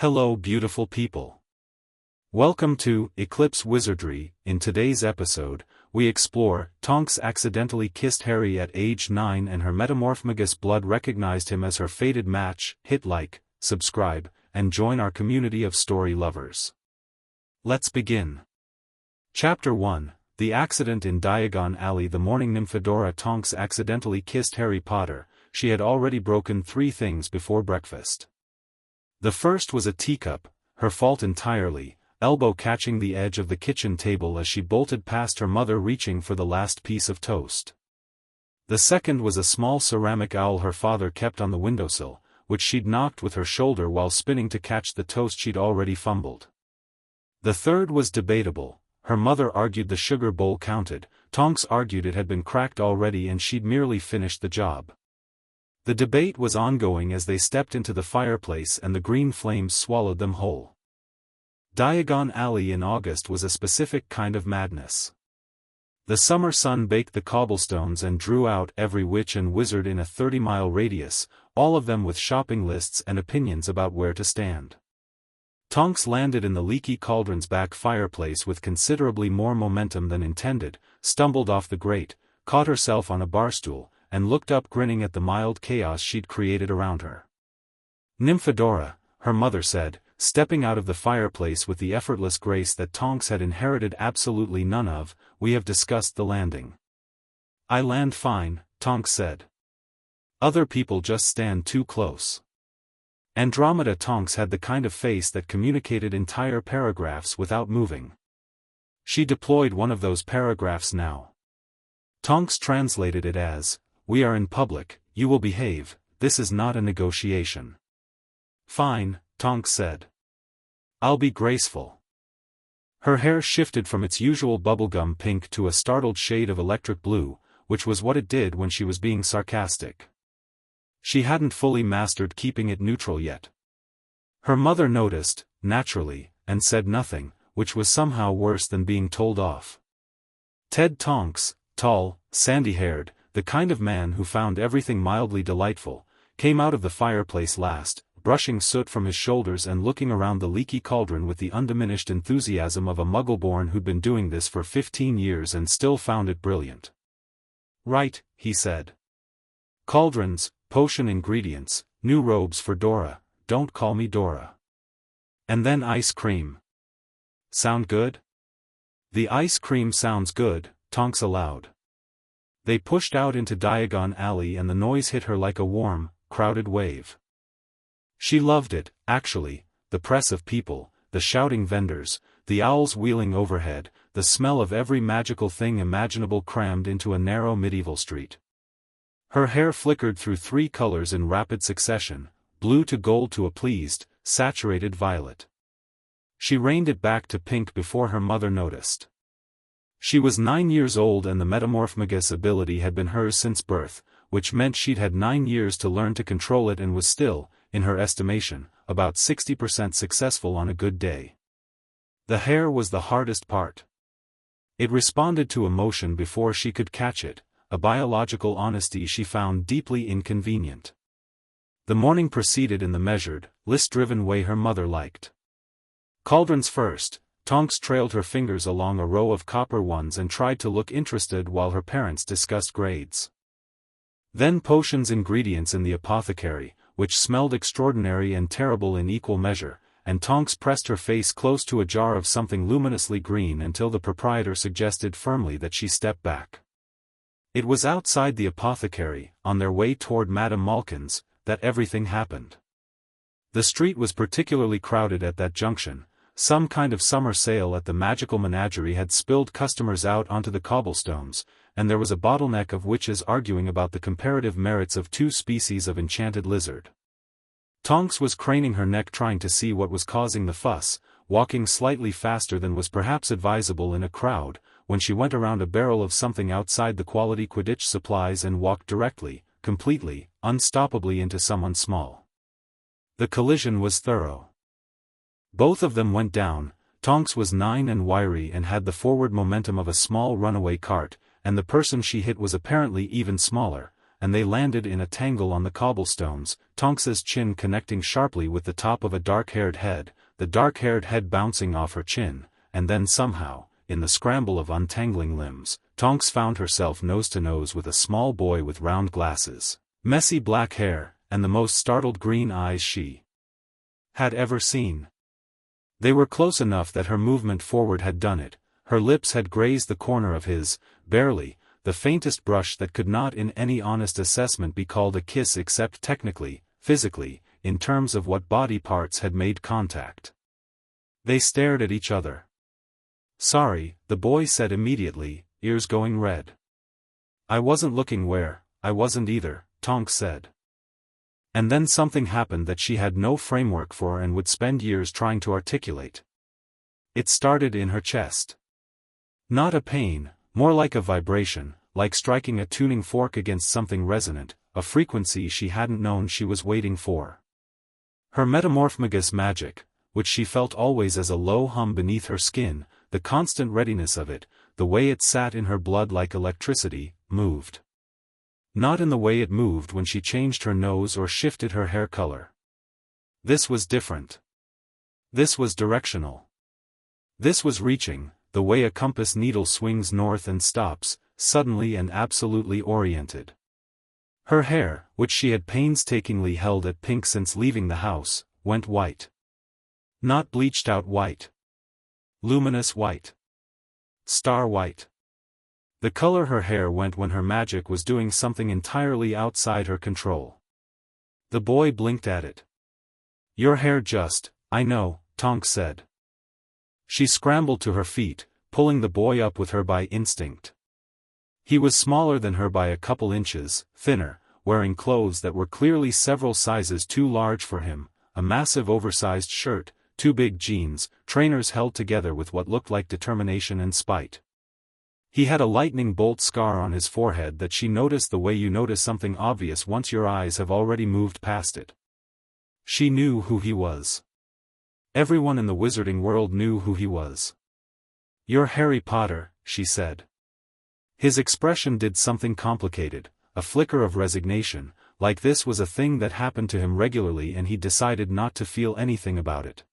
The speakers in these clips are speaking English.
Hello beautiful people. Welcome to Eclipse Wizardry. In today's episode, we explore Tonks accidentally kissed Harry at age 9 and her Metamorphmagus blood recognized him as her fated match. Hit like, subscribe, and join our community of story lovers. Let's begin. Chapter 1, The Accident in Diagon Alley. The morning Nymphadora Tonks accidentally kissed Harry Potter. She had already broken 3 things before breakfast. The first was a teacup, her fault entirely, elbow catching the edge of the kitchen table as she bolted past her mother reaching for the last piece of toast. The second was a small ceramic owl her father kept on the windowsill, which she'd knocked with her shoulder while spinning to catch the toast she'd already fumbled. The third was debatable. Her mother argued the sugar bowl counted, Tonks argued it had been cracked already and she'd merely finished the job. The debate was ongoing as they stepped into the fireplace and the green flames swallowed them whole. Diagon Alley in August was a specific kind of madness. The summer sun baked the cobblestones and drew out every witch and wizard in a 30-mile radius, all of them with shopping lists and opinions about where to stand. Tonks landed in the leaky cauldron's back fireplace with considerably more momentum than intended, stumbled off the grate, caught herself on a barstool, and looked up grinning at the mild chaos she'd created around her. Nymphadora, her mother said, stepping out of the fireplace with the effortless grace that Tonks had inherited absolutely none of, we have discussed the landing. I land fine, Tonks said. Other people just stand too close. Andromeda Tonks had the kind of face that communicated entire paragraphs without moving. She deployed one of those paragraphs now. Tonks translated it as, "We are in public, you will behave, this is not a negotiation." "Fine," Tonks said. "I'll be graceful." Her hair shifted from its usual bubblegum pink to a startled shade of electric blue, which was what it did when she was being sarcastic. She hadn't fully mastered keeping it neutral yet. Her mother noticed, naturally, and said nothing, which was somehow worse than being told off. Ted Tonks, tall, sandy-haired, the kind of man who found everything mildly delightful, came out of the fireplace last, brushing soot from his shoulders and looking around the leaky cauldron with the undiminished enthusiasm of a Muggle-born who'd been doing this for 15 years and still found it brilliant. "Right," he said. "Cauldrons, potion ingredients, new robes for Dora, don't call me Dora. And then ice cream. Sound good?" "The ice cream sounds good," Tonks allowed. They pushed out into Diagon Alley and the noise hit her like a warm, crowded wave. She loved it, actually, the press of people, the shouting vendors, the owls wheeling overhead, the smell of every magical thing imaginable crammed into a narrow medieval street. Her hair flickered through 3 colors in rapid succession, blue to gold to a pleased, saturated violet. She reined it back to pink before her mother noticed. She was 9 years old and the Metamorphmagus ability had been hers since birth, which meant she'd had 9 years to learn to control it and was still, in her estimation, about 60% successful on a good day. The hair was the hardest part. It responded to emotion before she could catch it, a biological honesty she found deeply inconvenient. The morning proceeded in the measured, list-driven way her mother liked. Cauldrons first. Tonks trailed her fingers along a row of copper ones and tried to look interested while her parents discussed grades. Then potions ingredients in the apothecary, which smelled extraordinary and terrible in equal measure, and Tonks pressed her face close to a jar of something luminously green until the proprietor suggested firmly that she step back. It was outside the apothecary, on their way toward Madame Malkin's, that everything happened. The street was particularly crowded at that junction. Some kind of summer sale at the magical menagerie had spilled customers out onto the cobblestones, and there was a bottleneck of witches arguing about the comparative merits of 2 species of enchanted lizard. Tonks was craning her neck trying to see what was causing the fuss, walking slightly faster than was perhaps advisable in a crowd, when she went around a barrel of something outside the quality Quidditch supplies and walked directly, completely, unstoppably into someone small. The collision was thorough. Both of them went down. Tonks was 9 and wiry and had the forward momentum of a small runaway cart, and the person she hit was apparently even smaller, and they landed in a tangle on the cobblestones, Tonks's chin connecting sharply with the top of a dark-haired head, the dark-haired head bouncing off her chin, and then somehow, in the scramble of untangling limbs, Tonks found herself nose-to-nose with a small boy with round glasses, messy black hair, and the most startled green eyes she had ever seen. They were close enough that her movement forward had done it, her lips had grazed the corner of his, barely, the faintest brush that could not in any honest assessment be called a kiss except technically, physically, in terms of what body parts had made contact. They stared at each other. "Sorry," the boy said immediately, ears going red. "I wasn't looking where, I wasn't either," Tonks said. And then something happened that she had no framework for and would spend years trying to articulate. It started in her chest. Not a pain, more like a vibration, like striking a tuning fork against something resonant, a frequency she hadn't known she was waiting for. Her Metamorphmagus magic, which she felt always as a low hum beneath her skin, the constant readiness of it, the way it sat in her blood like electricity, moved. Not in the way it moved when she changed her nose or shifted her hair color. This was different. This was directional. This was reaching, the way a compass needle swings north and stops, suddenly and absolutely oriented. Her hair, which she had painstakingly held at pink since leaving the house, went white. Not bleached out white. Luminous white. Star white. The color her hair went when her magic was doing something entirely outside her control. The boy blinked at it. "Your hair just, I know," Tonks said. She scrambled to her feet, pulling the boy up with her by instinct. He was smaller than her by a couple inches, thinner, wearing clothes that were clearly several sizes too large for him, a massive oversized shirt, two big jeans, trainers held together with what looked like determination and spite. He had a lightning bolt scar on his forehead that she noticed the way you notice something obvious once your eyes have already moved past it. She knew who he was. Everyone in the wizarding world knew who he was. "You're Harry Potter," she said. His expression did something complicated, a flicker of resignation, like this was a thing that happened to him regularly and he decided not to feel anything about it.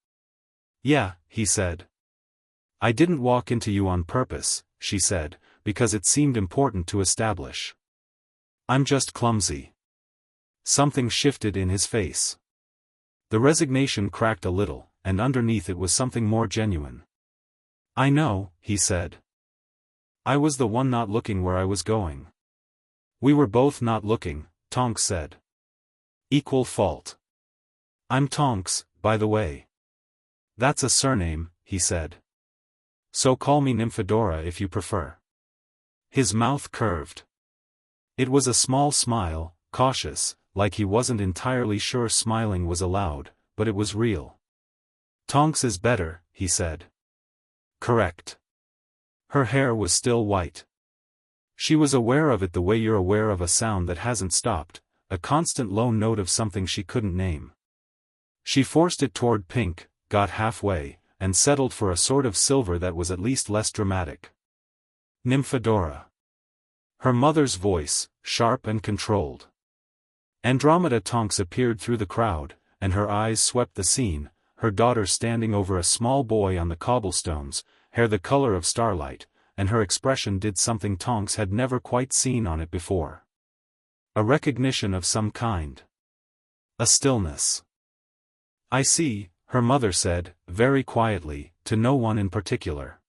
"Yeah," he said. "I didn't walk into you on purpose," she said, because it seemed important to establish. "I'm just clumsy." Something shifted in his face. The resignation cracked a little, and underneath it was something more genuine. "I know," he said. "I was the one not looking where I was going." "We were both not looking," Tonks said. "Equal fault." "I'm Tonks, by the way." "That's a surname," he said. "So call me Nymphadora if you prefer." His mouth curved. It was a small smile, cautious, like he wasn't entirely sure smiling was allowed, but it was real. "Tonks is better," he said. "Correct." Her hair was still white. She was aware of it the way you're aware of a sound that hasn't stopped, a constant low note of something she couldn't name. She forced it toward pink, got halfway, and settled for a sort of silver that was at least less dramatic. Nymphadora. Her mother's voice, sharp and controlled. Andromeda Tonks appeared through the crowd, and her eyes swept the scene, her daughter standing over a small boy on the cobblestones, hair the color of starlight, and her expression did something Tonks had never quite seen on it before. A recognition of some kind. A stillness. "I see," her mother said, very quietly, to no one in particular.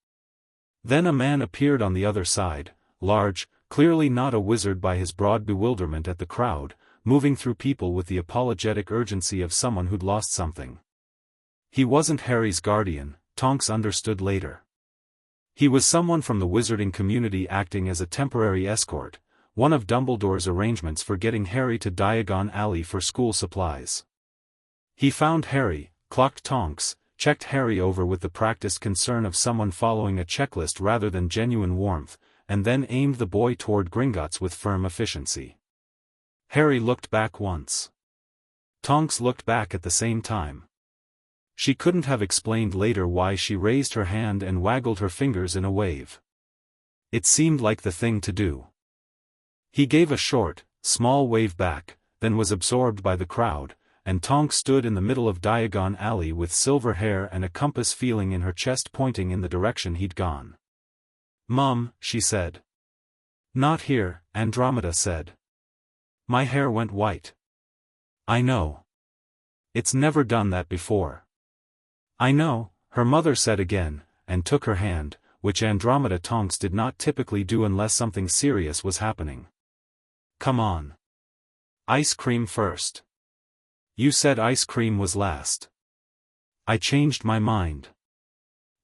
Then a man appeared on the other side, large, clearly not a wizard by his broad bewilderment at the crowd, moving through people with the apologetic urgency of someone who'd lost something. He wasn't Harry's guardian, Tonks understood later. He was someone from the wizarding community acting as a temporary escort, one of Dumbledore's arrangements for getting Harry to Diagon Alley for school supplies. He found Harry, clocked Tonks, checked Harry over with the practiced concern of someone following a checklist rather than genuine warmth, and then aimed the boy toward Gringotts with firm efficiency. Harry looked back once. Tonks looked back at the same time. She couldn't have explained later why she raised her hand and waggled her fingers in a wave. It seemed like the thing to do. He gave a short, small wave back, then was absorbed by the crowd, and Tonks stood in the middle of Diagon Alley with silver hair and a compass feeling in her chest pointing in the direction he'd gone. "Mum," she said. "Not here," Andromeda said. "My hair went white." "I know. It's never done that before." "I know," her mother said again, and took her hand, which Andromeda Tonks did not typically do unless something serious was happening. "Come on. Ice cream first. You said ice cream was last." "I changed my mind."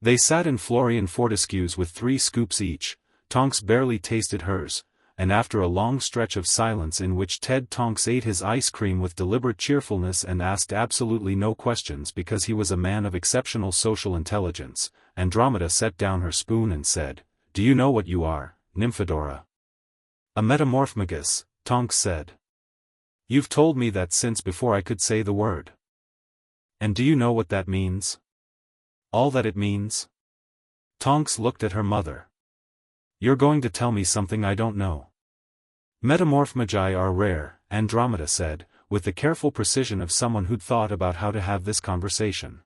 They sat in Florian Fortescue's with 3 scoops each. Tonks barely tasted hers, and after a long stretch of silence in which Ted Tonks ate his ice cream with deliberate cheerfulness and asked absolutely no questions because he was a man of exceptional social intelligence, Andromeda set down her spoon and said, "Do you know what you are, Nymphadora?" "A Metamorphmagus," Tonks said. "You've told me that since before I could say the word." "And do you know what that means?" "All that it means?" Tonks looked at her mother. "You're going to tell me something I don't know." "Metamorphmagi are rare," Andromeda said, with the careful precision of someone who'd thought about how to have this conversation.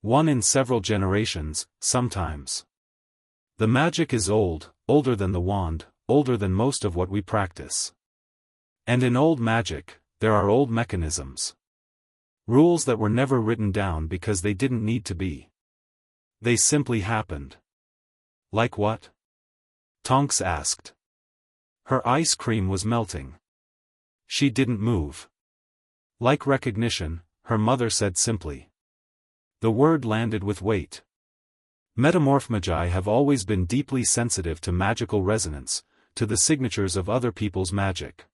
"One in several generations, sometimes. The magic is old, older than the wand, older than most of what we practice. And in old magic, there are old mechanisms. Rules that were never written down because they didn't need to be. They simply happened." "Like what?" Tonks asked. Her ice cream was melting. She didn't move. "Like recognition," her mother said simply. The word landed with weight. Metamorphmagi have always been deeply sensitive to magical resonance, to the signatures of other people's magic.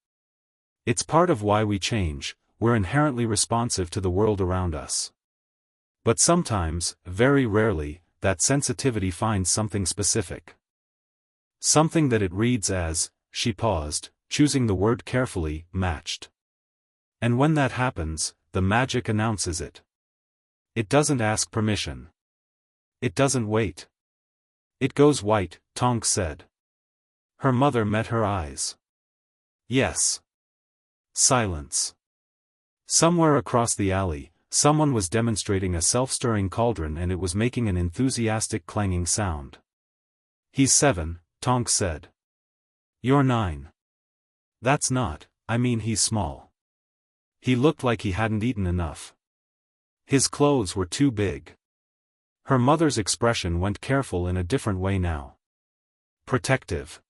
It's part of why we change, we're inherently responsive to the world around us. But sometimes, very rarely, that sensitivity finds something specific. Something that it reads as, she paused, choosing the word carefully, matched. And when that happens, the magic announces it. It doesn't ask permission. It doesn't wait. It goes white, Tonks said. Her mother met her eyes. Yes. Silence. Somewhere across the alley, someone was demonstrating a self-stirring cauldron and it was making an enthusiastic clanging sound. "He's 7, Tonks said. "You're 9. "That's not, I mean he's small. He looked like he hadn't eaten enough. His clothes were too big." Her mother's expression went careful in a different way now. "Protective.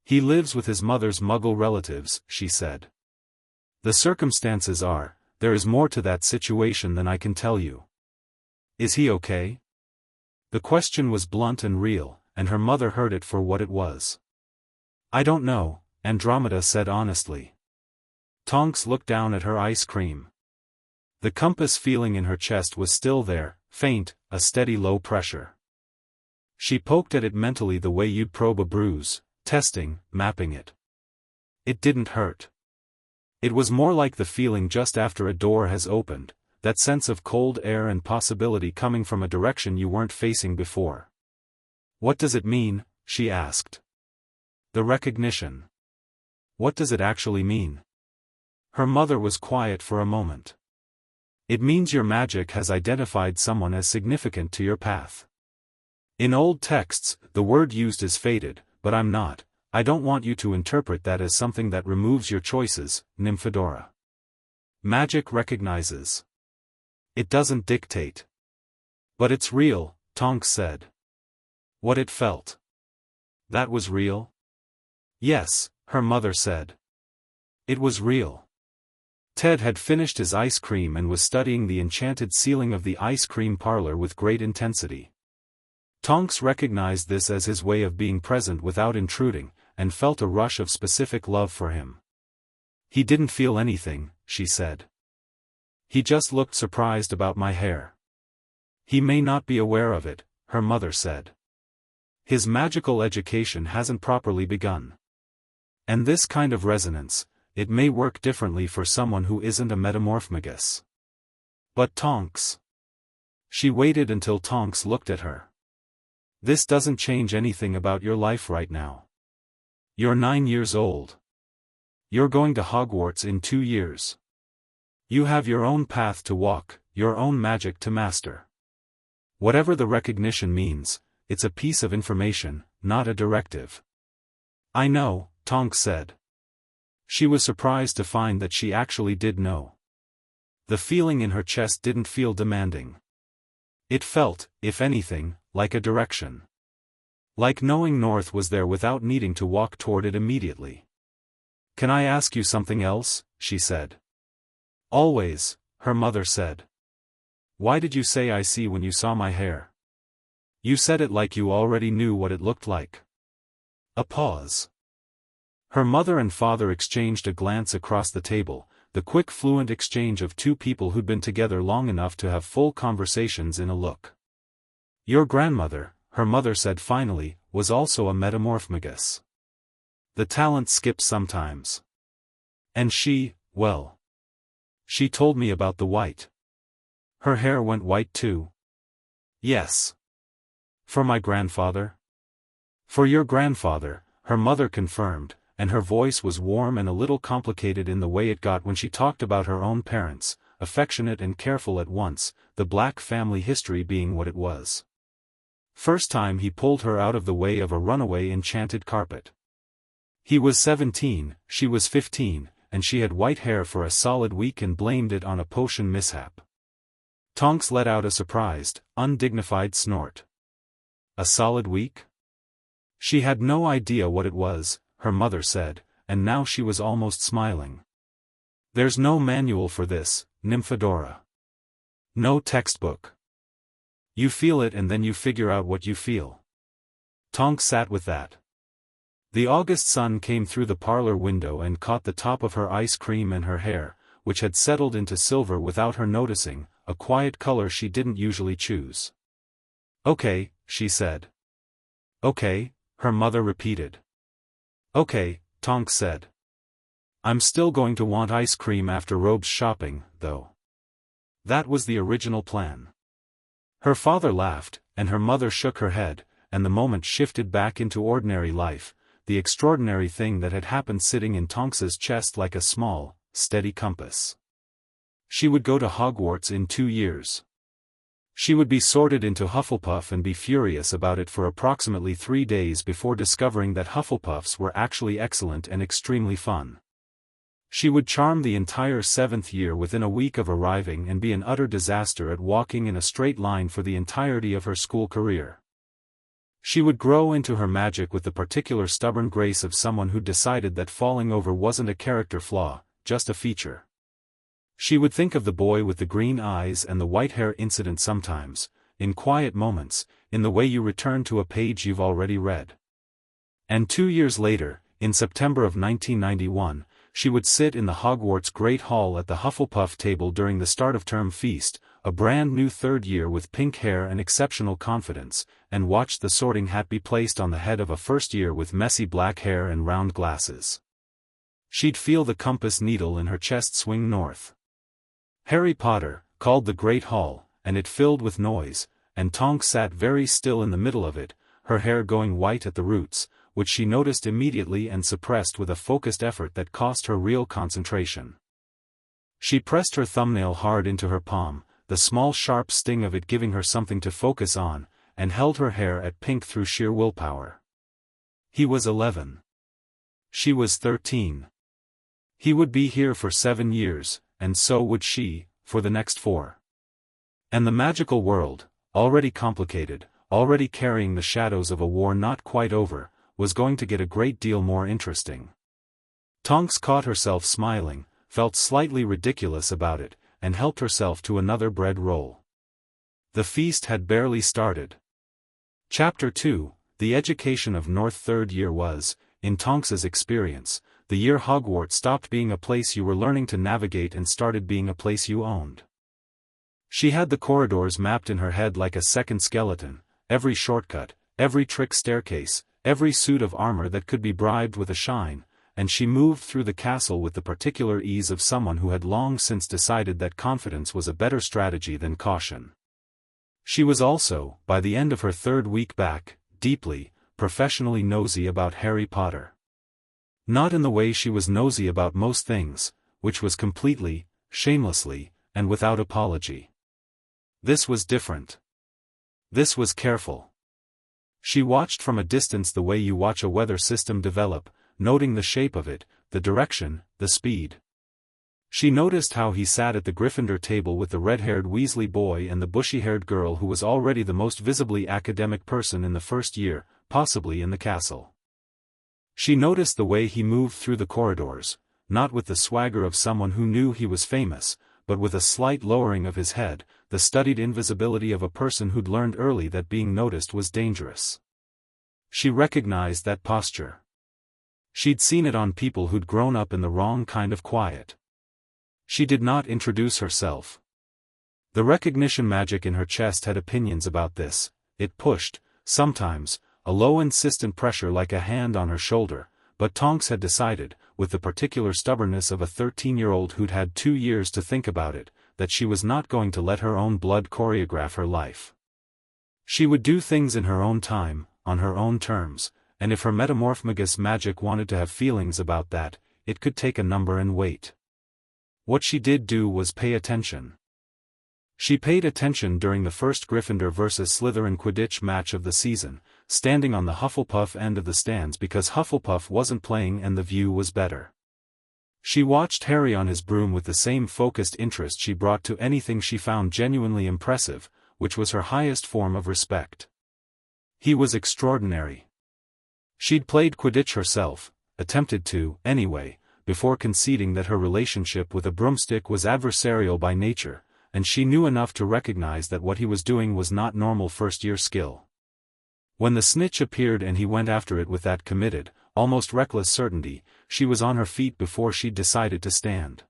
He lives with his mother's Muggle relatives," she said. "The circumstances are, there is more to that situation than I can tell you." "Is he okay?" The question was blunt and real, and her mother heard it for what it was. "I don't know," Andromeda said honestly. Tonks looked down at her ice cream. The compass feeling in her chest was still there, faint, a steady low pressure. She poked at it mentally the way you'd probe a bruise, testing, mapping it. It didn't hurt. It was more like the feeling just after a door has opened, that sense of cold air and possibility coming from a direction you weren't facing before. "What does it mean?" she asked. "The recognition. What does it actually mean?" Her mother was quiet for a moment. "It means your magic has identified someone as significant to your path. In old texts, the word used is fated, but I don't want you to interpret that as something that removes your choices, Nymphadora. Magic recognizes. It doesn't dictate. But it's real," Tonks said. "What it felt. That was real?" "Yes," her mother said. "It was real." Ted had finished his ice cream and was studying the enchanted ceiling of the ice cream parlor with great intensity. Tonks recognized this as his way of being present without intruding, and felt a rush of specific love for him. "He didn't feel anything," she said. "He just looked surprised about my hair." "He may not be aware of it," her mother said. "His magical education hasn't properly begun. And this kind of resonance, it may work differently for someone who isn't a Metamorphmagus." "But Tonks." She waited until Tonks looked at her. "This doesn't change anything about your life right now. You're 9 years old. You're going to Hogwarts in 2 years. You have your own path to walk, your own magic to master. Whatever the recognition means, it's a piece of information, not a directive. I know, Tonks said. She was surprised to find that she actually did know. The feeling in her chest didn't feel demanding. It felt, if anything, like a direction. Like knowing north was there without needing to walk toward it immediately. Can I ask you something else? She said. Always, her mother said. Why did you say I see when you saw my hair? You said it like you already knew what it looked like. A pause. Her mother and father exchanged a glance across the table, the quick fluent exchange of two people who'd been together long enough to have full conversations in a look. Your grandmother, her mother said finally, was also a Metamorphmagus. The talent skips sometimes. And she, well. She told me about the white. Her hair went white too. Yes. For my grandfather? For your grandfather, her mother confirmed, and her voice was warm and a little complicated in the way it got when she talked about her own parents, affectionate and careful at once, the Black family history being what it was. First time he pulled her out of the way of a runaway enchanted carpet. He was 17, she was 15, and she had white hair for a solid week and blamed it on a potion mishap. Tonks let out a surprised, undignified snort. A solid week? She had no idea what it was, her mother said, and now she was almost smiling. There's no manual for this, Nymphadora. No textbook. You feel it and then you figure out what you feel. Tonks sat with that. The August sun came through the parlor window and caught the top of her ice cream and her hair, which had settled into silver without her noticing, a quiet color she didn't usually choose. Okay, she said. Okay, her mother repeated. Okay, Tonks said. I'm still going to want ice cream after robes shopping, though. That was the original plan. Her father laughed, and her mother shook her head, and the moment shifted back into ordinary life, the extraordinary thing that had happened sitting in Tonks's chest like a small, steady compass. She would go to Hogwarts in 2 years. She would be sorted into Hufflepuff and be furious about it for approximately 3 days before discovering that Hufflepuffs were actually excellent and extremely fun. She would charm the entire 7th year within a week of arriving and be an utter disaster at walking in a straight line for the entirety of her school career. She would grow into her magic with the particular stubborn grace of someone who decided that falling over wasn't a character flaw, just a feature. She would think of the boy with the green eyes and the white hair incident sometimes, in quiet moments, in the way you return to a page you've already read. And 2 years later, in September of 1991, she would sit in the Hogwarts Great Hall at the Hufflepuff table during the start-of-term feast, a brand-new 3rd year with pink hair and exceptional confidence, and watch the sorting hat be placed on the head of a 1st year with messy black hair and round glasses. She'd feel the compass needle in her chest swing north. Harry Potter, called the Great Hall, and it filled with noise, and Tonks sat very still in the middle of it, her hair going white at the roots, which she noticed immediately and suppressed with a focused effort that cost her real concentration. She pressed her thumbnail hard into her palm, the small sharp sting of it giving her something to focus on, and held her hair at pink through sheer willpower. He was 11. She was 13. He would be here for 7 years, and so would she, for the next 4. And the magical world, already complicated, already carrying the shadows of a war not quite over, was going to get a great deal more interesting. Tonks caught herself smiling, felt slightly ridiculous about it, and helped herself to another bread roll. The feast had barely started. Chapter 2, The Education of North 3rd Year was, in Tonks's experience, the year Hogwarts stopped being a place you were learning to navigate and started being a place you owned. She had the corridors mapped in her head like a second skeleton, every shortcut, every trick staircase, every suit of armor that could be bribed with a shine, and she moved through the castle with the particular ease of someone who had long since decided that confidence was a better strategy than caution. She was also, by the end of her 3rd week back, deeply, professionally nosy about Harry Potter. Not in the way she was nosy about most things, which was completely, shamelessly, and without apology. This was different. This was careful. She watched from a distance the way you watch a weather system develop, noting the shape of it, the direction, the speed. She noticed how he sat at the Gryffindor table with the red-haired Weasley boy and the bushy-haired girl who was already the most visibly academic person in the first year, possibly in the castle. She noticed the way he moved through the corridors, not with the swagger of someone who knew he was famous, but with a slight lowering of his head, the studied invisibility of a person who'd learned early that being noticed was dangerous. She recognized that posture. She'd seen it on people who'd grown up in the wrong kind of quiet. She did not introduce herself. The recognition magic in her chest had opinions about this. It pushed, sometimes, a low insistent pressure like a hand on her shoulder, but Tonks had decided, with the particular stubbornness of a 13-year-old who'd had 2 years to think about it, that she was not going to let her own blood choreograph her life. She would do things in her own time, on her own terms, and if her Metamorphmagus magic wanted to have feelings about that, it could take a number and wait. What she did do was pay attention. She paid attention during the first Gryffindor vs. Slytherin Quidditch match of the season, standing on the Hufflepuff end of the stands because Hufflepuff wasn't playing and the view was better. She watched Harry on his broom with the same focused interest she brought to anything she found genuinely impressive, which was her highest form of respect. He was extraordinary. She'd played Quidditch herself, attempted to, anyway, before conceding that her relationship with a broomstick was adversarial by nature, and she knew enough to recognize that what he was doing was not normal first-year skill. When the snitch appeared and he went after it with that committed, almost reckless certainty, she was on her feet before she'd decided to stand.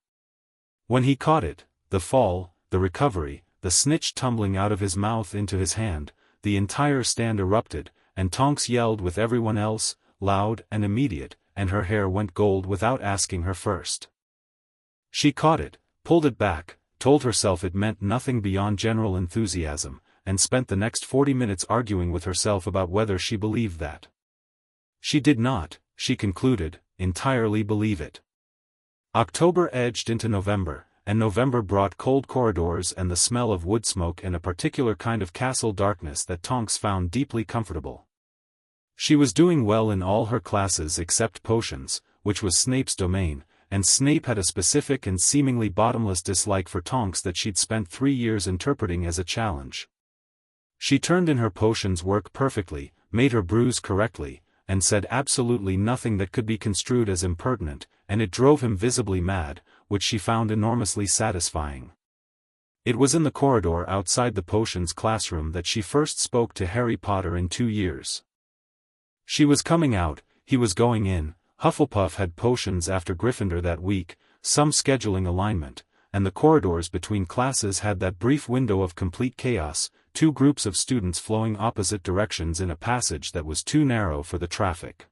When he caught it, the fall, the recovery, the snitch tumbling out of his mouth into his hand, the entire stand erupted, and Tonks yelled with everyone else, loud and immediate, and her hair went gold without asking her first. She caught it, pulled it back, told herself it meant nothing beyond general enthusiasm, and spent the next 40 minutes arguing with herself about whether she believed that. She did not, she concluded, entirely believe it. October edged into November, and November brought cold corridors and the smell of wood smoke and a particular kind of castle darkness that Tonks found deeply comfortable. She was doing well in all her classes except potions, which was Snape's domain, and Snape had a specific and seemingly bottomless dislike for Tonks that she'd spent 3 years interpreting as a challenge. She turned in her potions work perfectly, made her brews correctly, and said absolutely nothing that could be construed as impertinent, and it drove him visibly mad, which she found enormously satisfying. It was in the corridor outside the potions classroom that she first spoke to Harry Potter in 2 years. She was coming out, he was going in. Hufflepuff had potions after Gryffindor that week, some scheduling alignment, and the corridors between classes had that brief window of complete chaos, 2 groups of students flowing opposite directions in a passage that was too narrow for the traffic.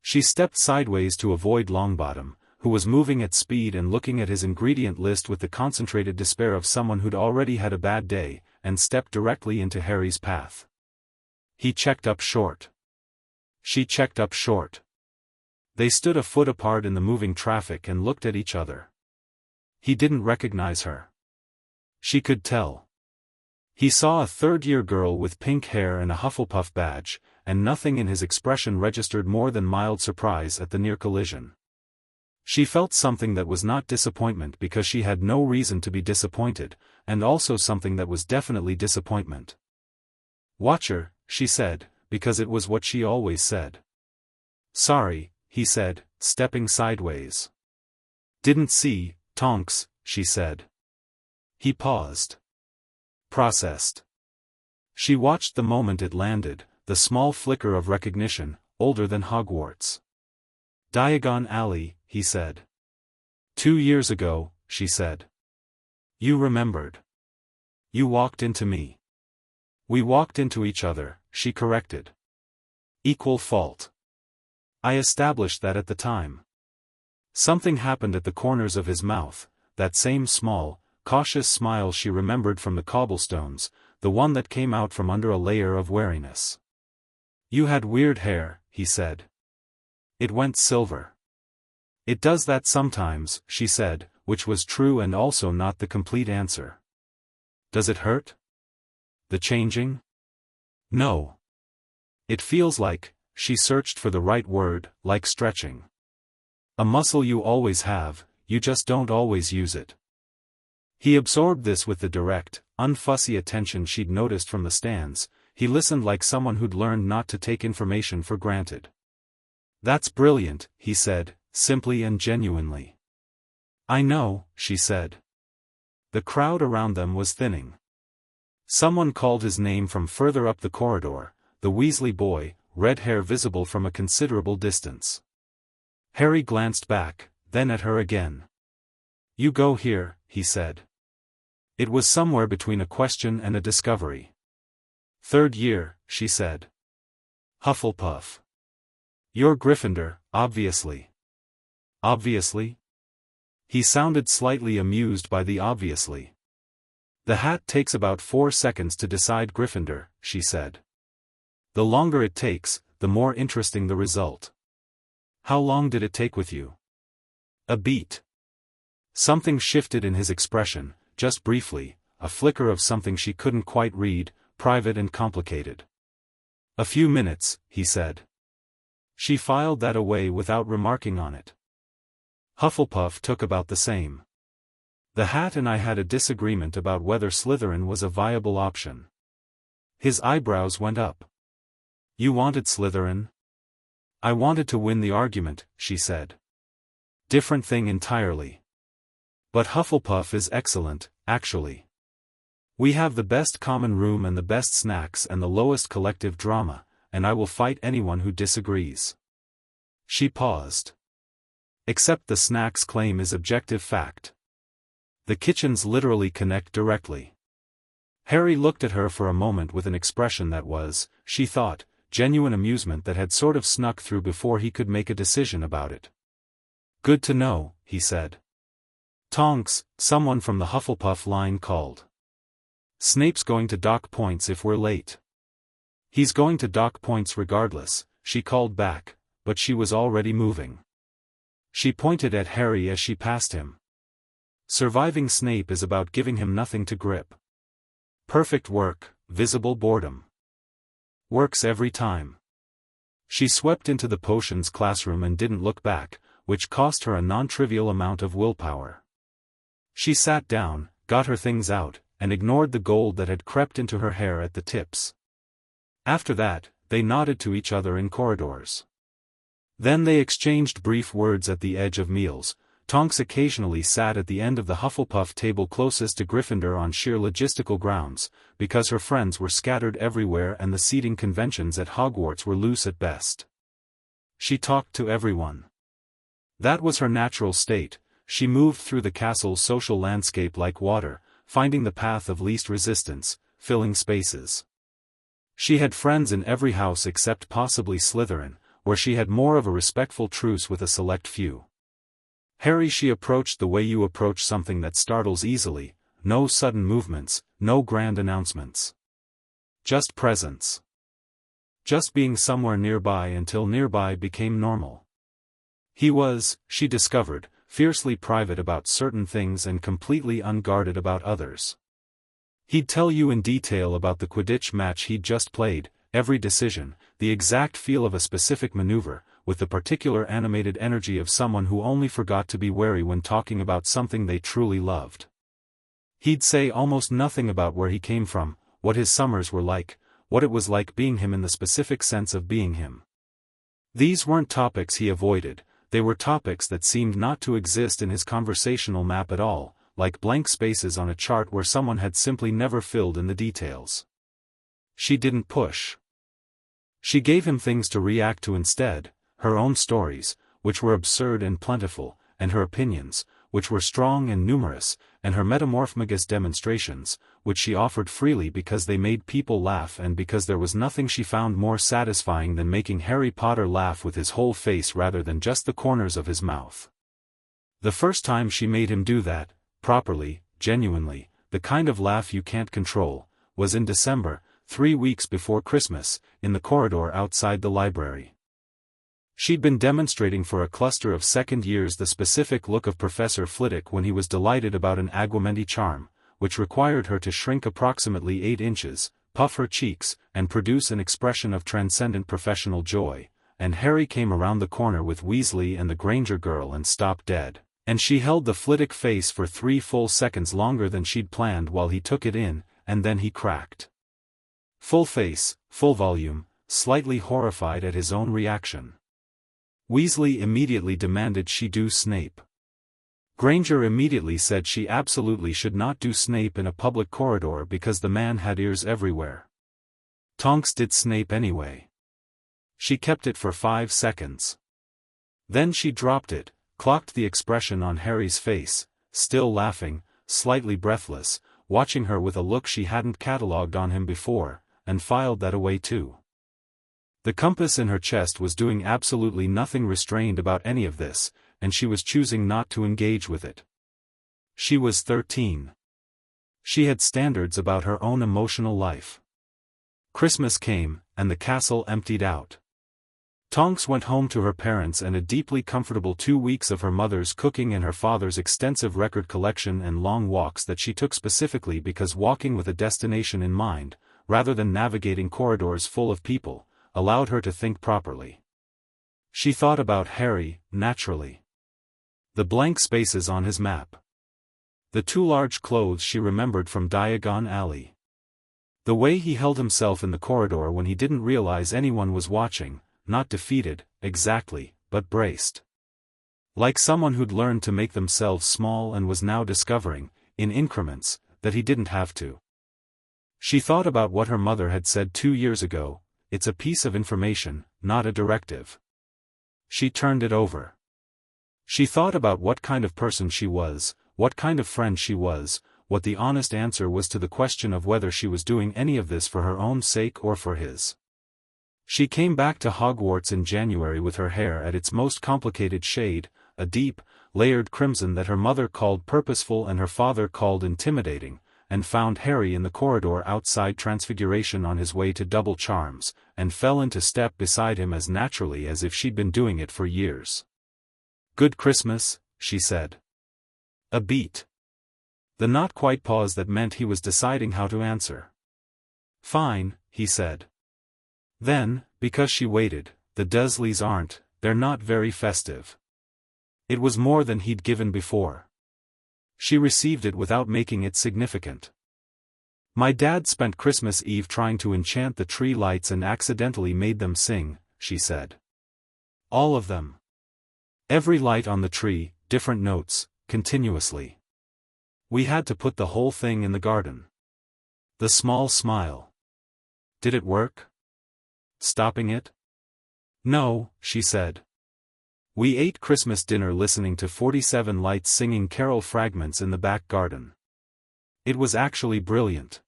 She stepped sideways to avoid Longbottom, who was moving at speed and looking at his ingredient list with the concentrated despair of someone who'd already had a bad day, and stepped directly into Harry's path. He checked up short. She checked up short. They stood a foot apart in the moving traffic and looked at each other. He didn't recognize her. She could tell. He saw a third-year girl with pink hair and a Hufflepuff badge, and nothing in his expression registered more than mild surprise at the near collision. She felt something that was not disappointment because she had no reason to be disappointed, and also something that was definitely disappointment. "Watch her," she said, because it was what she always said. "Sorry," he said, stepping sideways. "Didn't see, Tonks," she said. He paused. Processed. She watched the moment it landed, the small flicker of recognition, older than Hogwarts. "Diagon Alley," he said. 2 years ago," she said. "You remembered. You walked into me." "We walked into each other," she corrected. "Equal fault. I established that at the time." Something happened at the corners of his mouth, that same small, cautious smile she remembered from the cobblestones, the one that came out from under a layer of wariness. "You had weird hair," he said. It went silver. It does that sometimes, she said, which was true and also not the complete answer. Does it hurt? The changing? No. It feels like, she searched for the right word, like stretching. A muscle you always have, you just don't always use it. He absorbed this with the direct, unfussy attention she'd noticed from the stands. He listened like someone who'd learned not to take information for granted. That's brilliant, he said, simply and genuinely. I know, she said. The crowd around them was thinning. Someone called his name from further up the corridor, the Weasley boy, red hair visible from a considerable distance. Harry glanced back, then at her again. You go here, he said. It was somewhere between a question and a discovery. Third year, she said. Hufflepuff. You're Gryffindor, obviously. Obviously? He sounded slightly amused by the obviously. The hat takes about 4 seconds to decide Gryffindor, she said. The longer it takes, the more interesting the result. How long did it take with you? A beat. Something shifted in his expression, just briefly, a flicker of something she couldn't quite read, private and complicated. A few minutes, he said. She filed that away without remarking on it. Hufflepuff took about the same. The hat and I had a disagreement about whether Slytherin was a viable option. His eyebrows went up. You wanted Slytherin? I wanted to win the argument, she said. Different thing entirely. But Hufflepuff is excellent, actually. We have the best common room and the best snacks and the lowest collective drama, and I will fight anyone who disagrees. She paused. Except the snacks claim is objective fact. The kitchens literally connect directly. Harry looked at her for a moment with an expression that was, she thought, genuine amusement that had sort of snuck through before he could make a decision about it. Good to know, he said. Tonks, someone from the Hufflepuff line called. Snape's going to dock points if we're late. He's going to dock points regardless, she called back, but she was already moving. She pointed at Harry as she passed him. Surviving Snape is about giving him nothing to grip. Perfect work, visible boredom. Works every time. She swept into the potions classroom and didn't look back, which cost her a non-trivial amount of willpower. She sat down, got her things out, and ignored the gold that had crept into her hair at the tips. After that, they nodded to each other in corridors. Then they exchanged brief words at the edge of meals. Tonks occasionally sat at the end of the Hufflepuff table closest to Gryffindor on sheer logistical grounds, because her friends were scattered everywhere and the seating conventions at Hogwarts were loose at best. She talked to everyone. That was her natural state. She moved through the castle's social landscape like water, finding the path of least resistance, filling spaces. She had friends in every house except possibly Slytherin, where she had more of a respectful truce with a select few. Harry she approached the way you approach something that startles easily, no sudden movements, no grand announcements. Just presence. Just being somewhere nearby until nearby became normal. He was, she discovered, fiercely private about certain things and completely unguarded about others. He'd tell you in detail about the Quidditch match he'd just played, every decision, the exact feel of a specific maneuver, with the particular animated energy of someone who only forgot to be wary when talking about something they truly loved. He'd say almost nothing about where he came from, what his summers were like, what it was like being him in the specific sense of being him. These weren't topics he avoided, they were topics that seemed not to exist in his conversational map at all, like blank spaces on a chart where someone had simply never filled in the details. She didn't push. She gave him things to react to instead, her own stories, which were absurd and plentiful, and her opinions, which were strong and numerous, and her Metamorphmagus demonstrations, which she offered freely because they made people laugh and because there was nothing she found more satisfying than making Harry Potter laugh with his whole face rather than just the corners of his mouth. The first time she made him do that, properly, genuinely, the kind of laugh you can't control, was in December, 3 weeks before Christmas, in the corridor outside the library. She'd been demonstrating for a cluster of second years the specific look of Professor Flitwick when he was delighted about an Aguamendi charm, which required her to shrink approximately 8 inches, puff her cheeks, and produce an expression of transcendent professional joy. And Harry came around the corner with Weasley and the Granger girl and stopped dead. And she held the Flitwick face for 3 full seconds longer than she'd planned while he took it in, and then he cracked. Full face, full volume, slightly horrified at his own reaction. Weasley immediately demanded she do Snape. Granger immediately said she absolutely should not do Snape in a public corridor because the man had ears everywhere. Tonks did Snape anyway. She kept it for 5 seconds. Then she dropped it, clocked the expression on Harry's face, still laughing, slightly breathless, watching her with a look she hadn't catalogued on him before, and filed that away too. The compass in her chest was doing absolutely nothing restrained about any of this, and she was choosing not to engage with it. She was 13. She had standards about her own emotional life. Christmas came, and the castle emptied out. Tonks went home to her parents and a deeply comfortable 2 weeks of her mother's cooking and her father's extensive record collection and long walks that she took specifically because walking with a destination in mind, rather than navigating corridors full of people, allowed her to think properly. She thought about Harry, naturally. The blank spaces on his map. The 2 large clothes she remembered from Diagon Alley. The way he held himself in the corridor when he didn't realize anyone was watching, not defeated, exactly, but braced. Like someone who'd learned to make themselves small and was now discovering, in increments, that he didn't have to. She thought about what her mother had said 2 years ago, it's a piece of information, not a directive. She turned it over. She thought about what kind of person she was, what kind of friend she was, what the honest answer was to the question of whether she was doing any of this for her own sake or for his. She came back to Hogwarts in January with her hair at its most complicated shade, a deep, layered crimson that her mother called purposeful and her father called intimidating, and found Harry in the corridor outside Transfiguration on his way to Double Charms, and fell into step beside him as naturally as if she'd been doing it for years. "Good Christmas," she said. A beat. The not-quite pause that meant he was deciding how to answer. "Fine," he said. Then, because she waited, "The Dursleys aren't, they're not very festive." It was more than he'd given before. She received it without making it significant. "My dad spent Christmas Eve trying to enchant the tree lights and accidentally made them sing," she said. "All of them. Every light on the tree, different notes, continuously. We had to put the whole thing in the garden." The small smile. "Did it work? Stopping it?" "No," she said. "We ate Christmas dinner listening to 47 Lights singing carol fragments in the back garden. It was actually brilliant."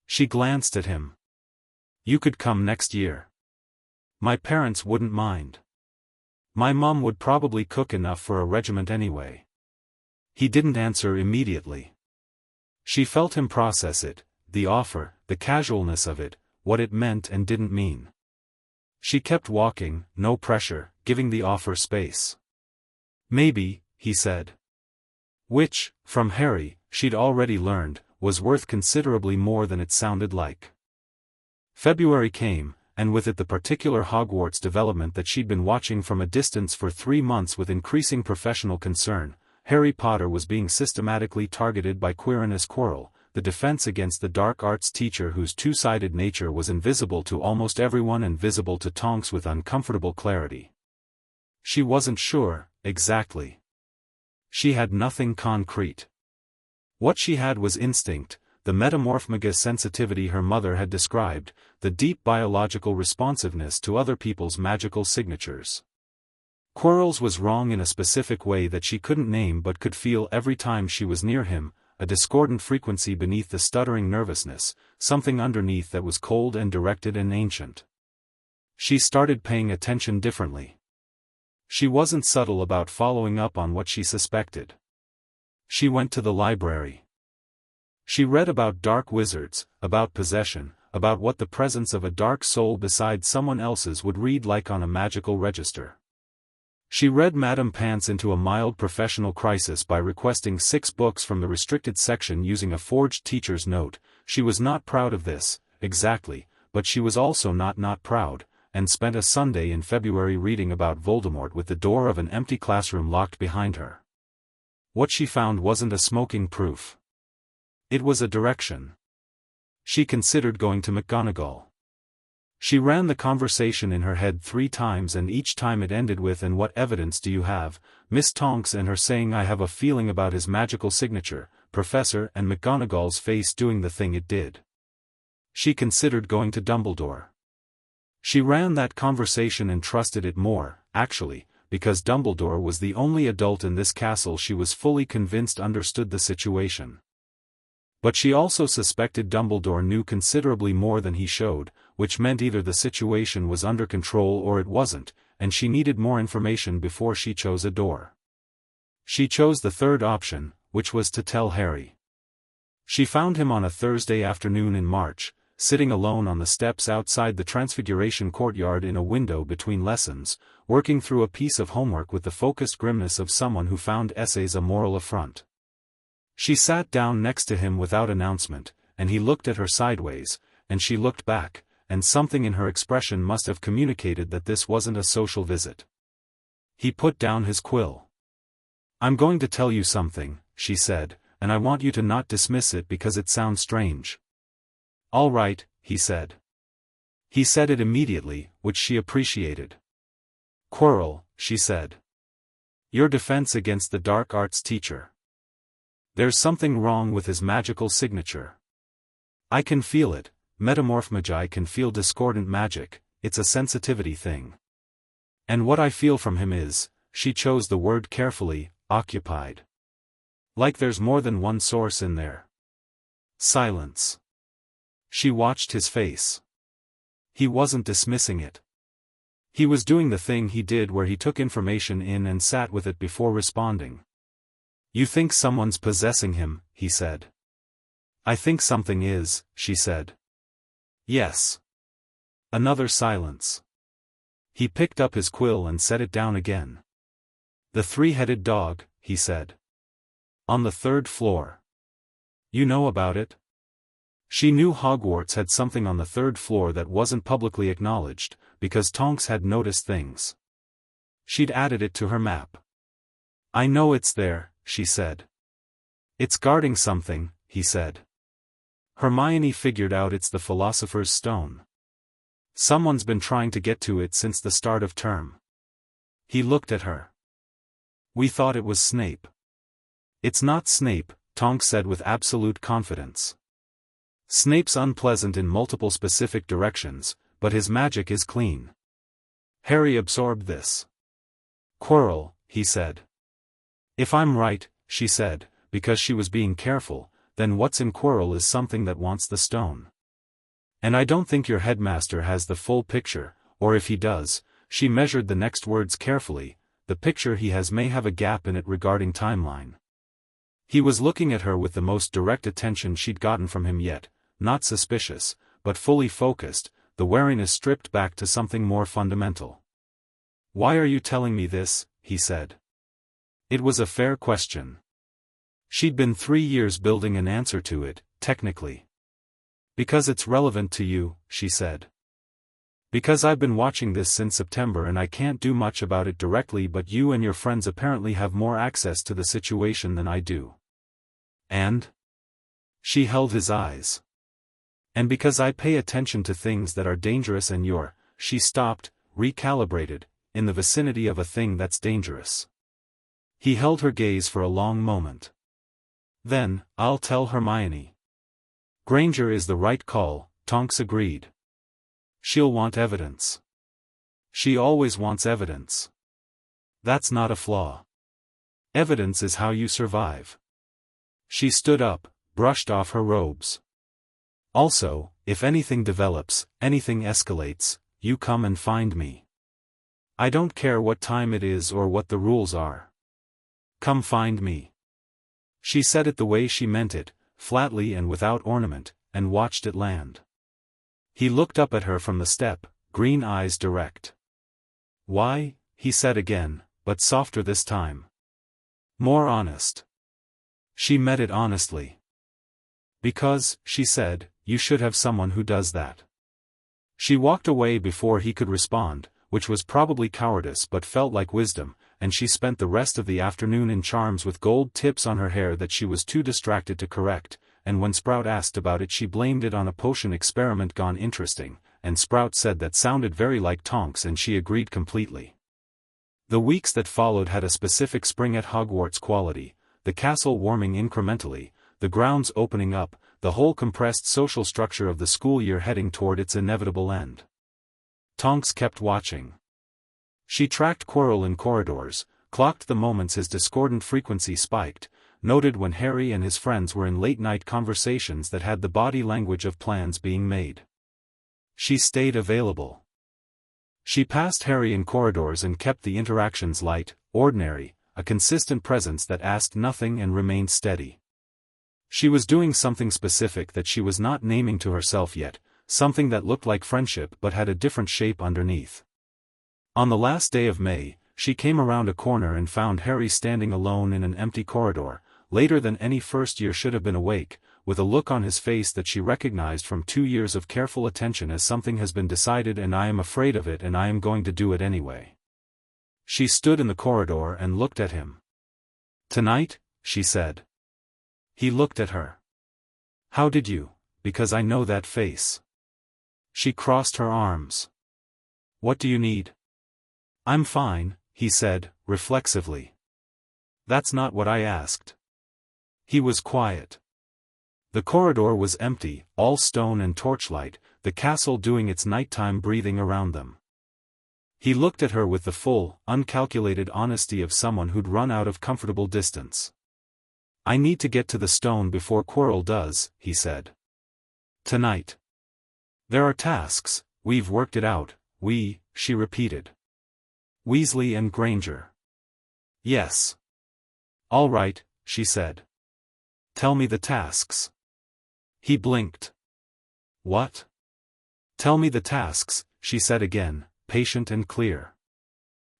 She glanced at him. "You could come next year. My parents wouldn't mind. My mom would probably cook enough for a regiment anyway." He didn't answer immediately. She felt him process it, the offer, the casualness of it, what it meant and didn't mean. She kept walking, no pressure, giving the offer space. "Maybe," he said. Which, from Harry, she'd already learned, was worth considerably more than it sounded like. February came, and with it the particular Hogwarts development that she'd been watching from a distance for 3 months with increasing professional concern. Harry Potter was being systematically targeted by Quirinus Quirrell, the Defense Against the Dark Arts teacher whose two-sided nature was invisible to almost everyone and visible to Tonks with uncomfortable clarity. She wasn't sure, exactly. She had nothing concrete. What she had was instinct, the Metamorphmagus sensitivity her mother had described, the deep biological responsiveness to other people's magical signatures. Quirrell's was wrong in a specific way that she couldn't name but could feel every time she was near him, a discordant frequency beneath the stuttering nervousness, something underneath that was cold and directed and ancient. She started paying attention differently. She wasn't subtle about following up on what she suspected. She went to the library. She read about dark wizards, about possession, about what the presence of a dark soul beside someone else's would read like on a magical register. She read Madame Pants into a mild professional crisis by requesting 6 books from the restricted section using a forged teacher's note. She was not proud of this, exactly, but she was also not proud, and spent a Sunday in February reading about Voldemort with the door of an empty classroom locked behind her. What she found wasn't a smoking proof. It was a direction. She considered going to McGonagall. She ran the conversation in her head 3 times and each time it ended with "And what evidence do you have, Miss Tonks?" and her saying "I have a feeling about his magical signature, Professor," and McGonagall's face doing the thing it did. She considered going to Dumbledore. She ran that conversation and trusted it more, actually, because Dumbledore was the only adult in this castle she was fully convinced understood the situation. But she also suspected Dumbledore knew considerably more than he showed, which meant either the situation was under control or it wasn't, and she needed more information before she chose a door. She chose the third option, which was to tell Harry. She found him on a Thursday afternoon in March, sitting alone on the steps outside the Transfiguration courtyard in a window between lessons, working through a piece of homework with the focused grimness of someone who found essays a moral affront. She sat down next to him without announcement, and he looked at her sideways, and she looked back, and something in her expression must have communicated that this wasn't a social visit. He put down his quill. "I'm going to tell you something," she said, "and I want you to not dismiss it because it sounds strange." "All right," he said. He said it immediately, which she appreciated. "Quirrell," she said. "Your defense against the dark arts teacher. There's something wrong with his magical signature. I can feel it. Metamorphmagi can feel discordant magic, it's a sensitivity thing. And what I feel from him is," she chose the word carefully, "occupied. Like there's more than one source in there." Silence. She watched his face. He wasn't dismissing it. He was doing the thing he did where he took information in and sat with it before responding. "You think someone's possessing him," he said. "I think something is," she said. "Yes." Another silence. He picked up his quill and set it down again. "The 3-headed dog," he said. "On the 3rd floor. You know about it?" She knew Hogwarts had something on the 3rd floor that wasn't publicly acknowledged, because Tonks had noticed things. She'd added it to her map. "I know it's there," she said. "It's guarding something," he said. Hermione figured out it's the Philosopher's Stone. Someone's been trying to get to it since the start of term. He looked at her. "We thought it was Snape." "It's not Snape," Tonks said with absolute confidence. "Snape's unpleasant in multiple specific directions, but his magic is clean." Harry absorbed this. "Quirrell," he said. "If I'm right," she said, because she was being careful, "then what's in Quirrell is something that wants the stone. And I don't think your headmaster has the full picture, or if he does," she measured the next words carefully, "the picture he has may have a gap in it regarding timeline." He was looking at her with the most direct attention she'd gotten from him yet, not suspicious, but fully focused, the wariness stripped back to something more fundamental. "Why are you telling me this?" he said. It was a fair question. She'd been 3 years building an answer to it, technically. "Because it's relevant to you," she said. "Because I've been watching this since September and I can't do much about it directly, but you and your friends apparently have more access to the situation than I do." "And?" She held his eyes. "And because I pay attention to things that are dangerous and you're," she stopped, recalibrated, "in the vicinity of a thing that's dangerous." He held her gaze for a long moment. "Then, I'll tell Hermione." "Granger is the right call," Tonks agreed. "She'll want evidence." "She always wants evidence. That's not a flaw. Evidence is how you survive." She stood up, brushed off her robes. "Also, if anything develops, anything escalates, you come and find me. I don't care what time it is or what the rules are. Come find me." She said it the way she meant it, flatly and without ornament, and watched it land. He looked up at her from the step, green eyes direct. "Why?" he said again, but softer this time. More honest. She met it honestly. "Because," she said, "you should have someone who does that." She walked away before he could respond, which was probably cowardice but felt like wisdom, and she spent the rest of the afternoon in charms with gold tips on her hair that she was too distracted to correct, and when Sprout asked about it she blamed it on a potion experiment gone interesting, and Sprout said that sounded very like Tonks and she agreed completely. The weeks that followed had a specific spring at Hogwarts quality, the castle warming incrementally, the grounds opening up, the whole compressed social structure of the school year heading toward its inevitable end. Tonks kept watching. She tracked Quirrell in corridors, clocked the moments his discordant frequency spiked, noted when Harry and his friends were in late-night conversations that had the body language of plans being made. She stayed available. She passed Harry in corridors and kept the interactions light, ordinary, a consistent presence that asked nothing and remained steady. She was doing something specific that she was not naming to herself yet, something that looked like friendship but had a different shape underneath. On the last day of May, she came around a corner and found Harry standing alone in an empty corridor, later than any first year should have been awake, with a look on his face that she recognized from 2 years of careful attention as something has been decided and I am afraid of it and I am going to do it anyway. She stood in the corridor and looked at him. "Tonight?" she said. He looked at her. "How did you? Because I know that face." She crossed her arms. "What do you need?" "I'm fine," he said, reflexively. "That's not what I asked." He was quiet. The corridor was empty, all stone and torchlight, the castle doing its nighttime breathing around them. He looked at her with the full, uncalculated honesty of someone who'd run out of comfortable distance. "I need to get to the stone before Quirrell does," he said. "Tonight. There are tasks, we've worked it out, she repeated. "Weasley and Granger." "Yes." "All right," she said. "Tell me the tasks." He blinked. "What?" "Tell me the tasks," she said again, patient and clear.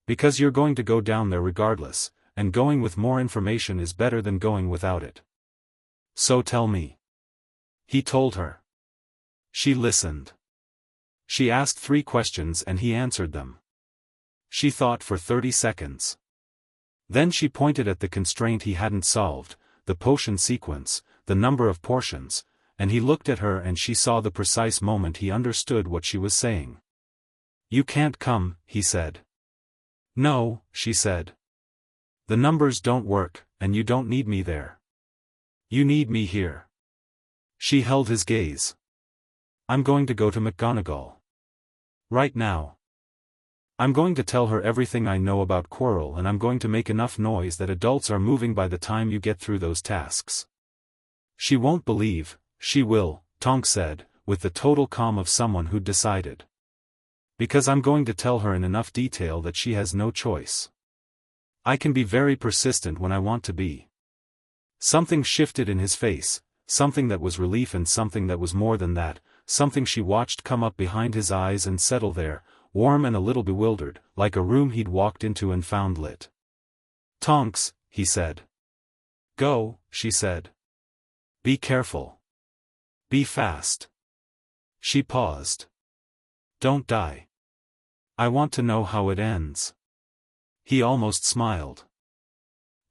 "Because you're going to go down there regardless, and going with more information is better than going without it. So tell me." He told her. She listened. She asked 3 questions and he answered them. She thought for 30 seconds. Then she pointed at the constraint he hadn't solved, the potion sequence, the number of portions, and he looked at her and she saw the precise moment he understood what she was saying. "You can't come," he said. "No," she said. "The numbers don't work, and you don't need me there. You need me here." She held his gaze. "I'm going to go to McGonagall. Right now. I'm going to tell her everything I know about Quirrell and I'm going to make enough noise that adults are moving by the time you get through those tasks." "She won't believe." "She will," Tonks said, with the total calm of someone who'd decided. "Because I'm going to tell her in enough detail that she has no choice. I can be very persistent when I want to be." Something shifted in his face, something that was relief and something that was more than that, something she watched come up behind his eyes and settle there, warm and a little bewildered, like a room he'd walked into and found lit. "Tonks," he said. "Go," she said. "Be careful. Be fast." She paused. "Don't die. I want to know how it ends." He almost smiled.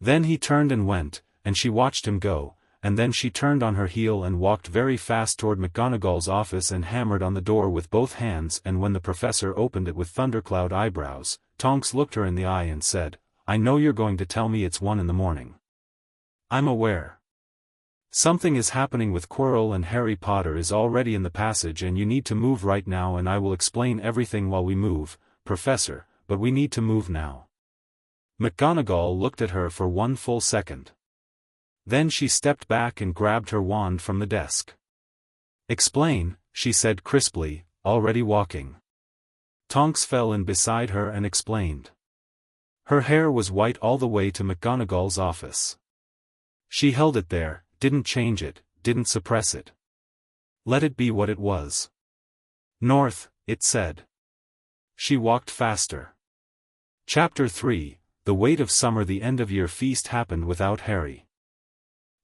Then he turned and went, and she watched him go, and then she turned on her heel and walked very fast toward McGonagall's office and hammered on the door with both hands, and when the professor opened it with thundercloud eyebrows, Tonks looked her in the eye and said, "I know you're going to tell me it's 1 in the morning. I'm aware. Something is happening with Quirrell and Harry Potter is already in the passage and you need to move right now and I will explain everything while we move, Professor, but we need to move now." McGonagall looked at her for 1 full second. Then she stepped back and grabbed her wand from the desk. "Explain," she said crisply, already walking. Tonks fell in beside her and explained. Her hair was white all the way to McGonagall's office. She held it there, didn't change it, didn't suppress it. Let it be what it was. North, it said. She walked faster. Chapter 3, The Weight of Summer. The end-of-year feast happened without Harry.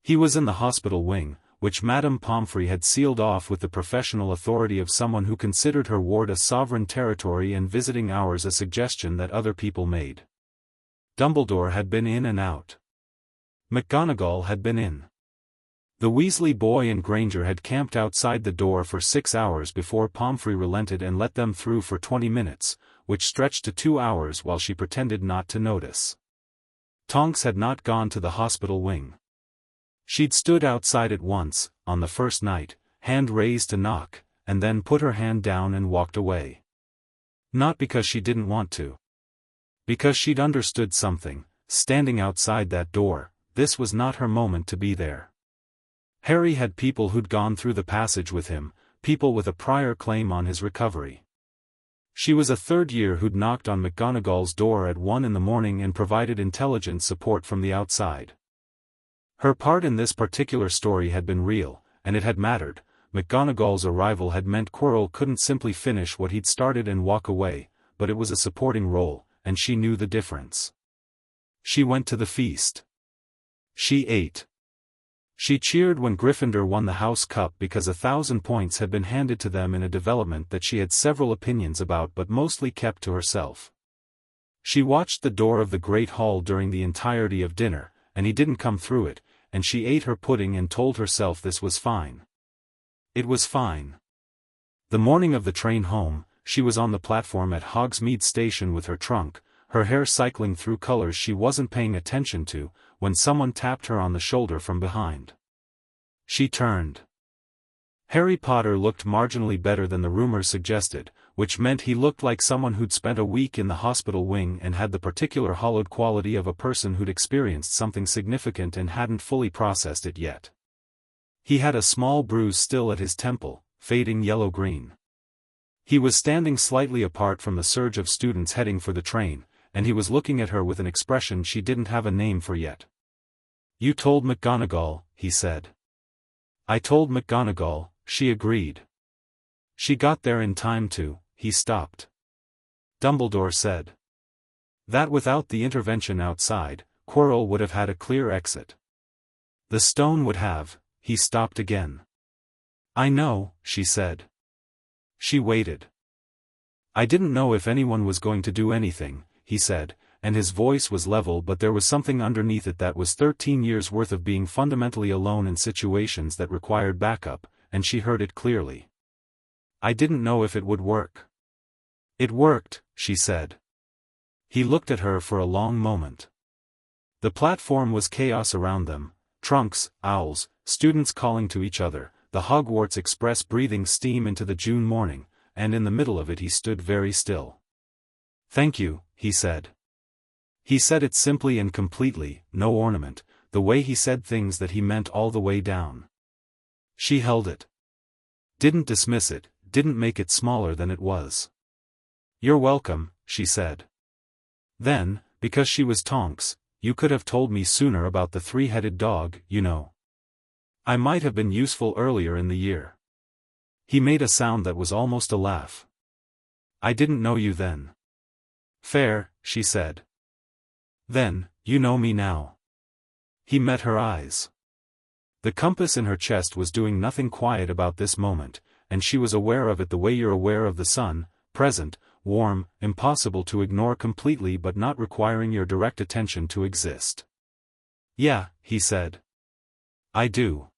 He was in the hospital wing, which Madame Pomfrey had sealed off with the professional authority of someone who considered her ward a sovereign territory and visiting hours a suggestion that other people made. Dumbledore had been in and out. McGonagall had been in. The Weasley boy and Granger had camped outside the door for 6 hours before Pomfrey relented and let them through for 20 minutes, which stretched to 2 hours while she pretended not to notice. Tonks had not gone to the hospital wing. She'd stood outside it once, on the first night, hand raised to knock, and then put her hand down and walked away. Not because she didn't want to. Because she'd understood something, standing outside that door, this was not her moment to be there. Harry had people who'd gone through the passage with him, people with a prior claim on his recovery. She was a third year who'd knocked on McGonagall's door at 1 in the morning and provided intelligent support from the outside. Her part in this particular story had been real, and it had mattered. McGonagall's arrival had meant Quirrell couldn't simply finish what he'd started and walk away, but it was a supporting role, and she knew the difference. She went to the feast. She ate. She cheered when Gryffindor won the House Cup because 1,000 points had been handed to them in a development that she had several opinions about but mostly kept to herself. She watched the door of the Great Hall during the entirety of dinner, and he didn't come through it, and she ate her pudding and told herself this was fine. It was fine. The morning of the train home, she was on the platform at Hogsmeade Station with her trunk, her hair cycling through colors she wasn't paying attention to, when someone tapped her on the shoulder from behind. She turned. Harry Potter looked marginally better than the rumors suggested, which meant he looked like someone who'd spent a week in the hospital wing and had the particular hollowed quality of a person who'd experienced something significant and hadn't fully processed it yet. He had a small bruise still at his temple, fading yellow-green. He was standing slightly apart from the surge of students heading for the train, and he was looking at her with an expression she didn't have a name for yet. "You told McGonagall," he said. "I told McGonagall," she agreed. "She got there in time to," he stopped. Dumbledore said. That without the intervention outside, Quirrell would have had a clear exit. The stone would have, he stopped again. "I know," she said. She waited. "I didn't know if anyone was going to do anything," he said, and his voice was level but there was something underneath it that was 13 years worth of being fundamentally alone in situations that required backup, and she heard it clearly. "I didn't know if it would work." "It worked," she said. He looked at her for a long moment. The platform was chaos around them, trunks, owls, students calling to each other, the Hogwarts Express breathing steam into the June morning, and in the middle of it he stood very still. "Thank you," he said. He said it simply and completely, no ornament, the way he said things that he meant all the way down. She held it. Didn't dismiss it, didn't make it smaller than it was. "You're welcome," she said. Then, because she was Tonks, "You could have told me sooner about the three-headed dog, you know. I might have been useful earlier in the year." He made a sound that was almost a laugh. "I didn't know you then." "Fair," she said. "Then, you know me now." He met her eyes. The compass in her chest was doing nothing quiet about this moment, and she was aware of it the way you're aware of the sun, present, warm, impossible to ignore completely but not requiring your direct attention to exist. "Yeah," he said. "I do."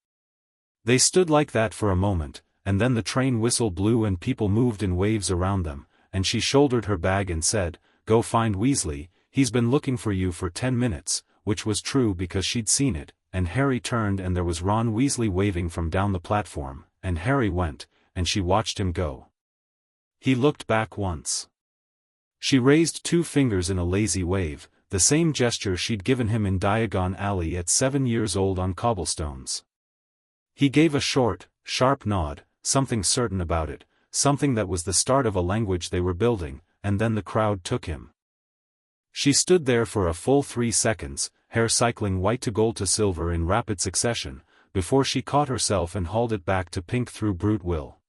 They stood like that for a moment, and then the train whistle blew and people moved in waves around them, and she shouldered her bag and said, "Go find Weasley, he's been looking for you for 10 minutes, which was true because she'd seen it, and Harry turned and there was Ron Weasley waving from down the platform, and Harry went, and she watched him go. He looked back once. She raised 2 fingers in a lazy wave, the same gesture she'd given him in Diagon Alley at 7 years old on cobblestones. He gave a short, sharp nod, something certain about it, something that was the start of a language they were building, and then the crowd took him. She stood there for a full 3 seconds, hair cycling white to gold to silver in rapid succession, before she caught herself and hauled it back to pink through brute will.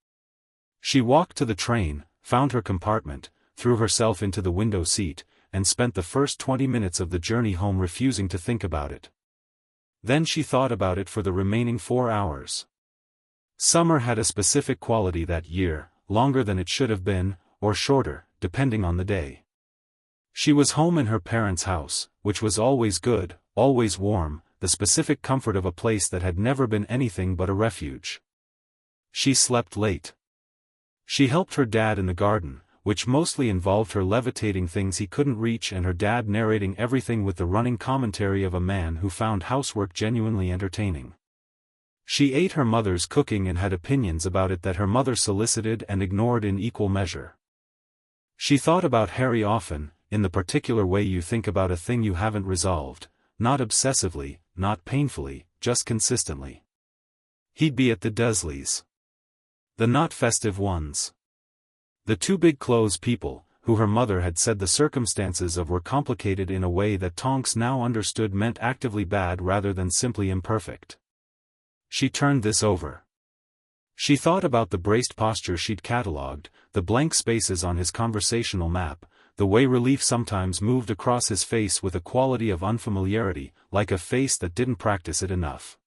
She walked to the train, found her compartment, threw herself into the window seat, and spent the first 20 minutes of the journey home refusing to think about it. Then she thought about it for the remaining 4 hours. Summer had a specific quality that year, longer than it should have been, or shorter, depending on the day. She was home in her parents' house, which was always good, always warm, the specific comfort of a place that had never been anything but a refuge. She slept late. She helped her dad in the garden, which mostly involved her levitating things he couldn't reach and her dad narrating everything with the running commentary of a man who found housework genuinely entertaining. She ate her mother's cooking and had opinions about it that her mother solicited and ignored in equal measure. She thought about Harry often, in the particular way you think about a thing you haven't resolved, not obsessively, not painfully, just consistently. He'd be at the Dursleys. The not festive ones. The two big clothes people, who her mother had said the circumstances of were complicated in a way that Tonks now understood meant actively bad rather than simply imperfect. She turned this over. She thought about the braced posture she'd catalogued, the blank spaces on his conversational map, the way relief sometimes moved across his face with a quality of unfamiliarity, like a face that didn't practice it enough.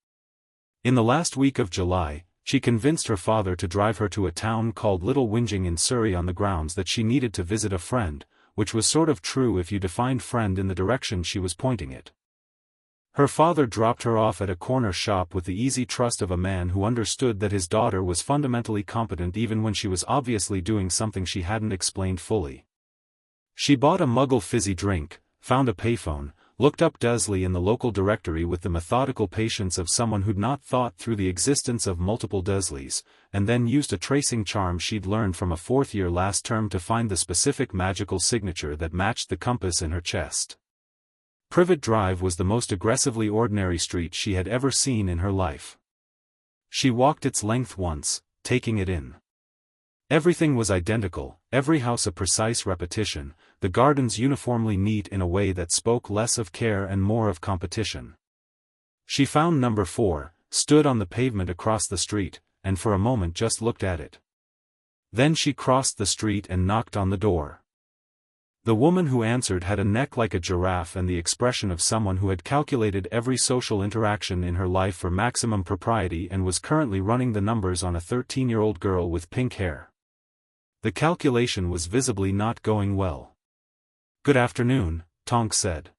In the last week of July, she convinced her father to drive her to a town called Little Whinging in Surrey on the grounds that she needed to visit a friend, which was sort of true if you defined friend in the direction she was pointing it. Her father dropped her off at a corner shop with the easy trust of a man who understood that his daughter was fundamentally competent even when she was obviously doing something she hadn't explained fully. She bought a Muggle fizzy drink, found a payphone, looked up Dursley in the local directory with the methodical patience of someone who'd not thought through the existence of multiple Dursleys, and then used a tracing charm she'd learned from a fourth year last term to find the specific magical signature that matched the compass in her chest. Privet Drive was the most aggressively ordinary street she had ever seen in her life. She walked its length once, taking it in. Everything was identical, every house a precise repetition, the gardens uniformly neat in a way that spoke less of care and more of competition. She found number 4, stood on the pavement across the street, and for a moment just looked at it. Then she crossed the street and knocked on the door. The woman who answered had a neck like a giraffe and the expression of someone who had calculated every social interaction in her life for maximum propriety and was currently running the numbers on a 13-year-old girl with pink hair. The calculation was visibly not going well. "Good afternoon," Tonks said.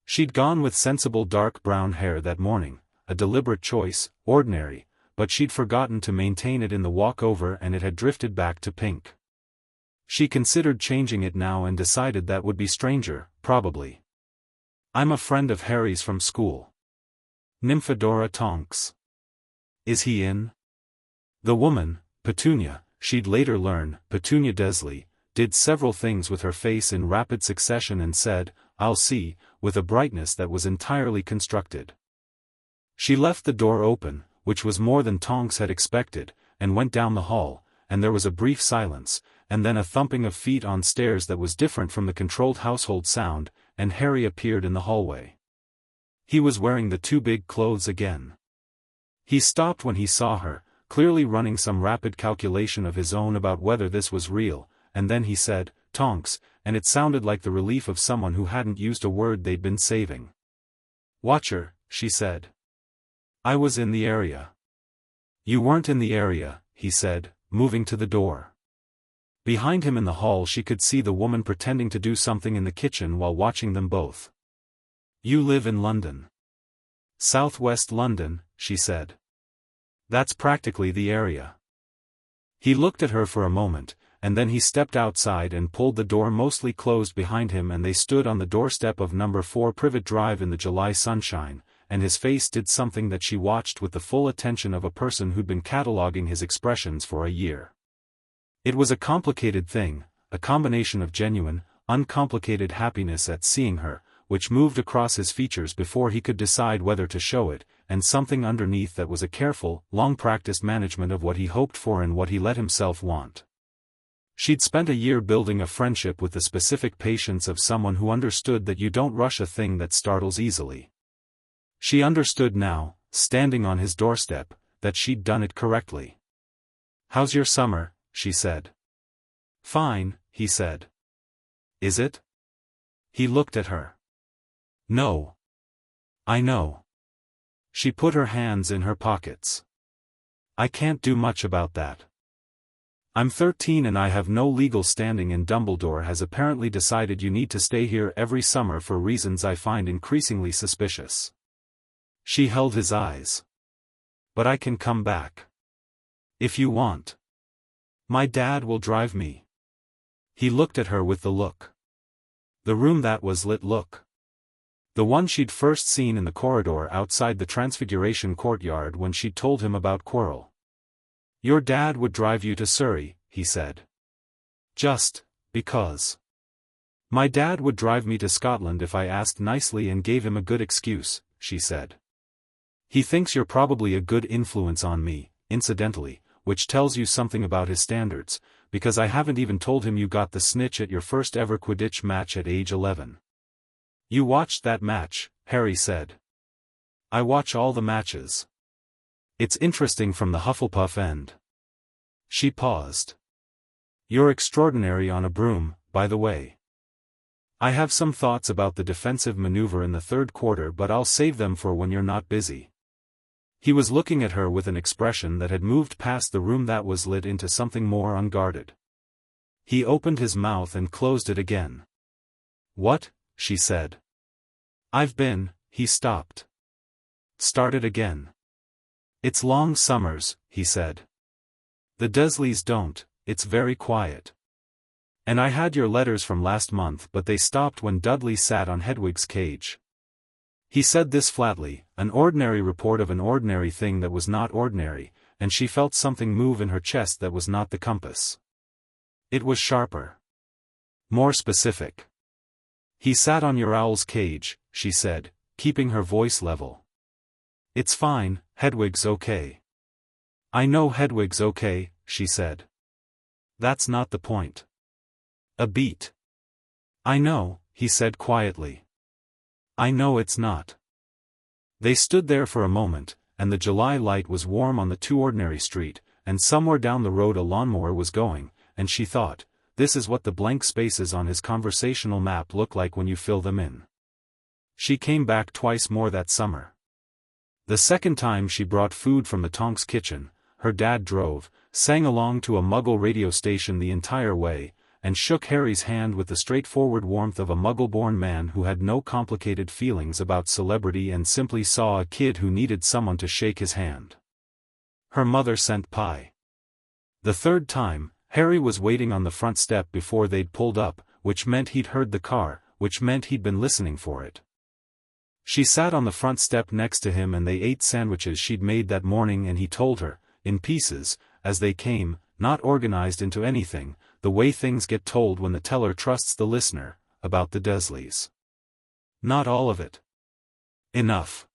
She'd gone with sensible dark brown hair that morning, a deliberate choice, ordinary, but she'd forgotten to maintain it in the walk-over and it had drifted back to pink. She considered changing it now and decided that would be stranger, probably. "I'm a friend of Harry's from school. Nymphadora Tonks. Is he in?" The woman, Petunia, she'd later learn, Petunia Dursley, did several things with her face in rapid succession and said, "I'll see," with a brightness that was entirely constructed. She left the door open, which was more than Tonks had expected, and went down the hall, and there was a brief silence, and then a thumping of feet on stairs that was different from the controlled household sound, and Harry appeared in the hallway. He was wearing the two big clothes again. He stopped when he saw her, clearly running some rapid calculation of his own about whether this was real, and then he said, "Tonks," and it sounded like the relief of someone who hadn't used a word they'd been saving. "Watcher," she said. "I was in the area." "You weren't in the area," he said, moving to the door. Behind him in the hall she could see the woman pretending to do something in the kitchen while watching them both. "You live in London." "Southwest London," she said. "That's practically the area." He looked at her for a moment, and then he stepped outside and pulled the door mostly closed behind him and they stood on the doorstep of number 4 Privet Drive in the July sunshine, and his face did something that she watched with the full attention of a person who'd been cataloguing his expressions for a year. It was a complicated thing, a combination of genuine, uncomplicated happiness at seeing her, which moved across his features before he could decide whether to show it, and something underneath that was a careful, long-practiced management of what he hoped for and what he let himself want. She'd spent a year building a friendship with the specific patience of someone who understood that you don't rush a thing that startles easily. She understood now, standing on his doorstep, that she'd done it correctly. "How's your summer?" she said. Fine, he said. Is it? He looked at her. No. I know. She put her hands in her pockets. I can't do much about that. I'm 13 and I have no legal standing, and Dumbledore has apparently decided you need to stay here every summer for reasons I find increasingly suspicious. She held his eyes. But I can come back. If you want. My dad will drive me. He looked at her with the look. The room that was lit look. The one she'd first seen in the corridor outside the Transfiguration courtyard when she'd told him about Quirrell. Your dad would drive you to Surrey, he said. Just because. My dad would drive me to Scotland if I asked nicely and gave him a good excuse, she said. He thinks you're probably a good influence on me, incidentally, which tells you something about his standards, because I haven't even told him you got the snitch at your first ever Quidditch match at age 11. You watched that match, Harry said. I watch all the matches. It's interesting from the Hufflepuff end. She paused. You're extraordinary on a broom, by the way. I have some thoughts about the defensive maneuver in the third quarter, but I'll save them for when you're not busy. He was looking at her with an expression that had moved past the room that was lit into something more unguarded. He opened his mouth and closed it again. What? She said. He stopped. Started again. It's long summers, he said. The Dursleys don't, it's very quiet. And I had your letters from last month, but they stopped when Dudley sat on Hedwig's cage. He said this flatly, an ordinary report of an ordinary thing that was not ordinary, and she felt something move in her chest that was not the compass. It was sharper. More specific. He sat on your owl's cage, she said, keeping her voice level. It's fine, Hedwig's okay. I know Hedwig's okay, she said. That's not the point. A beat. I know, he said quietly. I know it's not. They stood there for a moment, and the July light was warm on the too ordinary street, and somewhere down the road a lawnmower was going, and she thought, this is what the blank spaces on his conversational map look like when you fill them in. She came back twice more that summer. The second time she brought food from the Tonks kitchen, her dad drove, sang along to a Muggle radio station the entire way, and shook Harry's hand with the straightforward warmth of a Muggle-born man who had no complicated feelings about celebrity and simply saw a kid who needed someone to shake his hand. Her mother sent pie. The third time, Harry was waiting on the front step before they'd pulled up, which meant he'd heard the car, which meant he'd been listening for it. She sat on the front step next to him and they ate sandwiches she'd made that morning, and he told her, in pieces, as they came, not organized into anything, the way things get told when the teller trusts the listener, about the Dursleys. Not all of it. Enough.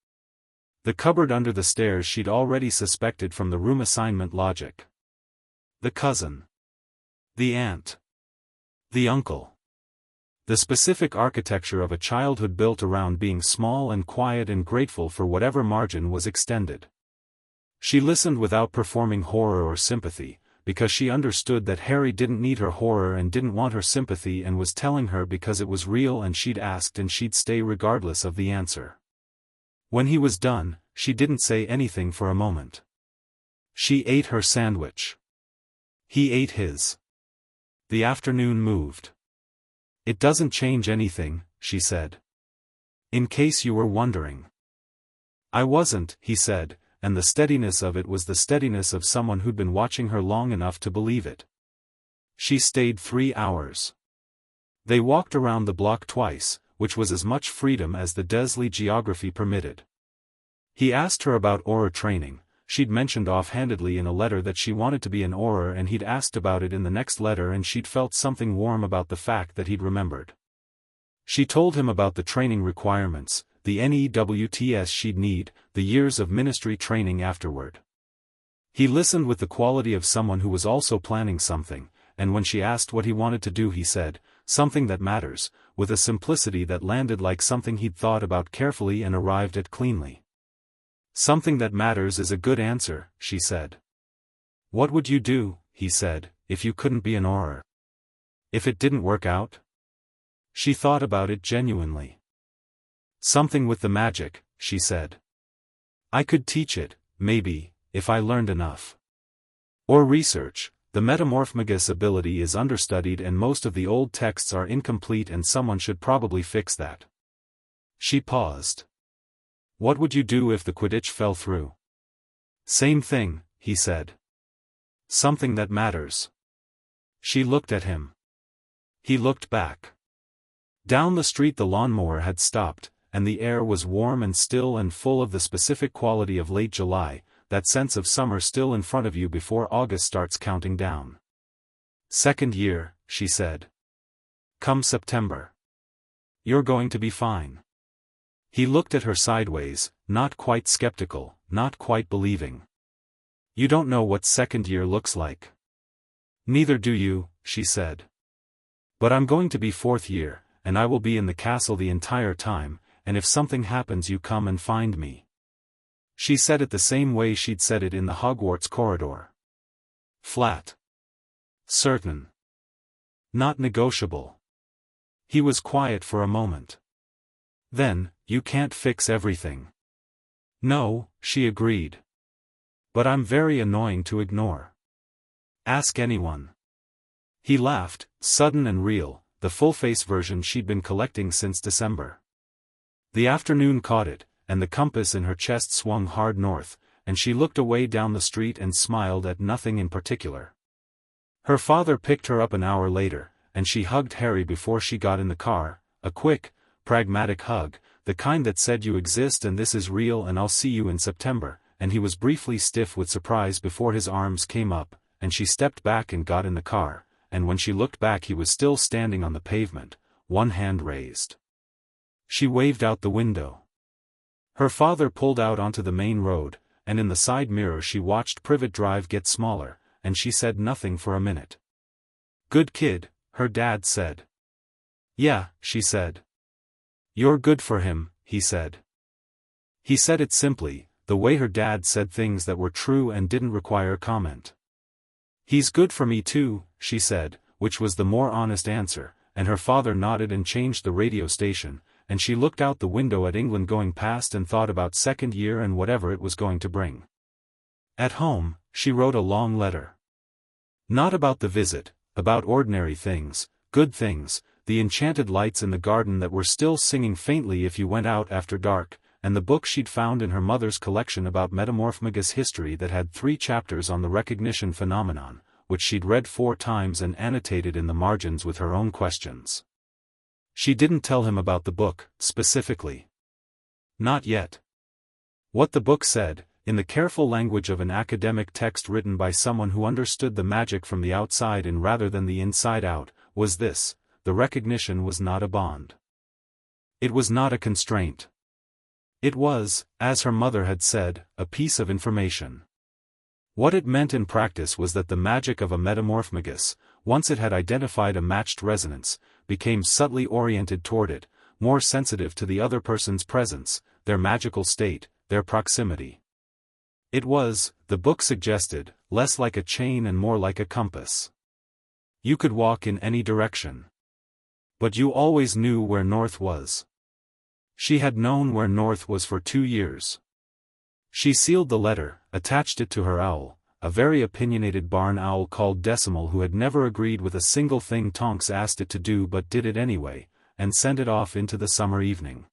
The cupboard under the stairs she'd already suspected from the room assignment logic. The cousin. The aunt. The uncle. The specific architecture of a childhood built around being small and quiet and grateful for whatever margin was extended. She listened without performing horror or sympathy, because she understood that Harry didn't need her horror and didn't want her sympathy and was telling her because it was real and she'd asked and she'd stay regardless of the answer. When he was done, she didn't say anything for a moment. She ate her sandwich. He ate his. The afternoon moved. It doesn't change anything, she said. In case you were wondering. I wasn't, he said, and the steadiness of it was the steadiness of someone who'd been watching her long enough to believe it. She stayed 3 hours. They walked around the block twice, which was as much freedom as the Dursley geography permitted. He asked her about Auror training. She'd mentioned offhandedly in a letter that she wanted to be an Auror, and he'd asked about it in the next letter, and she'd felt something warm about the fact that he'd remembered. She told him about the training requirements, the NEWTS she'd need, the years of ministry training afterward. He listened with the quality of someone who was also planning something, and when she asked what he wanted to do he said, something that matters, with a simplicity that landed like something he'd thought about carefully and arrived at cleanly. Something that matters is a good answer, she said. What would you do, he said, if you couldn't be an Auror? If it didn't work out? She thought about it genuinely. Something with the magic, she said. I could teach it, maybe, if I learned enough. Or research. The Metamorphmagus ability is understudied and most of the old texts are incomplete and someone should probably fix that. She paused. What would you do if the Quidditch fell through? Same thing, he said. Something that matters. She looked at him. He looked back. Down the street the lawnmower had stopped, and the air was warm and still and full of the specific quality of late July, that sense of summer still in front of you before August starts counting down. Second year, she said. Come September. You're going to be fine. He looked at her sideways, not quite skeptical, not quite believing. You don't know what second year looks like. Neither do you, she said. But I'm going to be fourth year, and I will be in the castle the entire time, and if something happens you come and find me. She said it the same way she'd said it in the Hogwarts corridor. Flat. Certain. Not negotiable. He was quiet for a moment. Then, you can't fix everything. No, she agreed. But I'm very annoying to ignore. Ask anyone. He laughed, sudden and real, the full-face version she'd been collecting since December. The afternoon caught it, and the compass in her chest swung hard north, and she looked away down the street and smiled at nothing in particular. Her father picked her up an hour later, and she hugged Harry before she got in the car, a quick, pragmatic hug, the kind that said you exist and this is real and I'll see you in September, and he was briefly stiff with surprise before his arms came up, and she stepped back and got in the car, and when she looked back he was still standing on the pavement, one hand raised. She waved out the window. Her father pulled out onto the main road, and in the side mirror she watched Privet Drive get smaller, and she said nothing for a minute. Good kid, her dad said. Yeah, she said. You're good for him, he said. He said it simply, the way her dad said things that were true and didn't require comment. He's good for me too, she said, which was the more honest answer, and her father nodded and changed the radio station, and she looked out the window at England going past and thought about second year and whatever it was going to bring. At home, she wrote a long letter. Not about the visit, about ordinary things, good things, the enchanted lights in the garden that were still singing faintly if you went out after dark, and the book she'd found in her mother's collection about Metamorphmagus history that had 3 chapters on the recognition phenomenon, which she'd read 4 times and annotated in the margins with her own questions. She didn't tell him about the book, specifically. Not yet. What the book said, in the careful language of an academic text written by someone who understood the magic from the outside in rather than the inside out, was this: the recognition was not a bond. It was not a constraint. It was, as her mother had said, a piece of information. What it meant in practice was that the magic of a Metamorphmagus, once it had identified a matched resonance, became subtly oriented toward it, more sensitive to the other person's presence, their magical state, their proximity. It was, the book suggested, less like a chain and more like a compass. You could walk in any direction. But you always knew where north was. She had known where north was for 2 years. She sealed the letter, attached it to her owl, a very opinionated barn owl called Decimal who had never agreed with a single thing Tonks asked it to do but did it anyway, and sent it off into the summer evening.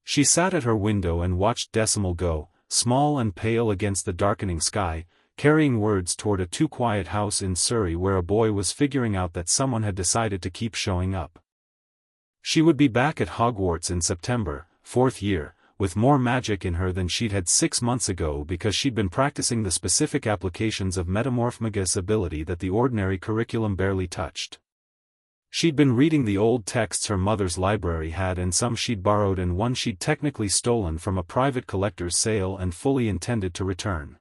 She sat at her window and watched Decimal go, small and pale against the darkening sky, carrying words toward a too-quiet house in Surrey where a boy was figuring out that someone had decided to keep showing up. She would be back at Hogwarts in September, 4th year, with more magic in her than she'd had 6 months ago because she'd been practicing the specific applications of Metamorphmagus ability that the ordinary curriculum barely touched. She'd been reading the old texts her mother's library had and some she'd borrowed and one she'd technically stolen from a private collector's sale and fully intended to return.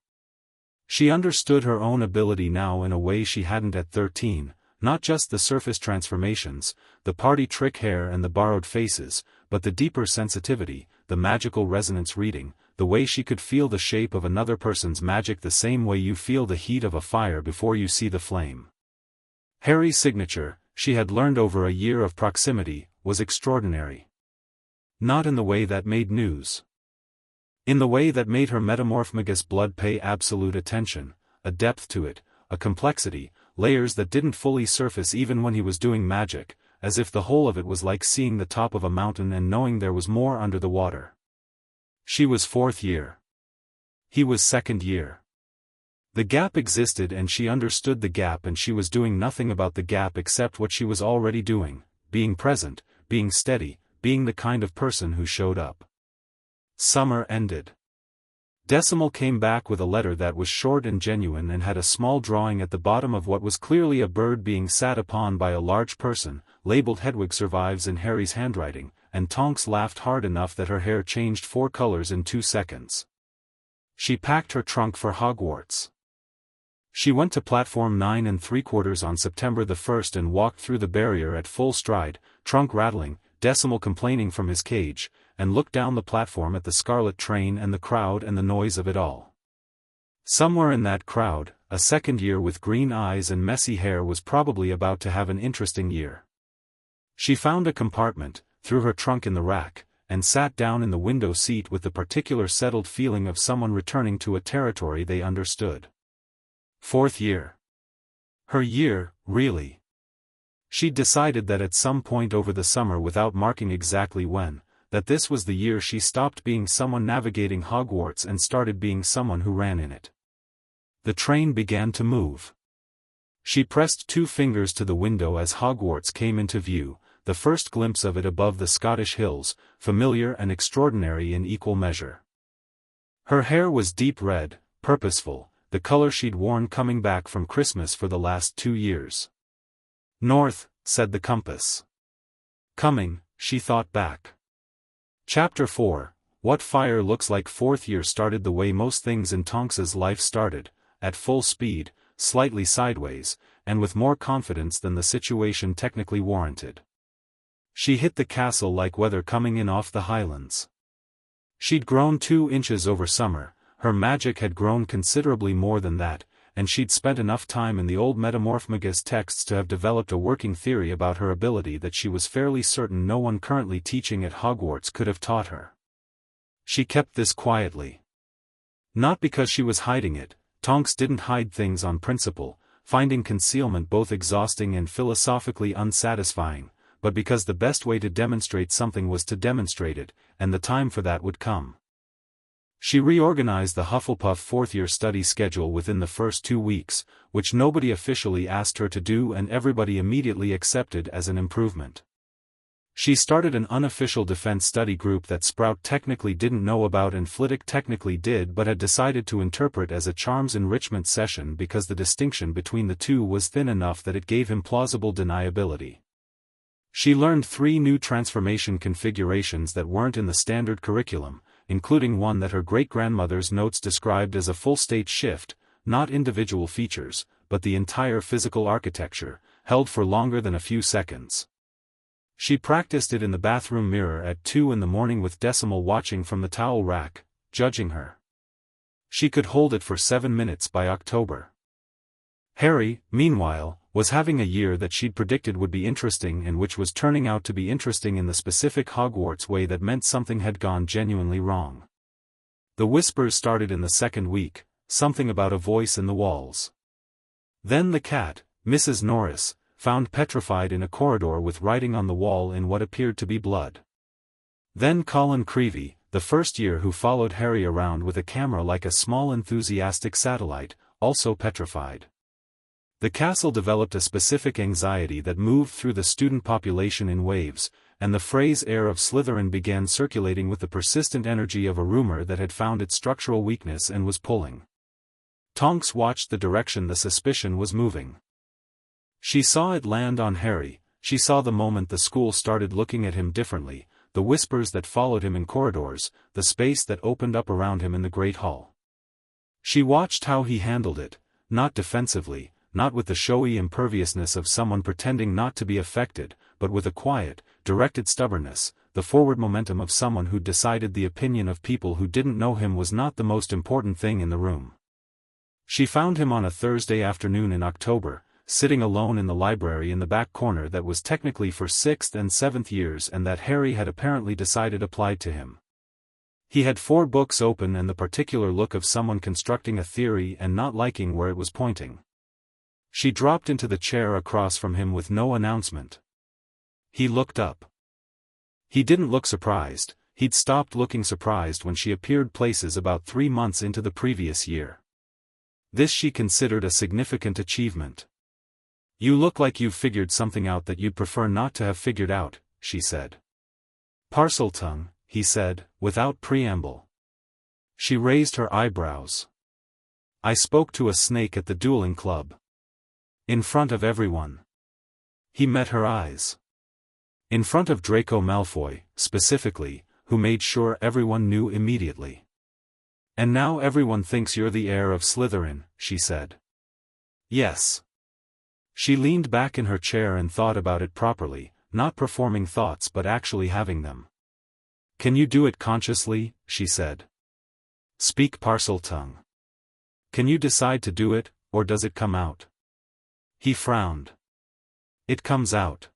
She understood her own ability now in a way she hadn't at 13, not just the surface transformations, the party trick hair and the borrowed faces, but the deeper sensitivity, the magical resonance reading, the way she could feel the shape of another person's magic the same way you feel the heat of a fire before you see the flame. Harry's signature, she had learned over a year of proximity, was extraordinary. Not in the way that made news. In the way that made her Metamorphmagus blood pay absolute attention, a depth to it, a complexity, layers that didn't fully surface even when he was doing magic, as if the whole of it was like seeing the top of a mountain and knowing there was more under the water. She was 4th year. He was 2nd year. The gap existed and she understood the gap, and she was doing nothing about the gap except what she was already doing, being present, being steady, being the kind of person who showed up. Summer ended. Decimal came back with a letter that was short and genuine and had a small drawing at the bottom of what was clearly a bird being sat upon by a large person, labeled Hedwig survives in Harry's handwriting, and Tonks laughed hard enough that her hair changed 4 colors in 2 seconds. She packed her trunk for Hogwarts. She went to platform 9 3/4 on September the 1st and walked through the barrier at full stride, trunk rattling, Decimal complaining from his cage, and looked down the platform at the scarlet train and the crowd and the noise of it all. Somewhere in that crowd, a 2nd year with green eyes and messy hair was probably about to have an interesting year. She found a compartment, threw her trunk in the rack, and sat down in the window seat with the particular settled feeling of someone returning to a territory they understood. 4th year. Her year, really. She'd decided that at some point over the summer, without marking exactly when, that this was the year she stopped being someone navigating Hogwarts and started being someone who ran in it. The train began to move. She pressed 2 fingers to the window as Hogwarts came into view, the first glimpse of it above the Scottish hills, familiar and extraordinary in equal measure. Her hair was deep red, purposeful, the color she'd worn coming back from Christmas for the last 2 years. North, said the compass. Coming, she thought back. Chapter 4, What Fire Looks Like. 4th year started the way most things in Tonks's life started, at full speed, slightly sideways, and with more confidence than the situation technically warranted. She hit the castle like weather coming in off the Highlands. She'd grown 2 inches over summer, her magic had grown considerably more than that, and she'd spent enough time in the old Metamorphmagus texts to have developed a working theory about her ability that she was fairly certain no one currently teaching at Hogwarts could have taught her. She kept this quietly. Not because she was hiding it, Tonks didn't hide things on principle, finding concealment both exhausting and philosophically unsatisfying, but because the best way to demonstrate something was to demonstrate it, and the time for that would come. She reorganized the Hufflepuff 4th-year study schedule within the first 2 weeks, which nobody officially asked her to do and everybody immediately accepted as an improvement. She started an unofficial defense study group that Sprout technically didn't know about and Flitwick technically did but had decided to interpret as a charms enrichment session because the distinction between the two was thin enough that it gave him plausible deniability. She learned 3 new transformation configurations that weren't in the standard curriculum, including one that her great-grandmother's notes described as a full-state shift, not individual features, but the entire physical architecture, held for longer than a few seconds. She practiced it in the bathroom mirror at 2 in the morning with Decimal watching from the towel rack, judging her. She could hold it for 7 minutes by October. Harry, meanwhile, was having a year that she'd predicted would be interesting and which was turning out to be interesting in the specific Hogwarts way that meant something had gone genuinely wrong. The whispers started in the 2nd week, something about a voice in the walls. Then the cat, Mrs. Norris, found petrified in a corridor with writing on the wall in what appeared to be blood. Then Colin Creevey, the first year who followed Harry around with a camera like a small enthusiastic satellite, also petrified. The castle developed a specific anxiety that moved through the student population in waves, and the phrase heir of Slytherin began circulating with the persistent energy of a rumor that had found its structural weakness and was pulling. Tonks watched the direction the suspicion was moving. She saw it land on Harry, she saw the moment the school started looking at him differently, the whispers that followed him in corridors, the space that opened up around him in the Great Hall. She watched how he handled it, not defensively, not with the showy imperviousness of someone pretending not to be affected, but with a quiet, directed stubbornness, the forward momentum of someone who'd decided the opinion of people who didn't know him was not the most important thing in the room. She found him on a Thursday afternoon in October, sitting alone in the library in the back corner that was technically for 6th and 7th years and that Harry had apparently decided applied to him. He had 4 books open and the particular look of someone constructing a theory and not liking where it was pointing. She dropped into the chair across from him with no announcement. He looked up. He didn't look surprised. He'd stopped looking surprised when she appeared places about 3 months into the previous year. This she considered a significant achievement. "You look like you've figured something out that you'd prefer not to have figured out," she said. "Parseltongue," he said, without preamble. She raised her eyebrows. "I spoke to a snake at the dueling club. In front of everyone." He met her eyes. "In front of Draco Malfoy, specifically, who made sure everyone knew immediately. And now everyone thinks you're the heir of Slytherin," she said. "Yes." She leaned back in her chair and thought about it properly, not performing thoughts but actually having them. "Can you do it consciously?" she said. "Speak Parseltongue. Can you decide to do it, or does it come out?" He frowned. "It comes out.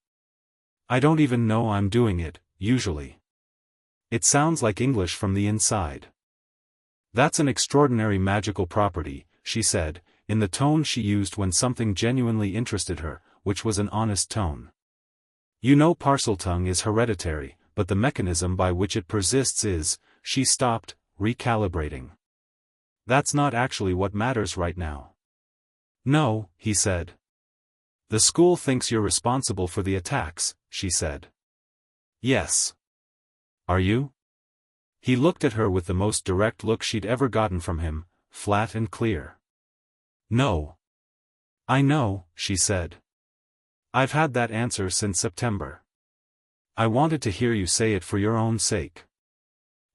I don't even know I'm doing it, usually. It sounds like English from the inside." "That's an extraordinary magical property," she said, in the tone she used when something genuinely interested her, which was an honest tone. "You know Parseltongue is hereditary, but the mechanism by which it persists is—" She stopped, recalibrating. "That's not actually what matters right now." "No," he said. "The school thinks you're responsible for the attacks," she said. "Yes." "Are you?" He looked at her with the most direct look she'd ever gotten from him, flat and clear. "No." "I know," she said. "I've had that answer since September. I wanted to hear you say it for your own sake."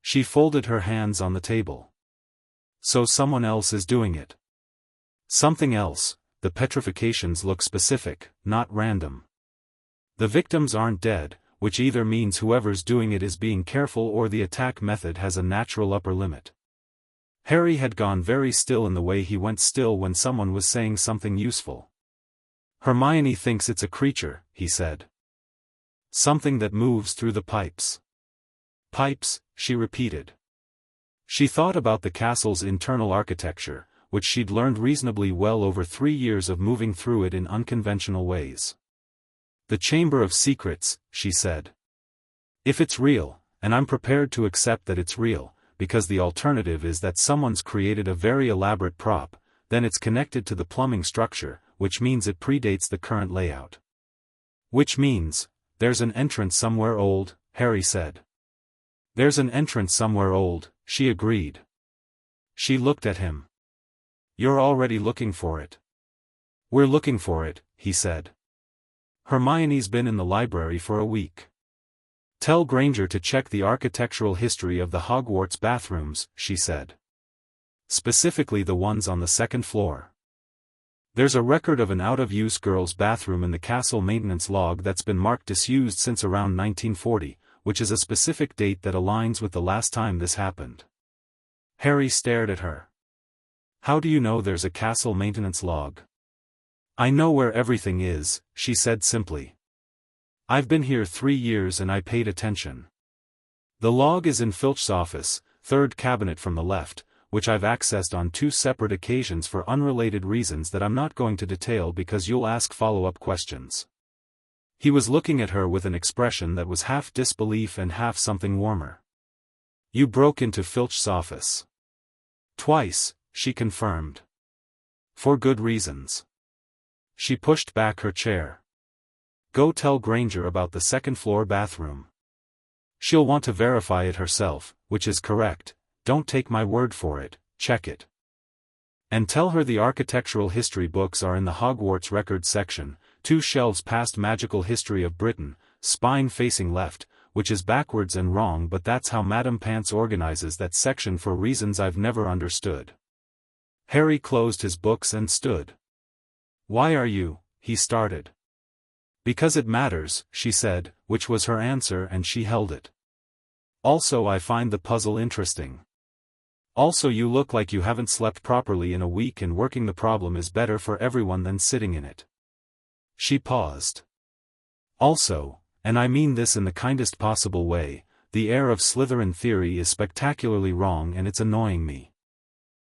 She folded her hands on the table. "So someone else is doing it." "Something else. The petrifications look specific, not random. The victims aren't dead, which either means whoever's doing it is being careful or the attack method has a natural upper limit." Harry had gone very still in the way he went still when someone was saying something useful. "Hermione thinks it's a creature," he said. "Something that moves through the pipes." "Pipes," she repeated. She thought about the castle's internal architecture, which she'd learned reasonably well over 3 years of moving through it in unconventional ways. "The Chamber of Secrets," she said. "If it's real, and I'm prepared to accept that it's real, because the alternative is that someone's created a very elaborate prop, then it's connected to the plumbing structure, which means it predates the current layout." "Which means, there's an entrance somewhere old," Harry said. "There's an entrance somewhere old," she agreed. She looked at him. "You're already looking for it." "We're looking for it," he said. "Hermione's been in the library for a week. Tell Granger to check the architectural history of the Hogwarts bathrooms," she said. "Specifically the ones on the 2nd floor. There's a record of an out-of-use girls' bathroom in the castle maintenance log that's been marked disused since around 1940, which is a specific date that aligns with the last time this happened." Harry stared at her. "How do you know there's a castle maintenance log?" "I know where everything is," she said simply. "I've been here 3 years and I paid attention. The log is in Filch's office, 3rd cabinet from the left, which I've accessed on 2 separate occasions for unrelated reasons that I'm not going to detail because you'll ask follow-up questions." He was looking at her with an expression that was half disbelief and half something warmer. "You broke into Filch's office." "Twice," she confirmed. "For good reasons." She pushed back her chair. "Go tell Granger about the 2nd floor bathroom. She'll want to verify it herself, which is correct. Don't take my word for it, check it. And tell her the architectural history books are in the Hogwarts records section, 2 shelves past Magical History of Britain, spine facing left, which is backwards and wrong, but that's how Madame Pants organizes that section for reasons I've never understood." Harry closed his books and stood. "Why are you?" he started. "Because it matters," she said, which was her answer, and she held it. "Also I find the puzzle interesting. Also you look like you haven't slept properly in a week and working the problem is better for everyone than sitting in it." She paused. Also, and I mean this in the kindest possible way, the air of Slytherin theory is spectacularly wrong and it's annoying me.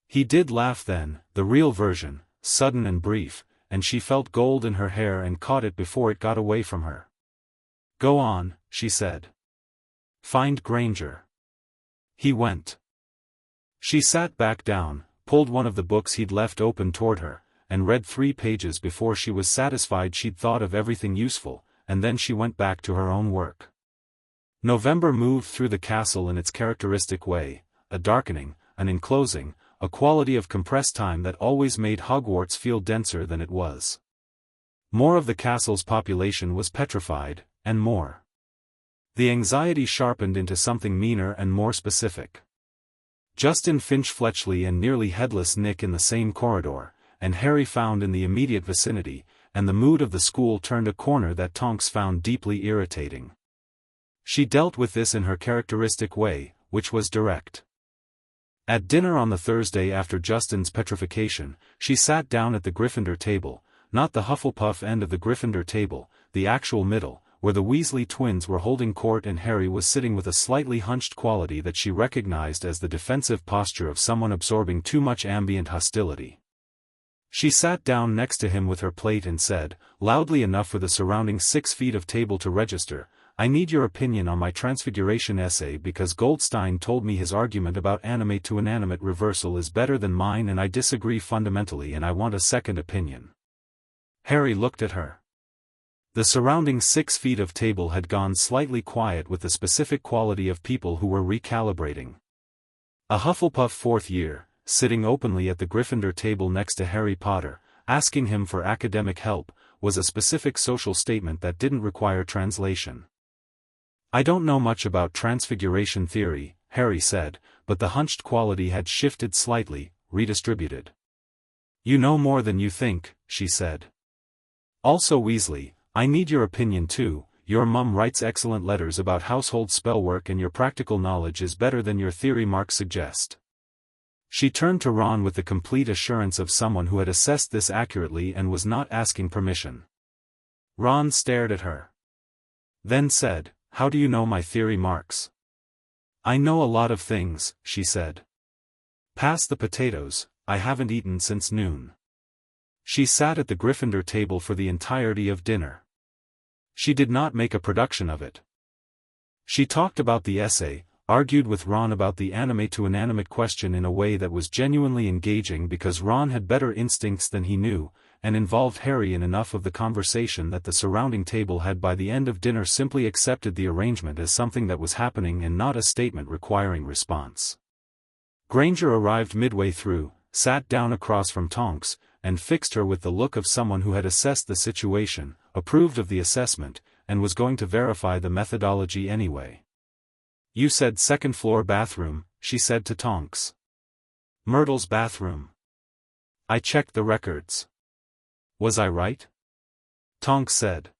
He did laugh then, the real version, sudden and brief, and she felt gold in her hair and caught it before it got away from her. Go on, she said. Find Granger. He went. She sat back down, pulled one of the books he'd left open toward her, and read 3 pages before she was satisfied she'd thought of everything useful, and then she went back to her own work. November moved through the castle in its characteristic way, a darkening, an enclosing, a quality of compressed time that always made Hogwarts feel denser than it was. More of the castle's population was petrified, and more. The anxiety sharpened into something meaner and more specific. Justin Finch-Fletchley and nearly headless Nick in the same corridor, and Harry found in the immediate vicinity, and the mood of the school turned a corner that Tonks found deeply irritating. She dealt with this in her characteristic way, which was direct. At dinner on the Thursday after Justin's petrification, she sat down at the Gryffindor table, not the Hufflepuff end of the Gryffindor table, the actual middle, where the Weasley twins were holding court and Harry was sitting with a slightly hunched quality that she recognized as the defensive posture of someone absorbing too much ambient hostility. She sat down next to him with her plate and said, loudly enough for the surrounding 6 feet of table to register, I need your opinion on my Transfiguration essay because Goldstein told me his argument about animate to inanimate reversal is better than mine and I disagree fundamentally and I want a second opinion. Harry looked at her. The surrounding 6 feet of table had gone slightly quiet with the specific quality of people who were recalibrating. A Hufflepuff 4th year, sitting openly at the Gryffindor table next to Harry Potter, asking him for academic help, was a specific social statement that didn't require translation. I don't know much about transfiguration theory, Harry said, but the hunched quality had shifted slightly, redistributed. You know more than you think, she said. Also Weasley, I need your opinion too, your mum writes excellent letters about household spellwork and your practical knowledge is better than your theory marks suggest. She turned to Ron with the complete assurance of someone who had assessed this accurately and was not asking permission. Ron stared at her. Then said, How do you know my theory marks? I know a lot of things, she said. Pass the potatoes, I haven't eaten since noon. She sat at the Gryffindor table for the entirety of dinner. She did not make a production of it. She talked about the essay, argued with Ron about the animate to inanimate question in a way that was genuinely engaging because Ron had better instincts than he knew, and involved Harry in enough of the conversation that the surrounding table had by the end of dinner simply accepted the arrangement as something that was happening and not a statement requiring response. Granger arrived midway through, sat down across from Tonks, and fixed her with the look of someone who had assessed the situation, approved of the assessment, and was going to verify the methodology anyway. You said second-floor bathroom, she said to Tonks. Myrtle's bathroom. I checked the records. Was I right? Tonks said.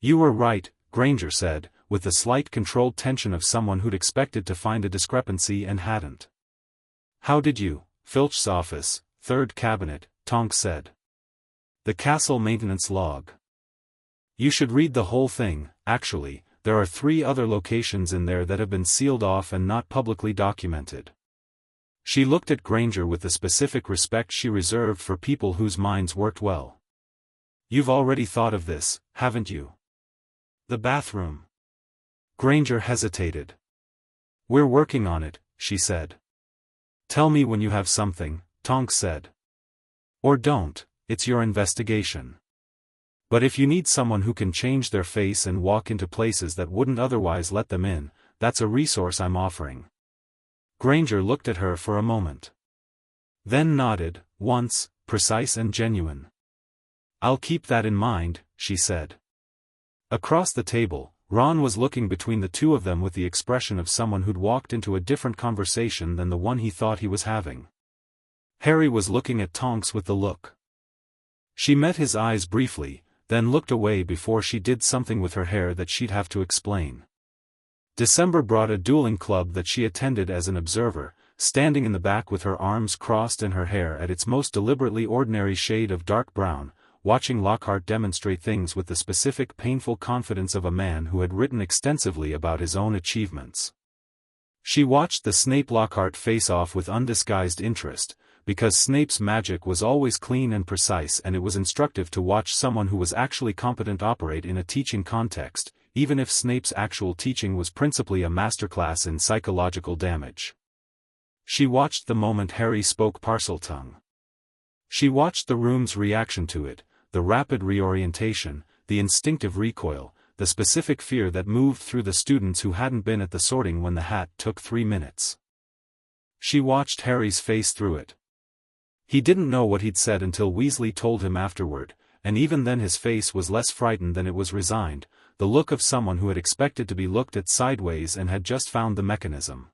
You were right, Granger said, with the slight controlled tension of someone who'd expected to find a discrepancy and hadn't. How did you? Filch's office, 3rd cabinet, Tonks said. The castle maintenance log. You should read the whole thing, actually, there are 3 other locations in there that have been sealed off and not publicly documented. She looked at Granger with the specific respect she reserved for people whose minds worked well. You've already thought of this, haven't you? The bathroom. Granger hesitated. We're working on it, she said. Tell me when you have something, Tonks said. Or don't, it's your investigation. But if you need someone who can change their face and walk into places that wouldn't otherwise let them in, that's a resource I'm offering. Granger looked at her for a moment. Then nodded, once, precise and genuine. I'll keep that in mind, she said. Across the table, Ron was looking between the two of them with the expression of someone who'd walked into a different conversation than the one he thought he was having. Harry was looking at Tonks with the look. She met his eyes briefly, then looked away before she did something with her hair that she'd have to explain. December brought a dueling club that she attended as an observer, standing in the back with her arms crossed and her hair at its most deliberately ordinary shade of dark brown, watching Lockhart demonstrate things with the specific painful confidence of a man who had written extensively about his own achievements. She watched the Snape-Lockhart face-off with undisguised interest, because Snape's magic was always clean and precise, and it was instructive to watch someone who was actually competent operate in a teaching context, even if Snape's actual teaching was principally a masterclass in psychological damage. She watched the moment Harry spoke Parseltongue. She watched the room's reaction to it, the rapid reorientation, the instinctive recoil, the specific fear that moved through the students who hadn't been at the sorting when the hat took 3 minutes. She watched Harry's face through it. He didn't know what he'd said until Weasley told him afterward, and even then his face was less frightened than it was resigned, the look of someone who had expected to be looked at sideways and had just found the mechanism.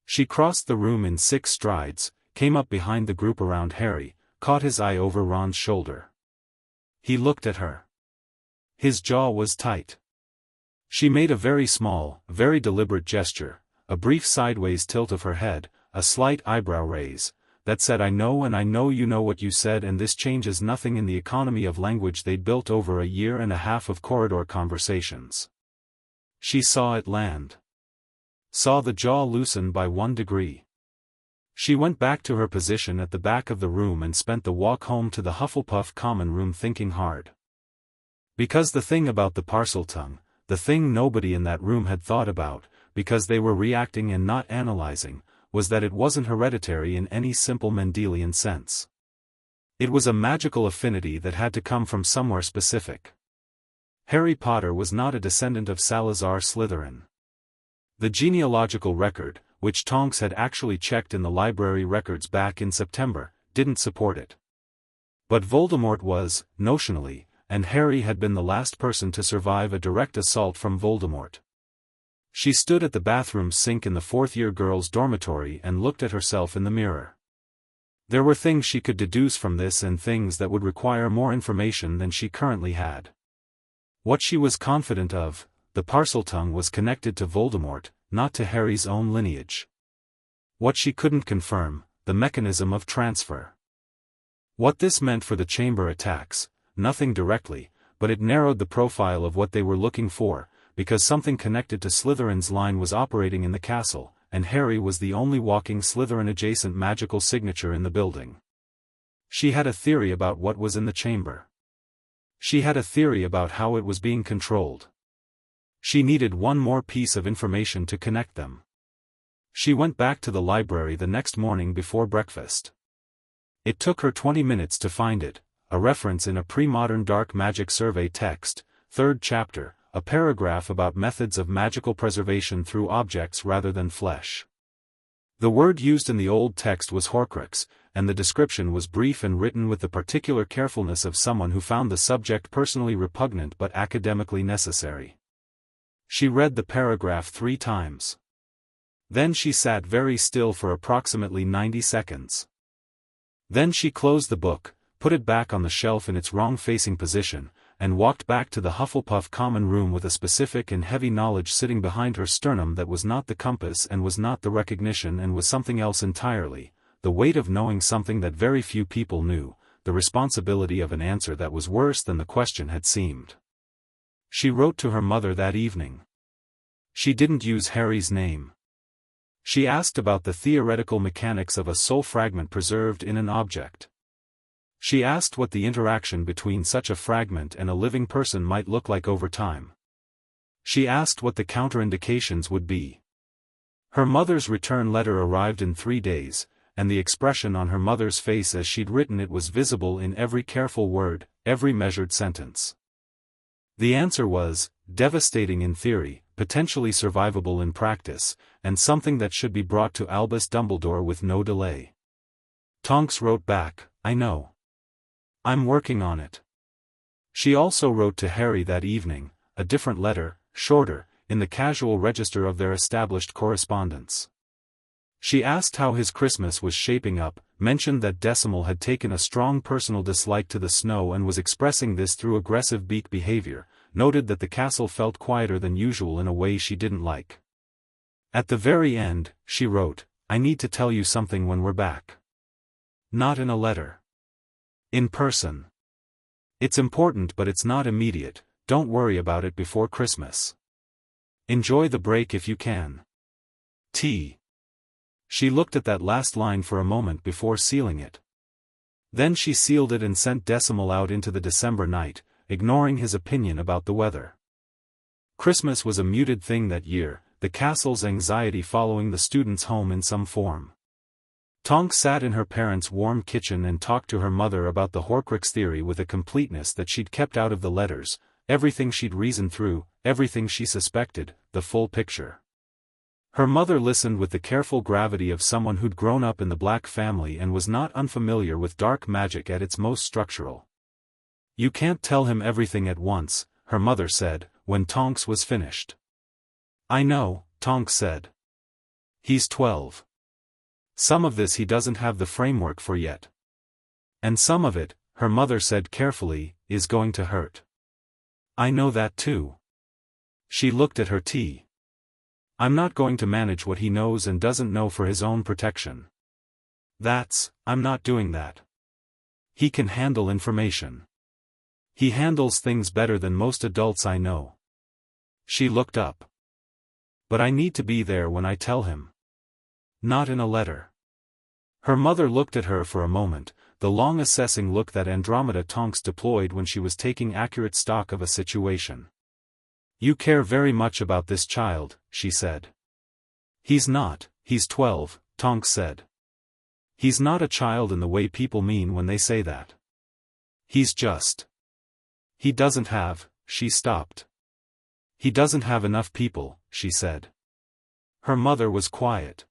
She crossed the room in 6 strides, came up behind the group around Harry, caught his eye over Ron's shoulder. He looked at her. His jaw was tight. She made a very small, very deliberate gesture, a brief sideways tilt of her head, a slight eyebrow raise, that said, "I know, and I know you know what you said, and this changes nothing in the economy of language they'd built over a year and a half of corridor conversations." She saw it land. Saw the jaw loosen by 1 degree. She went back to her position at the back of the room and spent the walk home to the Hufflepuff common room thinking hard. Because the thing about the Parseltongue, the thing nobody in that room had thought about, because they were reacting and not analyzing, was that it wasn't hereditary in any simple Mendelian sense. It was a magical affinity that had to come from somewhere specific. Harry Potter was not a descendant of Salazar Slytherin. The genealogical record, which Tonks had actually checked in the library records back in September, didn't support it. But Voldemort was, notionally, and Harry had been the last person to survive a direct assault from Voldemort. She stood at the bathroom sink in the 4th-year girls' dormitory and looked at herself in the mirror. There were things she could deduce from this and things that would require more information than she currently had. What she was confident of, the Parseltongue was connected to Voldemort, not to Harry's own lineage. What she couldn't confirm, the mechanism of transfer. What this meant for the chamber attacks, nothing directly, but it narrowed the profile of what they were looking for, because something connected to Slytherin's line was operating in the castle, and Harry was the only walking Slytherin-adjacent magical signature in the building. She had a theory about what was in the chamber. She had a theory about how it was being controlled. She needed one more piece of information to connect them. She went back to the library the next morning before breakfast. It took her 20 minutes to find it, a reference in a pre-modern dark magic survey text, 3rd chapter, a paragraph about methods of magical preservation through objects rather than flesh. The word used in the old text was Horcrux, and the description was brief and written with the particular carefulness of someone who found the subject personally repugnant but academically necessary. She read the paragraph 3 times. Then she sat very still for approximately 90 seconds. Then she closed the book, put it back on the shelf in its wrong-facing position, and walked back to the Hufflepuff common room with a specific and heavy knowledge sitting behind her sternum that was not the compass and was not the recognition and was something else entirely, the weight of knowing something that very few people knew, the responsibility of an answer that was worse than the question had seemed. She wrote to her mother that evening. She didn't use Harry's name. She asked about the theoretical mechanics of a soul fragment preserved in an object. She asked what the interaction between such a fragment and a living person might look like over time. She asked what the counterindications would be. Her mother's return letter arrived in 3 days, and the expression on her mother's face as she'd written it was visible in every careful word, every measured sentence. The answer was, devastating in theory, potentially survivable in practice, and something that should be brought to Albus Dumbledore with no delay. Tonks wrote back, "I know. I'm working on it." She also wrote to Harry that evening, a different letter, shorter, in the casual register of their established correspondence. She asked how his Christmas was shaping up, mentioned that Decimal had taken a strong personal dislike to the snow and was expressing this through aggressive beak behavior, noted that the castle felt quieter than usual in a way she didn't like. At the very end, she wrote, "I need to tell you something when we're back. Not in a letter. In person." It's important but it's not immediate, don't worry about it before Christmas. Enjoy the break if you can. T. She looked at that last line for a moment before sealing it. Then she sealed it and sent Decimal out into the December night, ignoring his opinion about the weather. Christmas was a muted thing that year, the castle's anxiety following the students home in some form. Tonks sat in her parents' warm kitchen and talked to her mother about the Horcrux theory with a completeness that she'd kept out of the letters, everything she'd reasoned through, everything she suspected, the full picture. Her mother listened with the careful gravity of someone who'd grown up in the Black family and was not unfamiliar with dark magic at its most structural. You can't tell him everything at once, her mother said, when Tonks was finished. I know, Tonks said. He's 12. Some of this he doesn't have the framework for yet. And some of it, her mother said carefully, is going to hurt. I know that too. She looked at her tea. I'm not going to manage what he knows and doesn't know for his own protection. I'm not doing that. He can handle information. He handles things better than most adults I know. She looked up. But I need to be there when I tell him. Not in a letter. Her mother looked at her for a moment, the long assessing look that Andromeda Tonks deployed when she was taking accurate stock of a situation. You care very much about this child, she said. He's 12, Tonks said. He's not a child in the way people mean when they say that. He doesn't have, she stopped. He doesn't have enough people, she said. Her mother was quiet.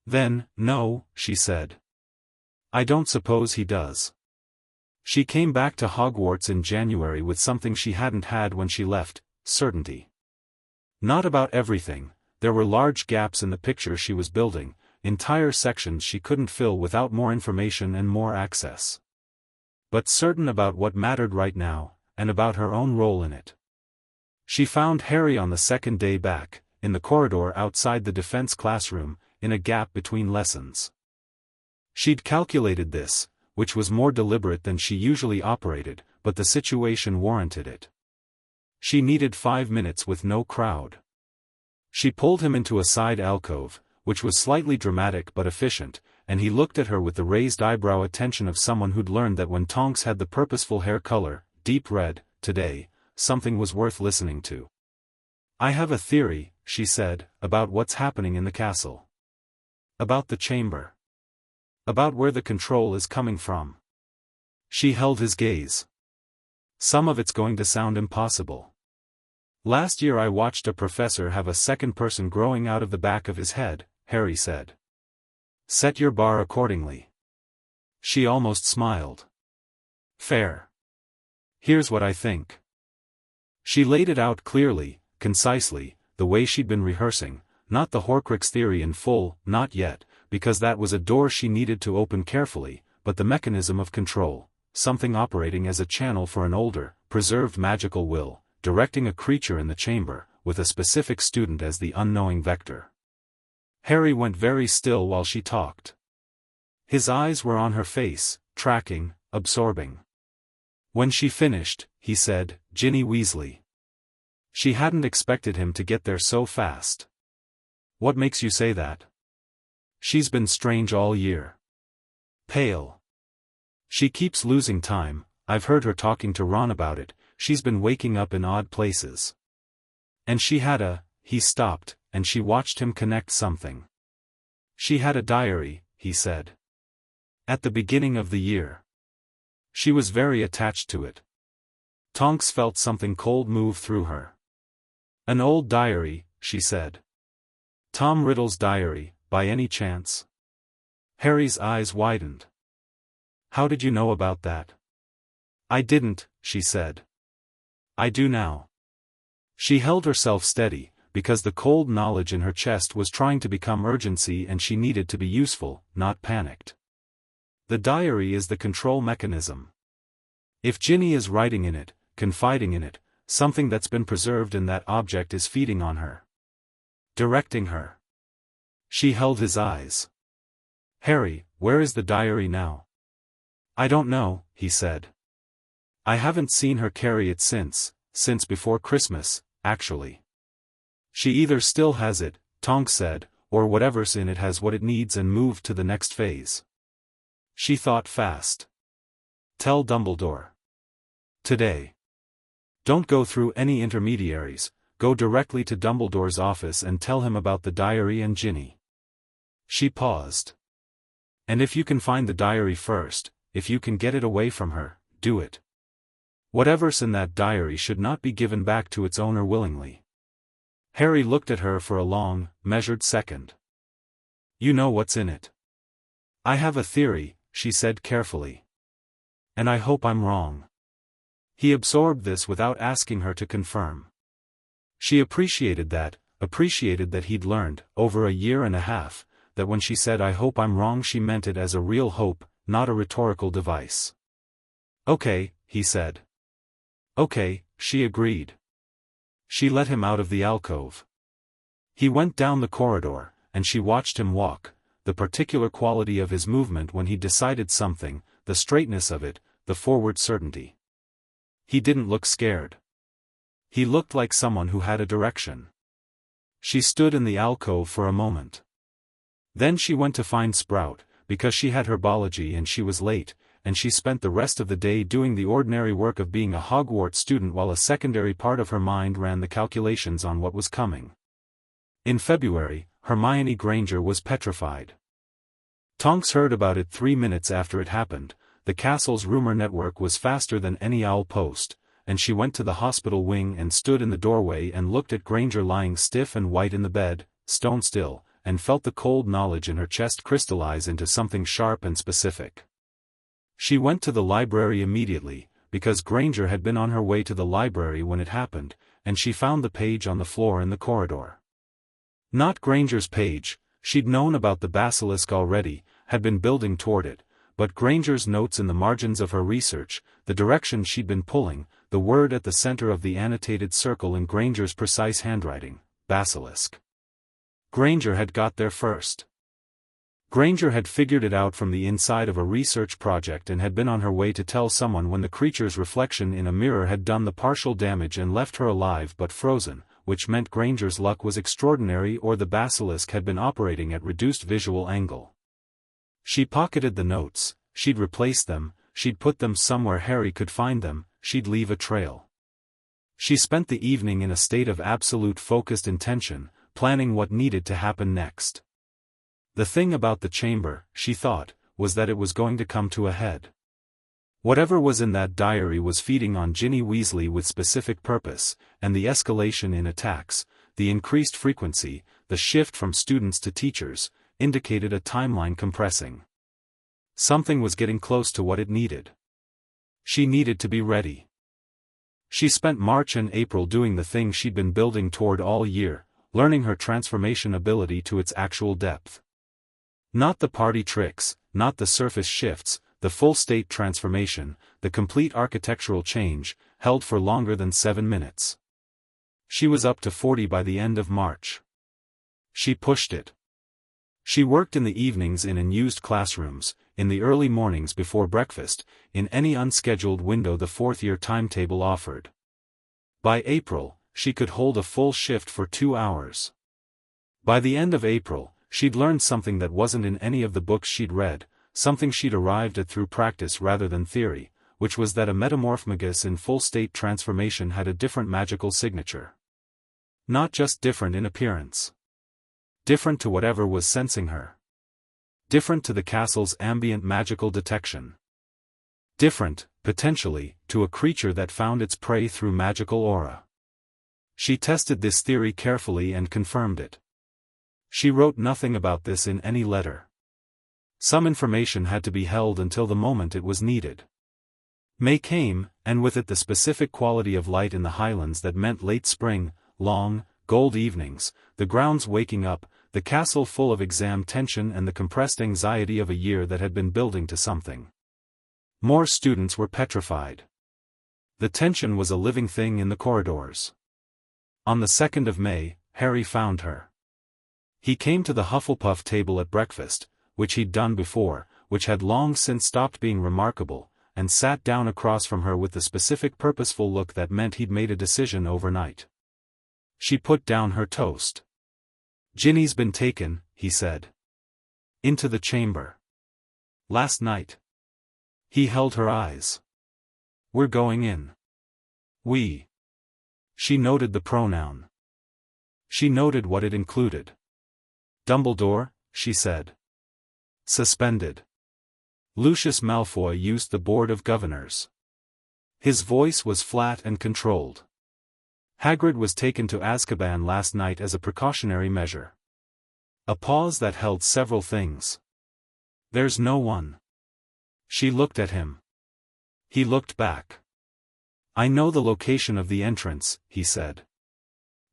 Then, no, she said. I don't suppose he does. She came back to Hogwarts in January with something she hadn't had when she left, certainty. Not about everything, there were large gaps in the picture she was building, entire sections she couldn't fill without more information and more access. But certain about what mattered right now, and about her own role in it. She found Harry on the second day back, in the corridor outside the defense classroom, in a gap between lessons. She'd calculated this, which was more deliberate than she usually operated, but the situation warranted it. She needed 5 minutes with no crowd. She pulled him into a side alcove, which was slightly dramatic but efficient, and he looked at her with the raised eyebrow attention of someone who'd learned that when Tonks had the purposeful hair color, deep red, today, something was worth listening to. I have a theory, she said, about what's happening in the castle. About the chamber. About where the control is coming from. She held his gaze. Some of it's going to sound impossible. Last year I watched a professor have a second person growing out of the back of his head, Harry said. Set your bar accordingly. She almost smiled. Fair. Here's what I think. She laid it out clearly, concisely, the way she'd been rehearsing, not the Horcrux theory in full, not yet, because that was a door she needed to open carefully, but the mechanism of control, something operating as a channel for an older, preserved magical will, directing a creature in the chamber, with a specific student as the unknowing vector. Harry went very still while she talked. His eyes were on her face, tracking, absorbing. When she finished, he said, Ginny Weasley. She hadn't expected him to get there so fast. What makes you say that? She's been strange all year. Pale. She keeps losing time, I've heard her talking to Ron about it, she's been waking up in odd places. And she had he stopped, and she watched him connect something. She had a diary, he said. At the beginning of the year. She was very attached to it. Tonks felt something cold move through her. An old diary, she said. Tom Riddle's diary, by any chance? Harry's eyes widened. How did you know about that? I didn't, she said. I do now. She held herself steady, because the cold knowledge in her chest was trying to become urgency and she needed to be useful, not panicked. The diary is the control mechanism. If Ginny is writing in it, confiding in it, something that's been preserved in that object is feeding on her. Directing her. She held his eyes. Harry, where is the diary now? I don't know, he said. I haven't seen her carry it since before Christmas, actually. She either still has it, Tonks said, or whatever's in it has what it needs and moved to the next phase. She thought fast. Tell Dumbledore. Today. Don't go through any intermediaries, go directly to Dumbledore's office and tell him about the diary and Ginny. She paused. And if you can find the diary first, if you can get it away from her, do it. Whatever's in that diary should not be given back to its owner willingly. Harry looked at her for a long, measured second. You know what's in it. I have a theory, she said carefully. And I hope I'm wrong. He absorbed this without asking her to confirm. She appreciated that he'd learned, over a year and a half, that when she said I hope I'm wrong she meant it as a real hope, not a rhetorical device. Okay, he said. Okay, she agreed. She let him out of the alcove. He went down the corridor, and she watched him walk, the particular quality of his movement when he decided something, the straightness of it, the forward certainty. He didn't look scared. He looked like someone who had a direction. She stood in the alcove for a moment. Then she went to find Sprout, because she had herbology and she was late, and she spent the rest of the day doing the ordinary work of being a Hogwarts student while a secondary part of her mind ran the calculations on what was coming. In February, Hermione Granger was petrified. Tonks heard about it 3 minutes after it happened. The castle's rumor network was faster than any owl post, and she went to the hospital wing and stood in the doorway and looked at Granger lying stiff and white in the bed, stone still, and felt the cold knowledge in her chest crystallize into something sharp and specific. She went to the library immediately, because Granger had been on her way to the library when it happened, and she found the page on the floor in the corridor. Not Granger's page, she'd known about the basilisk already, had been building toward it, but Granger's notes in the margins of her research, the direction she'd been pulling, the word at the center of the annotated circle in Granger's precise handwriting, basilisk. Granger had got there first. Granger had figured it out from the inside of a research project and had been on her way to tell someone when the creature's reflection in a mirror had done the partial damage and left her alive but frozen, which meant Granger's luck was extraordinary or the basilisk had been operating at reduced visual angle. She pocketed the notes, she'd replace them, she'd put them somewhere Harry could find them, she'd leave a trail. She spent the evening in a state of absolute focused intention, planning what needed to happen next. The thing about the chamber, she thought, was that it was going to come to a head. Whatever was in that diary was feeding on Ginny Weasley with specific purpose, and the escalation in attacks, the increased frequency, the shift from students to teachers, indicated a timeline compressing. Something was getting close to what it needed. She needed to be ready. She spent March and April doing the thing she'd been building toward all year, learning her transformation ability to its actual depth. Not the party tricks, not the surface shifts, the full-state transformation, the complete architectural change, held for longer than 7 minutes. She was up to 40 by the end of March. She pushed it. She worked in the evenings in unused classrooms, in the early mornings before breakfast, in any unscheduled window the fourth-year timetable offered. By April, she could hold a full shift for 2 hours. By the end of April, she'd learned something that wasn't in any of the books she'd read, something she'd arrived at through practice rather than theory, which was that a Metamorphmagus in full-state transformation had a different magical signature. Not just different in appearance. Different to whatever was sensing her. Different to the castle's ambient magical detection. Different, potentially, to a creature that found its prey through magical aura. She tested this theory carefully and confirmed it. She wrote nothing about this in any letter. Some information had to be held until the moment it was needed. May came, and with it the specific quality of light in the highlands that meant late spring, long, gold evenings, the grounds waking up, the castle full of exam tension and the compressed anxiety of a year that had been building to something. More students were petrified. The tension was a living thing in the corridors. On the 2nd of May, Harry found her. He came to the Hufflepuff table at breakfast, which he'd done before, which had long since stopped being remarkable, and sat down across from her with the specific purposeful look that meant he'd made a decision overnight. She put down her toast. "Ginny's been taken," he said. "Into the chamber. Last night." He held her eyes. "We're going in." "We." She noted the pronoun. She noted what it included. "Dumbledore," she said. "Suspended. Lucius Malfoy used the Board of Governors." His voice was flat and controlled. "Hagrid was taken to Azkaban last night as a precautionary measure." A pause that held several things. "There's no one." She looked at him. He looked back. "I know the location of the entrance," he said.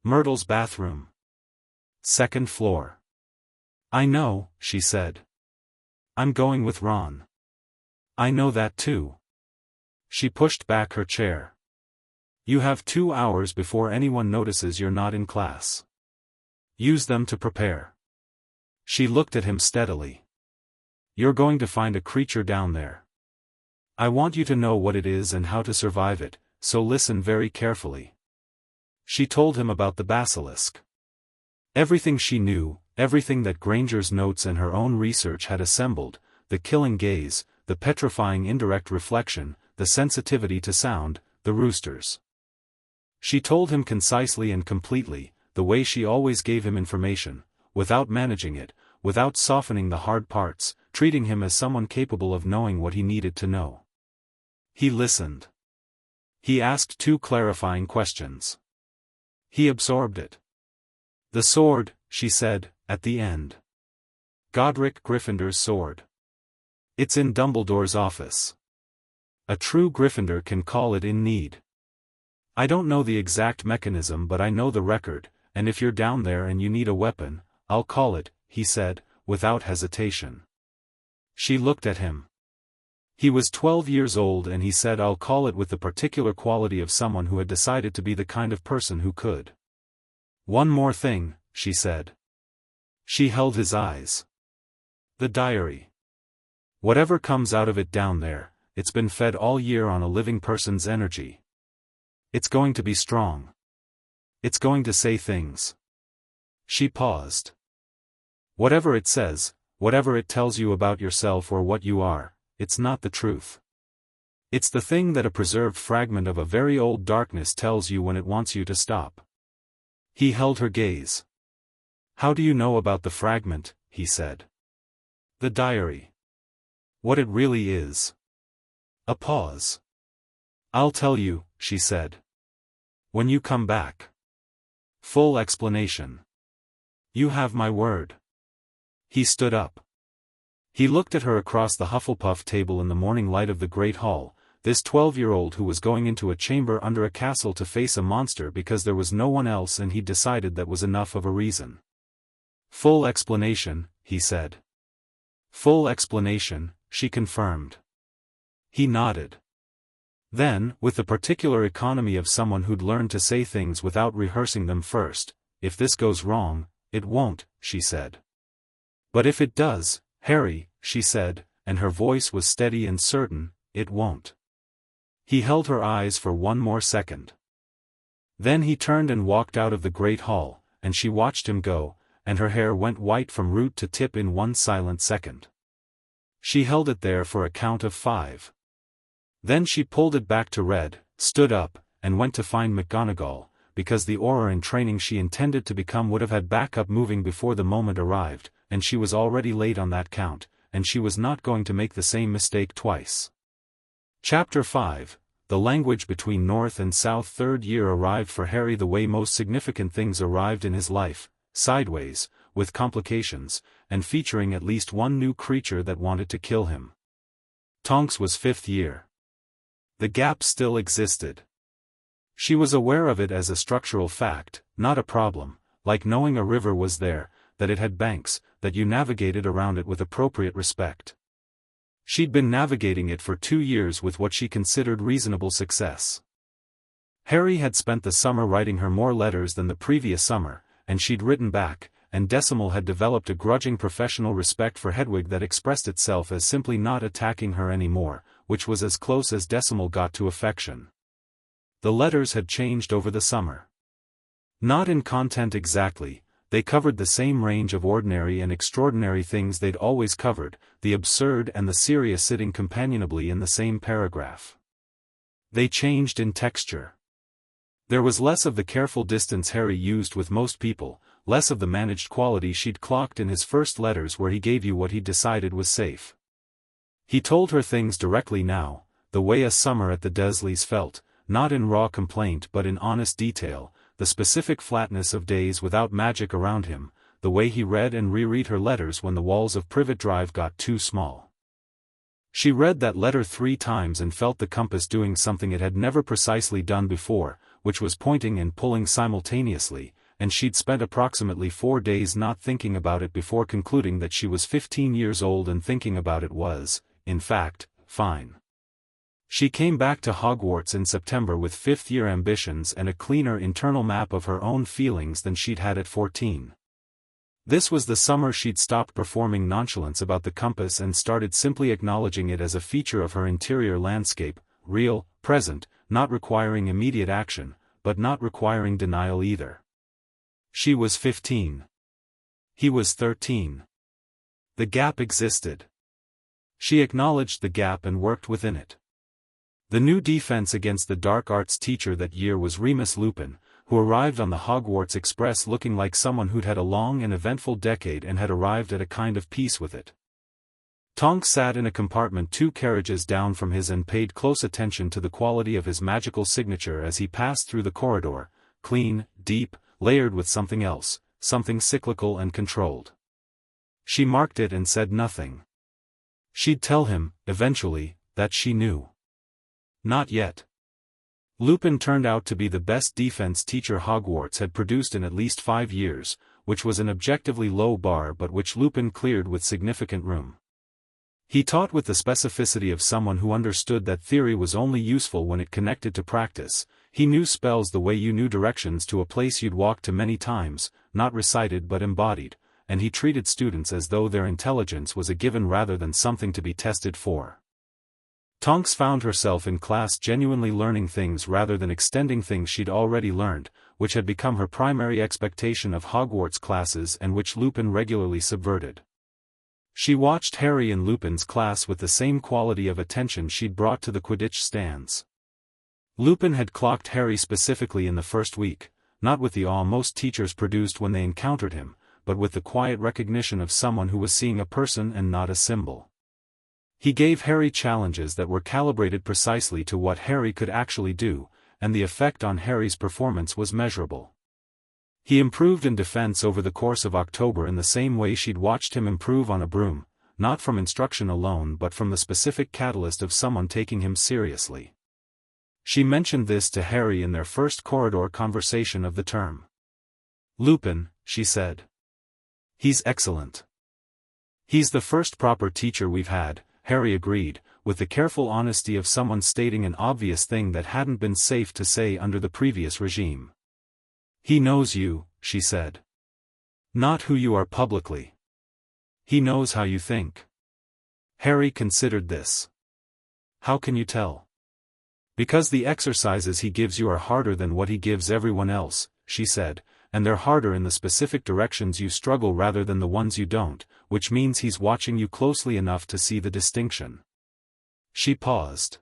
"Myrtle's bathroom. Second floor." "I know," she said. "I'm going with Ron." "I know that too." She pushed back her chair. "You have 2 hours before anyone notices you're not in class. Use them to prepare." She looked at him steadily. "You're going to find a creature down there. I want you to know what it is and how to survive it, so listen very carefully." She told him about the basilisk. Everything she knew, everything that Granger's notes and her own research had assembled, the killing gaze, the petrifying indirect reflection, the sensitivity to sound, the roosters. She told him concisely and completely, the way she always gave him information, without managing it, without softening the hard parts, treating him as someone capable of knowing what he needed to know. He listened. He asked 2 clarifying questions. He absorbed it. "The sword," she said, at the end. "Godric Gryffindor's sword. It's in Dumbledore's office. A true Gryffindor can call it in need. I don't know the exact mechanism but I know the record, and if you're down there and you need a weapon, I'll call it," he said, without hesitation. She looked at him. He was 12 years old and he said I'll call it with the particular quality of someone who had decided to be the kind of person who could. "One more thing," she said. She held his eyes. "The diary. Whatever comes out of it down there, it's been fed all year on a living person's energy. It's going to be strong. It's going to say things." She paused. "Whatever it says, whatever it tells you about yourself or what you are, it's not the truth. It's the thing that a preserved fragment of a very old darkness tells you when it wants you to stop." He held her gaze. "How do you know about the fragment?" he said. "The diary. What it really is." A pause. "I'll tell you," she said. "When you come back. Full explanation. You have my word." He stood up. He looked at her across the Hufflepuff table in the morning light of the Great Hall, this 12-year-old who was going into a chamber under a castle to face a monster because there was no one else and he'd decided that was enough of a reason. "Full explanation," he said. "Full explanation," she confirmed. He nodded. Then, with the particular economy of someone who'd learned to say things without rehearsing them first, "If this goes wrong, it won't," she said. "But if it does, Harry," she said, and her voice was steady and certain, "it won't." He held her eyes for one more second. Then he turned and walked out of the Great Hall, and she watched him go, and her hair went white from root to tip in one silent second. She held it there for a count of 5. Then she pulled it back to red, stood up, and went to find McGonagall, because the Auror in training she intended to become would have had backup moving before the moment arrived, and she was already late on that count, and she was not going to make the same mistake twice. Chapter 5, The Language Between North and South. Third year arrived for Harry the way most significant things arrived in his life, sideways, with complications, and featuring at least one new creature that wanted to kill him. Tonks was 5th year. The gap still existed. She was aware of it as a structural fact, not a problem, like knowing a river was there, that it had banks, that you navigated around it with appropriate respect. She'd been navigating it for 2 years with what she considered reasonable success. Harry had spent the summer writing her more letters than the previous summer, and she'd written back, and Decimal had developed a grudging professional respect for Hedwig that expressed itself as simply not attacking her anymore, which was as close as decimal got to affection. The letters had changed over the summer. Not in content exactly, they covered the same range of ordinary and extraordinary things they'd always covered, the absurd and the serious sitting companionably in the same paragraph. They changed in texture. There was less of the careful distance Harry used with most people, less of the managed quality she'd clocked in his first letters where he gave you what he decided was safe. He told her things directly now, the way a summer at the Desleys felt, not in raw complaint but in honest detail, the specific flatness of days without magic around him, the way he read and reread her letters when the walls of Privet Drive got too small. She read that letter 3 times and felt the compass doing something it had never precisely done before, which was pointing and pulling simultaneously, and she'd spent approximately 4 days not thinking about it before concluding that she was 15 years old and thinking about it was, in fact, fine. She came back to Hogwarts in September with fifth-year ambitions and a cleaner internal map of her own feelings than she'd had at 14. This was the summer she'd stopped performing nonchalance about the compass and started simply acknowledging it as a feature of her interior landscape, real, present, not requiring immediate action, but not requiring denial either. She was 15. He was 13. The gap existed. She acknowledged the gap and worked within it. The new defense against the dark arts teacher that year was Remus Lupin, who arrived on the Hogwarts Express looking like someone who'd had a long and eventful decade and had arrived at a kind of peace with it. Tonks sat in a compartment 2 carriages down from his and paid close attention to the quality of his magical signature as he passed through the corridor, clean, deep, layered with something else, something cyclical and controlled. She marked it and said nothing. She'd tell him, eventually, that she knew. Not yet. Lupin turned out to be the best defense teacher Hogwarts had produced in at least 5 years, which was an objectively low bar but which Lupin cleared with significant room. He taught with the specificity of someone who understood that theory was only useful when it connected to practice. He knew spells the way you knew directions to a place you'd walked to many times, not recited but embodied, and he treated students as though their intelligence was a given rather than something to be tested for. Tonks found herself in class genuinely learning things rather than extending things she'd already learned, which had become her primary expectation of Hogwarts classes and which Lupin regularly subverted. She watched Harry in Lupin's class with the same quality of attention she'd brought to the Quidditch stands. Lupin had clocked Harry specifically in the first week, not with the awe most teachers produced when they encountered him, but with the quiet recognition of someone who was seeing a person and not a symbol. He gave Harry challenges that were calibrated precisely to what Harry could actually do, and the effect on Harry's performance was measurable. He improved in defense over the course of October in the same way she'd watched him improve on a broom, not from instruction alone but from the specific catalyst of someone taking him seriously. She mentioned this to Harry in their first corridor conversation of the term. "Lupin," she said. "He's excellent. He's the first proper teacher we've had," Harry agreed, with the careful honesty of someone stating an obvious thing that hadn't been safe to say under the previous regime. "He knows you," she said. "Not who you are publicly. He knows how you think." Harry considered this. "How can you tell?" "Because the exercises he gives you are harder than what he gives everyone else," she said, "and they're harder in the specific directions you struggle rather than the ones you don't, which means he's watching you closely enough to see the distinction." She paused.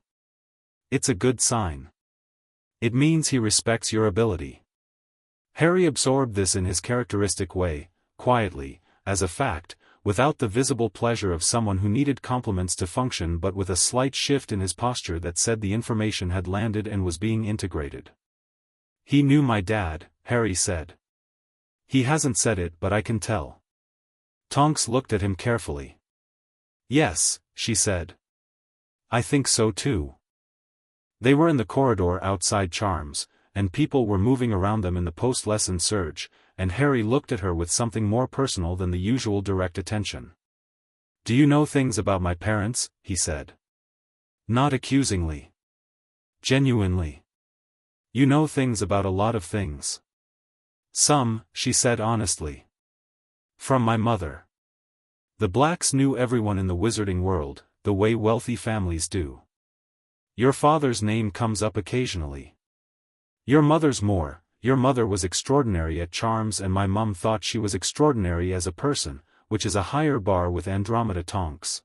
"It's a good sign. It means he respects your ability." Harry absorbed this in his characteristic way, quietly, as a fact, without the visible pleasure of someone who needed compliments to function but with a slight shift in his posture that said the information had landed and was being integrated. "He knew my dad," Harry said. "He hasn't said it but I can tell." Tonks looked at him carefully. "Yes," she said. "I think so too." They were in the corridor outside Charms, and people were moving around them in the post-lesson surge, and Harry looked at her with something more personal than the usual direct attention. "Do you know things about my parents?" he said. Not accusingly. Genuinely. "You know things about a lot of things." "Some," she said honestly. "From my mother. The Blacks knew everyone in the wizarding world, the way wealthy families do. Your father's name comes up occasionally. Your mother's more. Your mother was extraordinary at charms and my mum thought she was extraordinary as a person, which is a higher bar with Andromeda Tonks.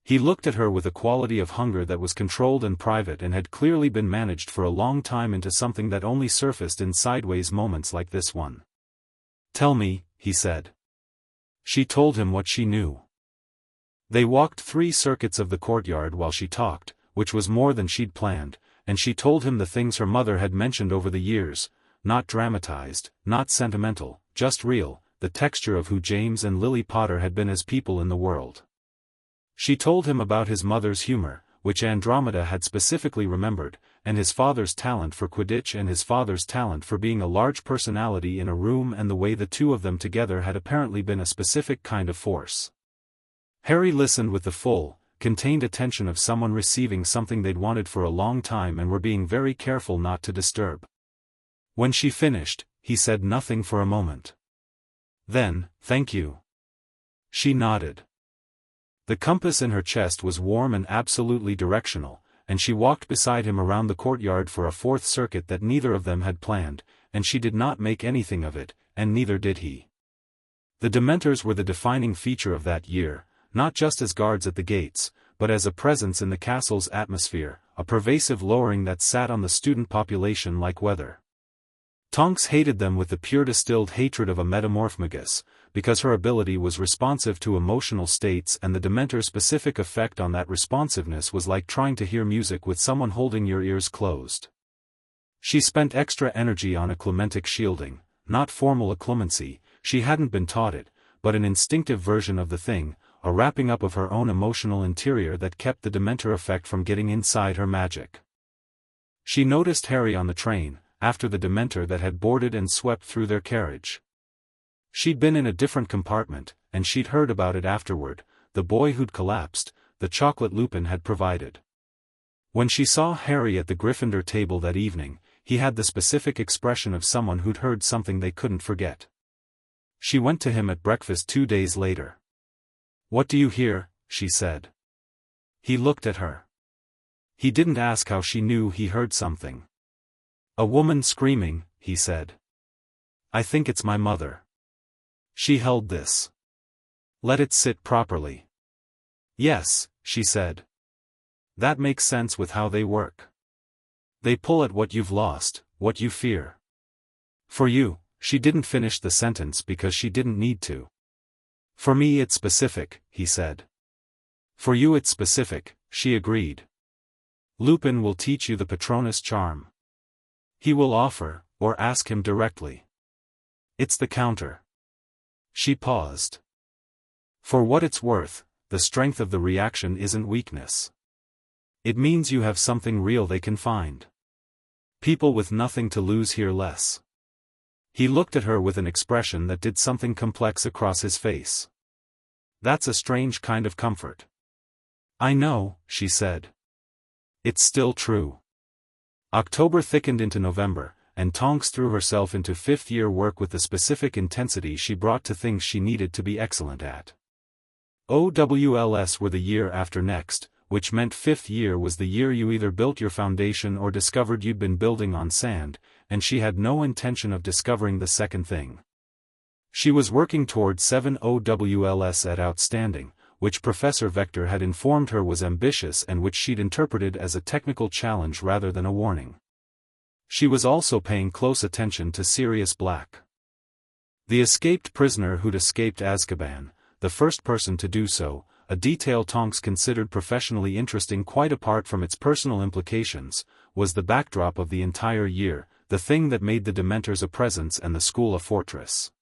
He looked at her with a quality of hunger that was controlled and private and had clearly been managed for a long time into something that only surfaced in sideways moments like this one. Tell me, he said. She told him what she knew. They walked 3 circuits of the courtyard while she talked, which was more than she'd planned, and she told him the things her mother had mentioned over the years, not dramatized, not sentimental, just real, the texture of who James and Lily Potter had been as people in the world. She told him about his mother's humor, which Andromeda had specifically remembered, and his father's talent for Quidditch and his father's talent for being a large personality in a room and the way the two of them together had apparently been a specific kind of force. Harry listened with the full, contained attention of someone receiving something they'd wanted for a long time and were being very careful not to disturb. When she finished, he said nothing for a moment. Then, thank you. She nodded. The compass in her chest was warm and absolutely directional, and she walked beside him around the courtyard for a 4th circuit that neither of them had planned, and she did not make anything of it, and neither did he. The Dementors were the defining feature of that year, not just as guards at the gates, but as a presence in the castle's atmosphere, a pervasive lowering that sat on the student population like weather. Tonks hated them with the pure distilled hatred of a Metamorphmagus, because her ability was responsive to emotional states and the Dementor's specific effect on that responsiveness was like trying to hear music with someone holding your ears closed. She spent extra energy on occlumentic shielding, not formal occlumency, she hadn't been taught it, but an instinctive version of the thing, a wrapping up of her own emotional interior that kept the Dementor effect from getting inside her magic. She noticed Harry on the train, after the Dementor that had boarded and swept through their carriage. She'd been in a different compartment, and she'd heard about it afterward, the boy who'd collapsed, the chocolate Lupin had provided. When she saw Harry at the Gryffindor table that evening, he had the specific expression of someone who'd heard something they couldn't forget. She went to him at breakfast 2 days later. What do you hear? She said. He looked at her. He didn't ask how she knew he heard something. A woman screaming, he said. I think it's my mother. She held this. Let it sit properly. Yes, she said. That makes sense with how they work. They pull at what you've lost, what you fear. For you, she didn't finish the sentence because she didn't need to. For me it's specific, he said. For you it's specific, she agreed. Lupin will teach you the Patronus charm. He will offer, or ask him directly. It's the counter. She paused. For what it's worth, the strength of the reaction isn't weakness. It means you have something real they can find. People with nothing to lose hear less. He looked at her with an expression that did something complex across his face. That's a strange kind of comfort. I know, she said. It's still true. October thickened into November, and Tonks threw herself into 5th-year work with the specific intensity she brought to things she needed to be excellent at. OWLs were the year after next, which meant 5th year was the year you either built your foundation or discovered you'd been building on sand, and she had no intention of discovering the second thing. She was working toward 7 OWLs at Outstanding, which Professor Vector had informed her was ambitious and which she'd interpreted as a technical challenge rather than a warning. She was also paying close attention to Sirius Black. The escaped prisoner who'd escaped Azkaban, the first person to do so, a detail Tonks considered professionally interesting quite apart from its personal implications, was the backdrop of the entire year, the thing that made the Dementors a presence and the school a fortress.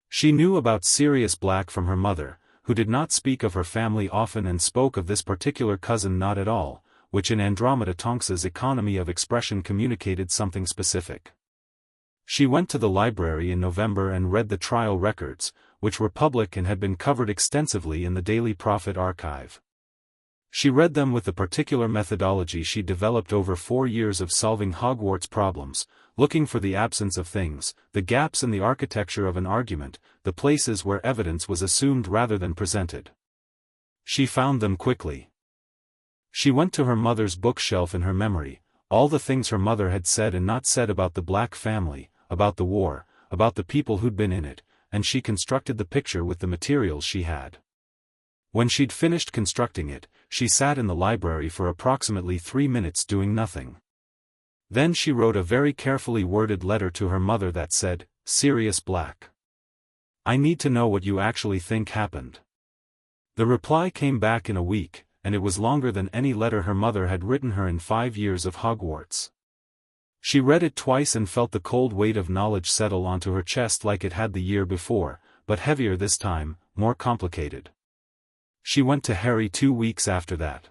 She knew about Sirius Black from her mother, who did not speak of her family often and spoke of this particular cousin not at all, which in Andromeda Tonks's economy of expression communicated something specific. She went to the library in November and read the trial records, which were public and had been covered extensively in the Daily Prophet archive. She read them with the particular methodology she developed over 4 years of solving Hogwarts problems, looking for the absence of things, the gaps in the architecture of an argument, the places where evidence was assumed rather than presented. She found them quickly. She went to her mother's bookshelf in her memory, all the things her mother had said and not said about the Black family, about the war, about the people who'd been in it, and she constructed the picture with the materials she had. When she'd finished constructing it, she sat in the library for approximately 3 minutes doing nothing. Then she wrote a very carefully worded letter to her mother that said, "Sirius Black. I need to know what you actually think happened." The reply came back in a week, and it was longer than any letter her mother had written her in 5 years of Hogwarts. She read it twice and felt the cold weight of knowledge settle onto her chest like it had the year before, but heavier this time, more complicated. She went to Harry 2 weeks after that.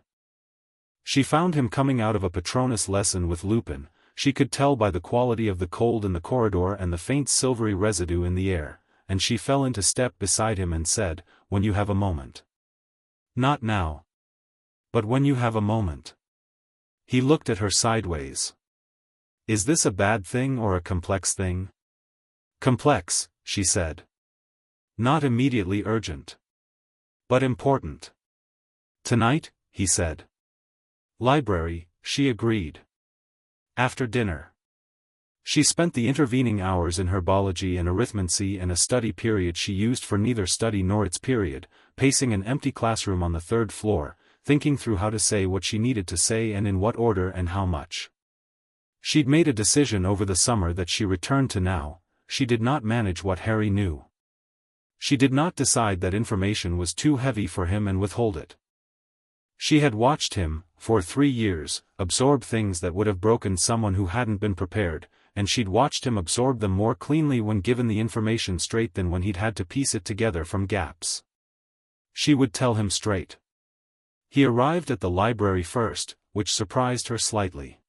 She found him coming out of a Patronus lesson with Lupin. She could tell by the quality of the cold in the corridor and the faint silvery residue in the air, and she fell into step beside him and said, "When you have a moment." "Not now. But when you have a moment." He looked at her sideways. "Is this a bad thing or a complex thing?" "Complex," she said. "Not immediately urgent. But important." "Tonight?" he said. "Library," she agreed. "After dinner." She spent the intervening hours in herbology and arithmancy and a study period she used for neither study nor its period, pacing an empty classroom on the 3rd floor, thinking through how to say what she needed to say and in what order and how much. She'd made a decision over the summer that she returned to now. She did not manage what Harry knew. She did not decide that information was too heavy for him and withhold it. She had watched him, for 3 years, absorb things that would have broken someone who hadn't been prepared, and she'd watched him absorb them more cleanly when given the information straight than when he'd had to piece it together from gaps. She would tell him straight. He arrived at the library first, which surprised her slightly.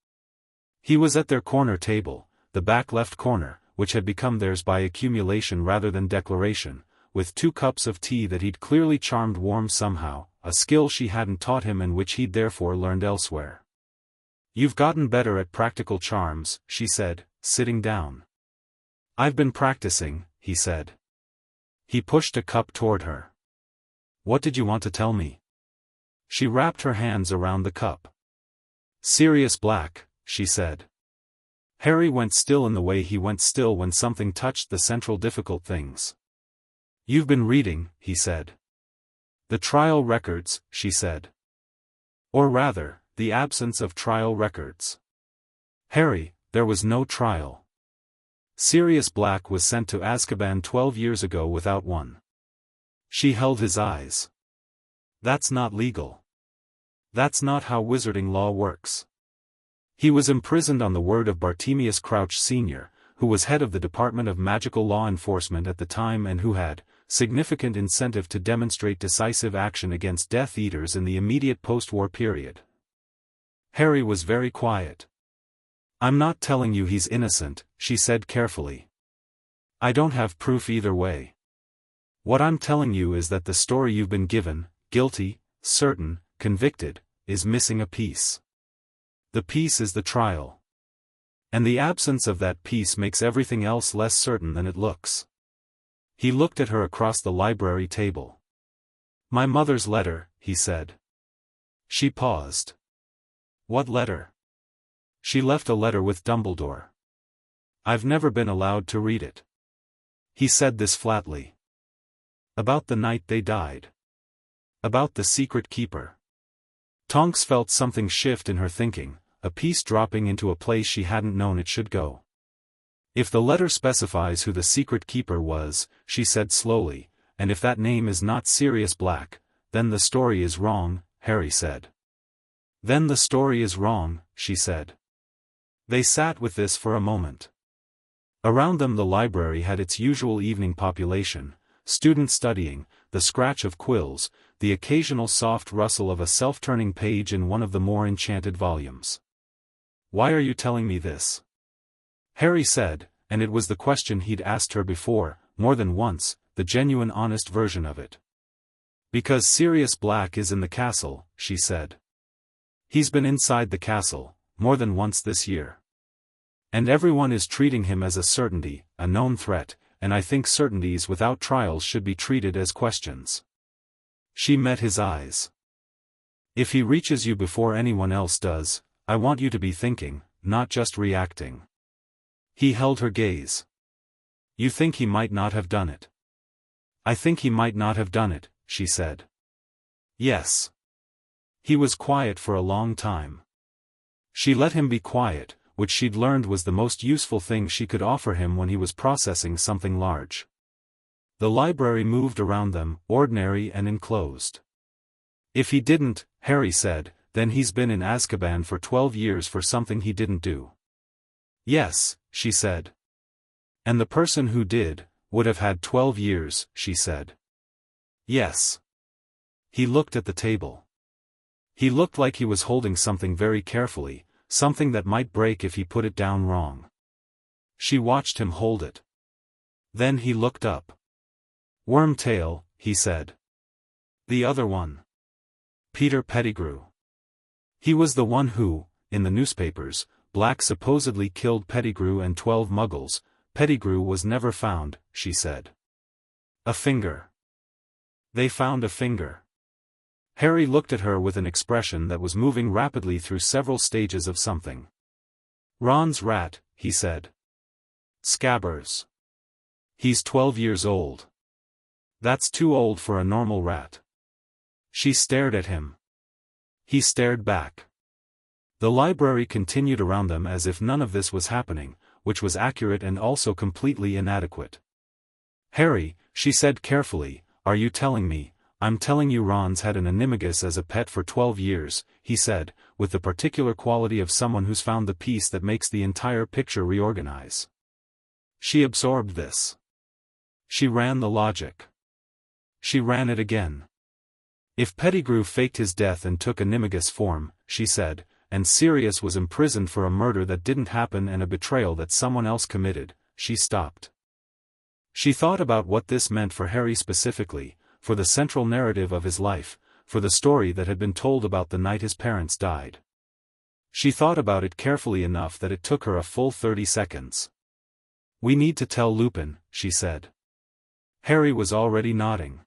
He was at their corner table, the back left corner, which had become theirs by accumulation rather than declaration, with 2 cups of tea that he'd clearly charmed warm somehow, a skill she hadn't taught him and which he'd therefore learned elsewhere. "You've gotten better at practical charms," she said, sitting down. "I've been practicing," he said. He pushed a cup toward her. "What did you want to tell me?" She wrapped her hands around the cup. "Sirius Black," she said. Harry went still in the way he went still when something touched the central difficult things. "You've been reading," he said. "The trial records," she said. "Or rather, the absence of trial records." "Harry, there was no trial. Sirius Black was sent to Azkaban 12 years ago without one." She held his eyes. "That's not legal. That's not how wizarding law works." He was imprisoned on the word of Bartemius Crouch Sr., who was head of the Department of Magical Law Enforcement at the time and who had significant incentive to demonstrate decisive action against Death Eaters in the immediate post-war period. Harry was very quiet. "I'm not telling you he's innocent," she said carefully. "I don't have proof either way. What I'm telling you is that the story you've been given, guilty, certain, convicted, is missing a piece. The piece is the trial. And the absence of that piece makes everything else less certain than it looks." He looked at her across the library table. "My mother's letter," he said. She paused. "What letter?" "She left a letter with Dumbledore. I've never been allowed to read it." He said this flatly. "About the night they died. About the secret keeper." Tonks felt something shift in her thinking, a piece dropping into a place she hadn't known it should go. "If the letter specifies who the secret keeper was," she said slowly, "and if that name is not Sirius Black, then the story is wrong," Harry said. "Then the story is wrong," she said. They sat with this for a moment. Around them the library had its usual evening population, students studying, the scratch of quills, the occasional soft rustle of a self-turning page in one of the more enchanted volumes. "Why are you telling me this?" Harry said, and it was the question he'd asked her before, more than once, the genuine honest version of it. "Because Sirius Black is in the castle," she said. "He's been inside the castle, more than once this year. And everyone is treating him as a certainty, a known threat, and I think certainties without trials should be treated as questions." She met his eyes. If he reaches you before anyone else does, I want you to be thinking, not just reacting. He held her gaze. You think he might not have done it? I think he might not have done it, she said. Yes. He was quiet for a long time. She let him be quiet, which she'd learned was the most useful thing she could offer him when he was processing something large. The library moved around them, ordinary and enclosed. If he didn't, Harry said, then he's been in Azkaban for 12 years for something he didn't do. Yes, she said. And the person who did, would have had 12 years, she said. Yes. He looked at the table. He looked like he was holding something very carefully, something that might break if he put it down wrong. She watched him hold it. Then he looked up. Wormtail, he said. The other one. Peter Pettigrew. He was the one who, in the newspapers, Black supposedly killed Pettigrew and 12 Muggles. Pettigrew was never found, she said. A finger. They found a finger. Harry looked at her with an expression that was moving rapidly through several stages of something. Ron's rat, he said. Scabbers. He's 12 years old. That's too old for a normal rat. She stared at him. He stared back. The library continued around them as if none of this was happening, which was accurate and also completely inadequate. Harry, she said carefully, are you telling me? I'm telling you Ron's had an animagus as a pet for 12 years, he said, with the particular quality of someone who's found the piece that makes the entire picture reorganize. She absorbed this. She ran the logic. She ran it again. If Pettigrew faked his death and took animagus form, she said, and Sirius was imprisoned for a murder that didn't happen and a betrayal that someone else committed, she stopped. She thought about what this meant for Harry specifically, for the central narrative of his life, for the story that had been told about the night his parents died. She thought about it carefully enough that it took her a full 30 seconds. We need to tell Lupin, she said. Harry was already nodding.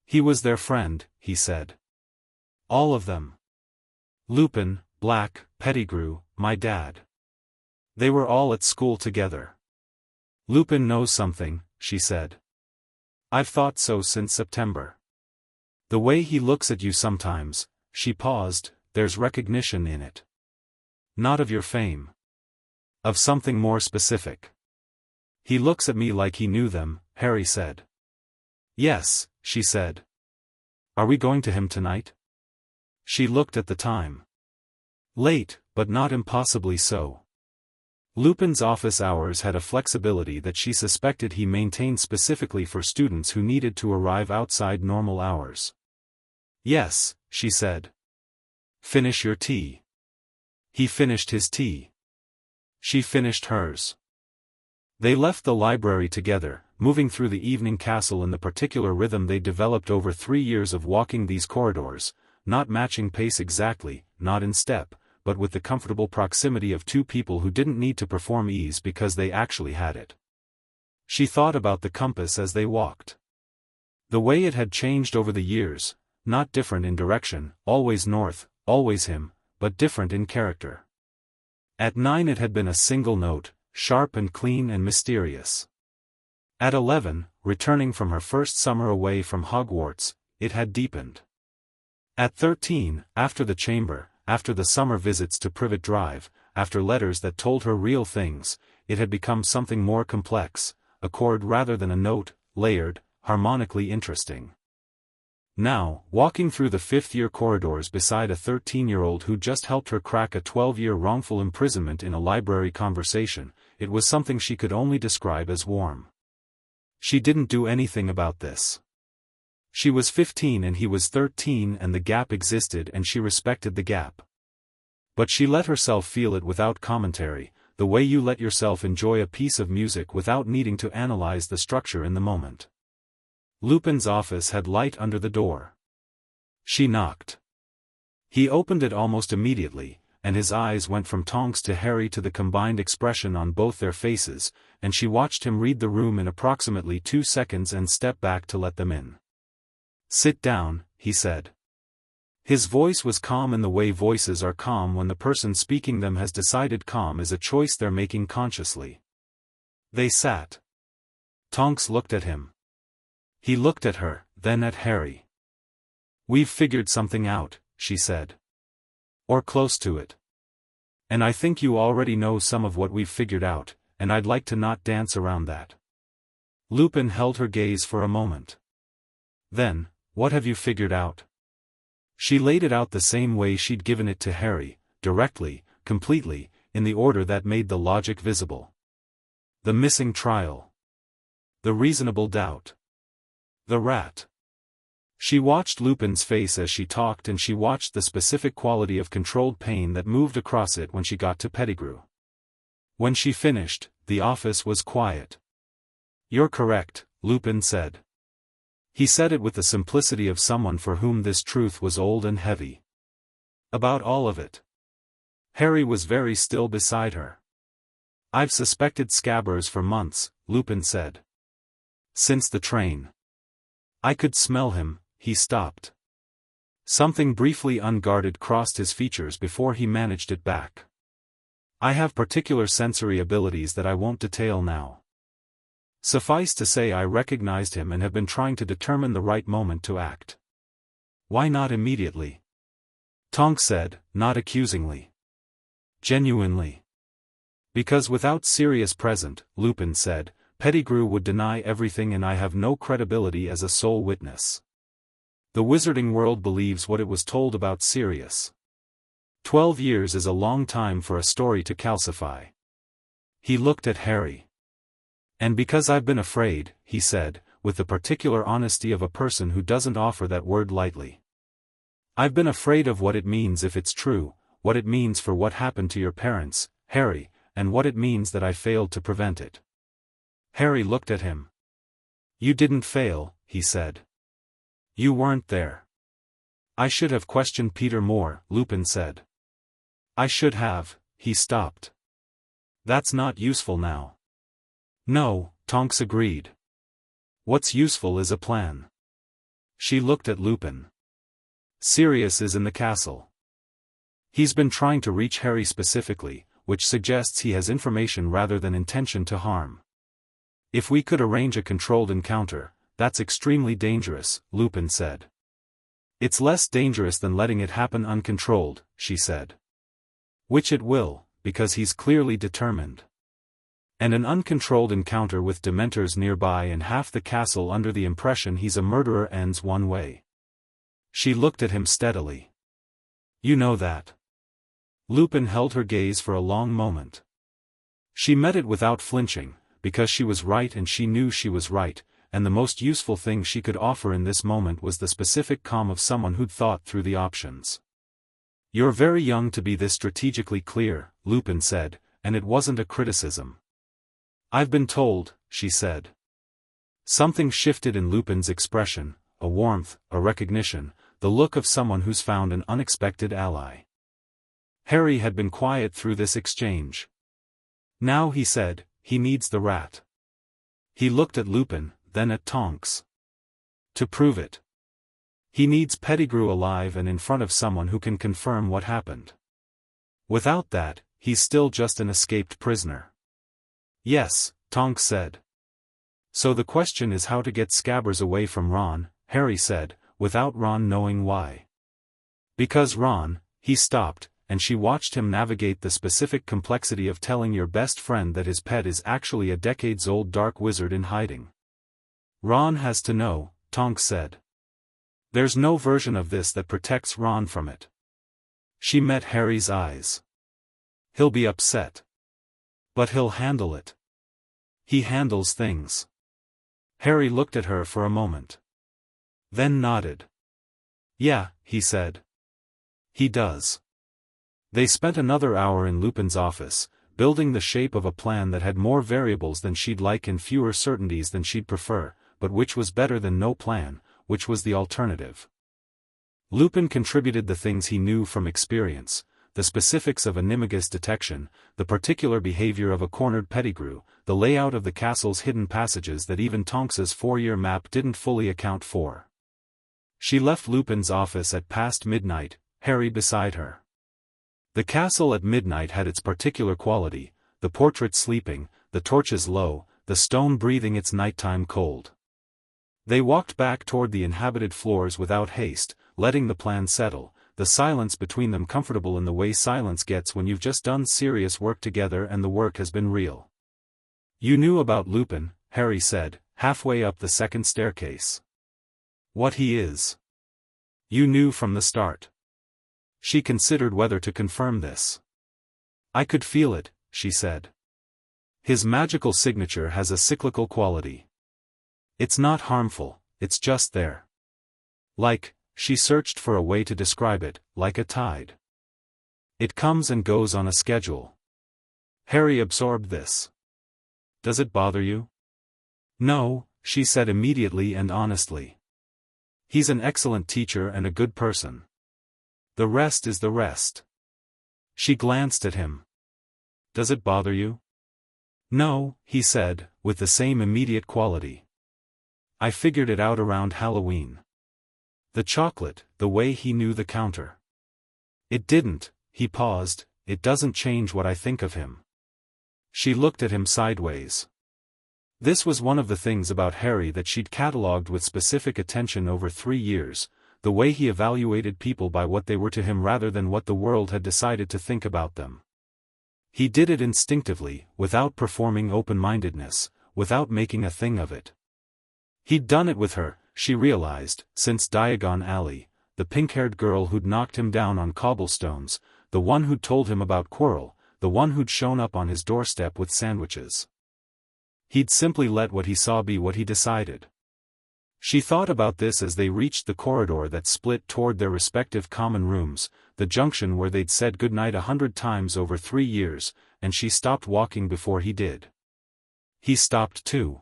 He was their friend, he said. All of them. Lupin, Black, Pettigrew, my dad. They were all at school together. Lupin knows something, she said. I've thought so since September. The way he looks at you sometimes, she paused, there's recognition in it. Not of your fame. Of something more specific. He looks at me like he knew them, Harry said. Yes, she said. Are we going to him tonight? She looked at the time. Late, but not impossibly so. Lupin's office hours had a flexibility that she suspected he maintained specifically for students who needed to arrive outside normal hours. Yes, she said. Finish your tea. He finished his tea. She finished hers. They left the library together, moving through the evening castle in the particular rhythm they developed over 3 years of walking these corridors, not matching pace exactly, not in step, but with the comfortable proximity of two people who didn't need to perform ease because they actually had it. She thought about the compass as they walked. The way it had changed over the years, not different in direction, always north, always him, but different in character. At 9 it had been a single note, sharp and clean and mysterious. At 11, returning from her first summer away from Hogwarts, it had deepened. At 13, after the chamber, after the summer visits to Privet Drive, after letters that told her real things, it had become something more complex, a chord rather than a note, layered, harmonically interesting. Now, walking through the fifth-year corridors beside a 13-year-old who just helped her crack a 12-year wrongful imprisonment in a library conversation, it was something she could only describe as warm. She didn't do anything about this. She was 15 and he was 13 and the gap existed and she respected the gap. But she let herself feel it without commentary, the way you let yourself enjoy a piece of music without needing to analyze the structure in the moment. Lupin's office had light under the door. She knocked. He opened it almost immediately, and his eyes went from Tonks to Harry to the combined expression on both their faces, and she watched him read the room in approximately 2 seconds and step back to let them in. Sit down, he said. His voice was calm in the way voices are calm when the person speaking them has decided calm is a choice they're making consciously. They sat. Tonks looked at him. He looked at her, then at Harry. "We've figured something out," she said. "Or close to it. And I think you already know some of what we've figured out, and I'd like to not dance around that." Lupin held her gaze for a moment. "Then, what have you figured out?" She laid it out the same way she'd given it to Harry, directly, completely, in the order that made the logic visible. The missing trial. The reasonable doubt. The rat. She watched Lupin's face as she talked, and she watched the specific quality of controlled pain that moved across it when she got to Pettigrew. When she finished, the office was quiet. "You're correct," Lupin said. He said it with the simplicity of someone for whom this truth was old and heavy. About all of it. Harry was very still beside her. "I've suspected Scabbers for months," Lupin said. "Since the train. I could smell him." He stopped. Something briefly unguarded crossed his features before he managed it back. "I have particular sensory abilities that I won't detail now. Suffice to say I recognized him and have been trying to determine the right moment to act." "Why not immediately?" Tonks said, not accusingly. "Genuinely. Because without Sirius present," Lupin said, "Pettigrew would deny everything and I have no credibility as a sole witness. The wizarding world believes what it was told about Sirius. 12 years is a long time for a story to calcify." He looked at Harry. "And because I've been afraid," he said, with the particular honesty of a person who doesn't offer that word lightly. "I've been afraid of what it means if it's true, what it means for what happened to your parents, Harry, and what it means that I failed to prevent it." Harry looked at him. "You didn't fail," he said. "You weren't there." "I should have questioned Peter more," Lupin said. "I should have." He stopped. "That's not useful now." "No," Tonks agreed. "What's useful is a plan." She looked at Lupin. "Sirius is in the castle. He's been trying to reach Harry specifically, which suggests he has information rather than intention to harm. If we could arrange a controlled encounter, that's extremely dangerous," Lupin said. "It's less dangerous than letting it happen uncontrolled," she said. "Which it will, because he's clearly determined. And an uncontrolled encounter with Dementors nearby and half the castle under the impression he's a murderer ends one way." She looked at him steadily. "You know that." Lupin held her gaze for a long moment. She met it without flinching, because she was right and she knew she was right, and the most useful thing she could offer in this moment was the specific calm of someone who'd thought through the options. "You're very young to be this strategically clear," Lupin said, and it wasn't a criticism. "I've been told," she said. Something shifted in Lupin's expression, a warmth, a recognition, the look of someone who's found an unexpected ally. Harry had been quiet through this exchange. Now he said, "He needs the rat." He looked at Lupin, then at Tonks. "To prove it. He needs Pettigrew alive and in front of someone who can confirm what happened. Without that, he's still just an escaped prisoner." "Yes," Tonks said. "So the question is how to get Scabbers away from Ron," Harry said, without Ron knowing why. "Because Ron," he stopped, and she watched him navigate the specific complexity of telling your best friend that his pet is actually a decades-old dark wizard in hiding. "Ron has to know," Tonks said. "There's no version of this that protects Ron from it." She met Harry's eyes. "He'll be upset. But he'll handle it. He handles things." Harry looked at her for a moment. Then nodded. "Yeah," he said. "He does." They spent another hour in Lupin's office, building the shape of a plan that had more variables than she'd like and fewer certainties than she'd prefer, but which was better than no plan, which was the alternative. Lupin contributed the things he knew from experience, the specifics of Metamorphmagus detection, the particular behavior of a cornered Pettigrew, the layout of the castle's hidden passages that even Tonks's 4-year map didn't fully account for. She left Lupin's office at past midnight, Harry beside her. The castle at midnight had its particular quality, the portrait sleeping, the torches low, the stone breathing its nighttime cold. They walked back toward the inhabited floors without haste, letting the plan settle, the silence between them comfortable in the way silence gets when you've just done serious work together and the work has been real. You knew about Lupin, Harry said, halfway up the second staircase. What he is. You knew from the start. She considered whether to confirm this. I could feel it, she said. His magical signature has a cyclical quality. It's not harmful, it's just there. Like, she searched for a way to describe it, like a tide. It comes and goes on a schedule. Harry absorbed this. Does it bother you? No, she said immediately and honestly. He's an excellent teacher and a good person. The rest is the rest. She glanced at him. Does it bother you? No, he said, with the same immediate quality. I figured it out around Halloween. The chocolate, the way he knew the counter. It didn't, he paused, it doesn't change what I think of him. She looked at him sideways. This was one of the things about Harry that she'd catalogued with specific attention over 3 years, the way he evaluated people by what they were to him rather than what the world had decided to think about them. He did it instinctively, without performing open-mindedness, without making a thing of it. He'd done it with her, she realized, since Diagon Alley, the pink-haired girl who'd knocked him down on cobblestones, the one who'd told him about Quirrell, the one who'd shown up on his doorstep with sandwiches. He'd simply let what he saw be what he decided. She thought about this as they reached the corridor that split toward their respective common rooms, the junction where they'd said goodnight 100 times over 3 years, and she stopped walking before he did. He stopped too.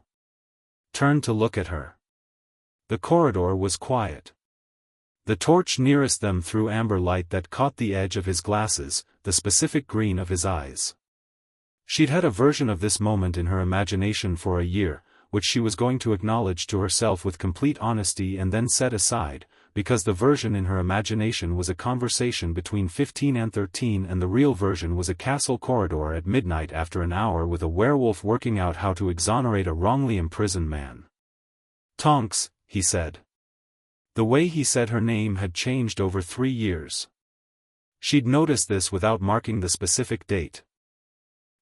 Turned to look at her. The corridor was quiet. The torch nearest them threw amber light that caught the edge of his glasses, the specific green of his eyes. She'd had a version of this moment in her imagination for a year, which she was going to acknowledge to herself with complete honesty and then set aside, because the version in her imagination was a conversation between 15 and 13 and the real version was a castle corridor at midnight after an hour with a werewolf working out how to exonerate a wrongly imprisoned man. Tonks, he said. The way he said her name had changed over 3 years. She'd noticed this without marking the specific date.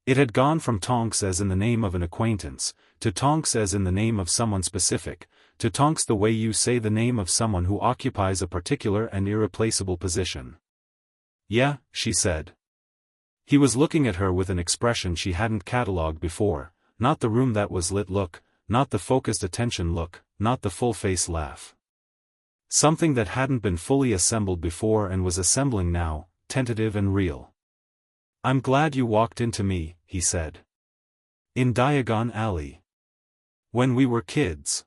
It had gone from Tonks as in the name of an acquaintance, to Tonks as in the name of someone specific, to Tonks the way you say the name of someone who occupies a particular and irreplaceable position. Yeah, she said. He was looking at her with an expression she hadn't catalogued before, not the room that was lit look, not the focused attention look, not the full-face laugh. Something that hadn't been fully assembled before and was assembling now, tentative and real. I'm glad you walked into me, he said. In Diagon Alley. When we were kids.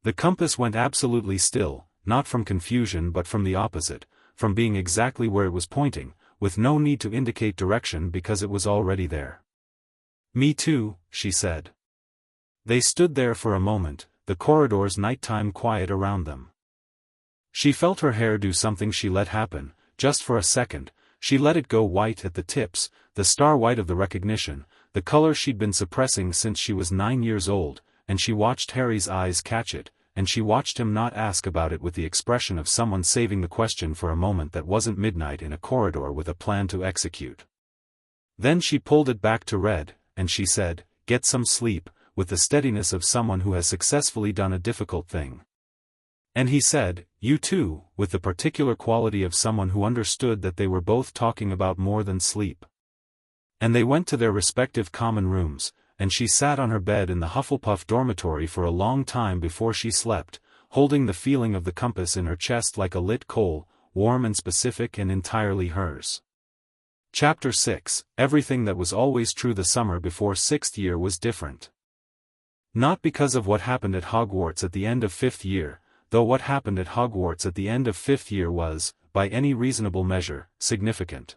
The compass went absolutely still, not from confusion but from the opposite, from being exactly where it was pointing, with no need to indicate direction because it was already there. Me too, she said. They stood there for a moment, the corridor's nighttime quiet around them. She felt her hair do something she let happen, just for a second. She let it go white at the tips, the star white of the recognition, the color she'd been suppressing since she was 9 years old, and she watched Harry's eyes catch it, and she watched him not ask about it with the expression of someone saving the question for a moment that wasn't midnight in a corridor with a plan to execute. Then she pulled it back to red, and she said, "Get some sleep," with the steadiness of someone who has successfully done a difficult thing. And he said, "You too," with the particular quality of someone who understood that they were both talking about more than sleep. And they went to their respective common rooms, and she sat on her bed in the Hufflepuff dormitory for a long time before she slept, holding the feeling of the compass in her chest like a lit coal, warm and specific and entirely hers. Chapter 6, Everything that was always true. The summer before 6th year was different. Not because of what happened at Hogwarts at the end of 5th year, though what happened at Hogwarts at the end of 5th year was, by any reasonable measure, significant.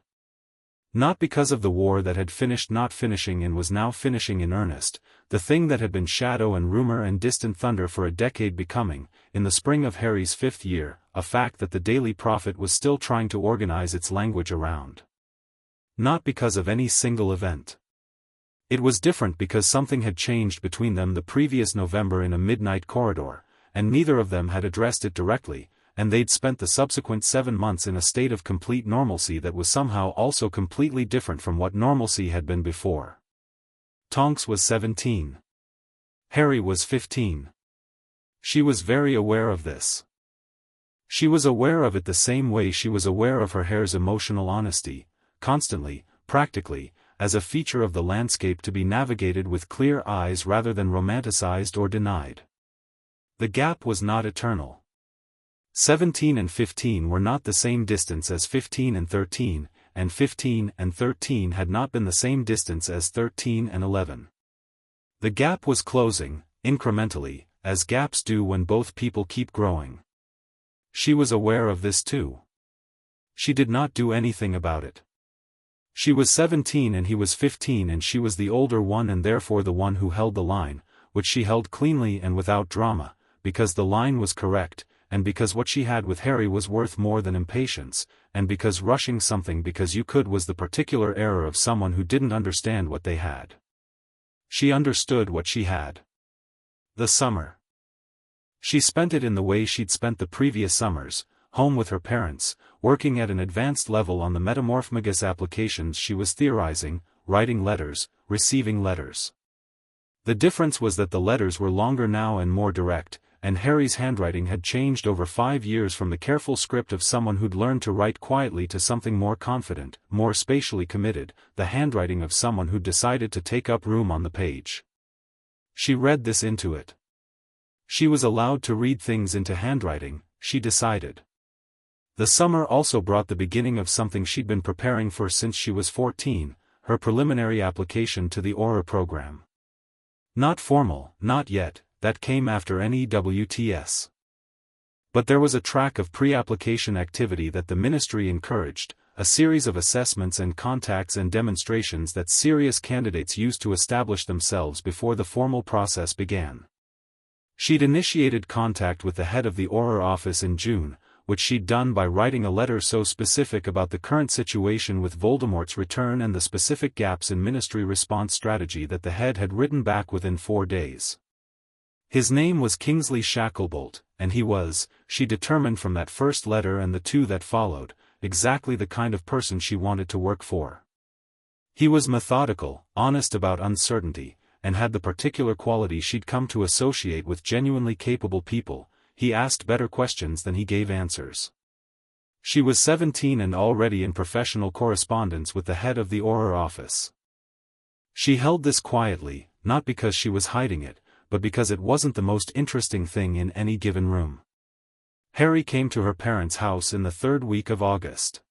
Not because of the war that had finished not finishing and was now finishing in earnest, the thing that had been shadow and rumor and distant thunder for a decade becoming, in the spring of Harry's 5th year, a fact that the Daily Prophet was still trying to organize its language around. Not because of any single event. It was different because something had changed between them the previous November in a midnight corridor, and neither of them had addressed it directly, and they'd spent the subsequent 7 months in a state of complete normalcy that was somehow also completely different from what normalcy had been before. Tonks was 17. Harry was 15. She was very aware of this. She was aware of it the same way she was aware of her hair's emotional honesty, constantly, practically, as a feature of the landscape to be navigated with clear eyes rather than romanticized or denied. The gap was not eternal. 17 and 15 were not the same distance as 15 and 13, and 15 and 13 had not been the same distance as 13 and 11. The gap was closing, incrementally, as gaps do when both people keep growing. She was aware of this too. She did not do anything about it. She was 17 and he was 15 and she was the older one and therefore the one who held the line, which she held cleanly and without drama, because the line was correct, and because what she had with Harry was worth more than impatience, and because rushing something because you could was the particular error of someone who didn't understand what they had. She understood what she had. The summer. She spent it in the way she'd spent the previous summers, home with her parents, working at an advanced level on the Metamorphmagus applications she was theorizing, writing letters, receiving letters. The difference was that the letters were longer now and more direct, and Harry's handwriting had changed over 5 years from the careful script of someone who'd learned to write quietly to something more confident, more spatially committed, the handwriting of someone who'd decided to take up room on the page. She read this into it. She was allowed to read things into handwriting, she decided. The summer also brought the beginning of something she'd been preparing for since she was 14, her preliminary application to the Aura program. Not formal, not yet, that came after NEWTS. But there was a track of pre-application activity that the ministry encouraged, a series of assessments and contacts and demonstrations that serious candidates used to establish themselves before the formal process began. She'd initiated contact with the head of the Aura office in June, which she'd done by writing a letter so specific about the current situation with Voldemort's return and the specific gaps in ministry response strategy that the head had written back within 4 days. His name was Kingsley Shacklebolt, and he was, she determined from that first letter and the 2 that followed, exactly the kind of person she wanted to work for. He was methodical, honest about uncertainty, and had the particular quality she'd come to associate with genuinely capable people. He asked better questions than he gave answers. She was 17 and already in professional correspondence with the head of the Aura office. She held this quietly, not because she was hiding it, but because it wasn't the most interesting thing in any given room. Harry came to her parents' house in the 3rd week of August.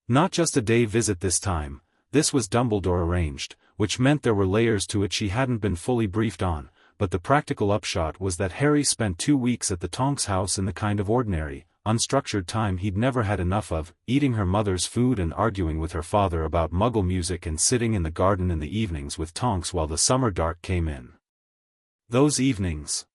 Not just a day visit this time, this was Dumbledore arranged, which meant there were layers to it she hadn't been fully briefed on, but the practical upshot was that Harry spent 2 weeks at the Tonks house in the kind of ordinary, unstructured time he'd never had enough of, eating her mother's food and arguing with her father about Muggle music and sitting in the garden in the evenings with Tonks while the summer dark came in. Those evenings.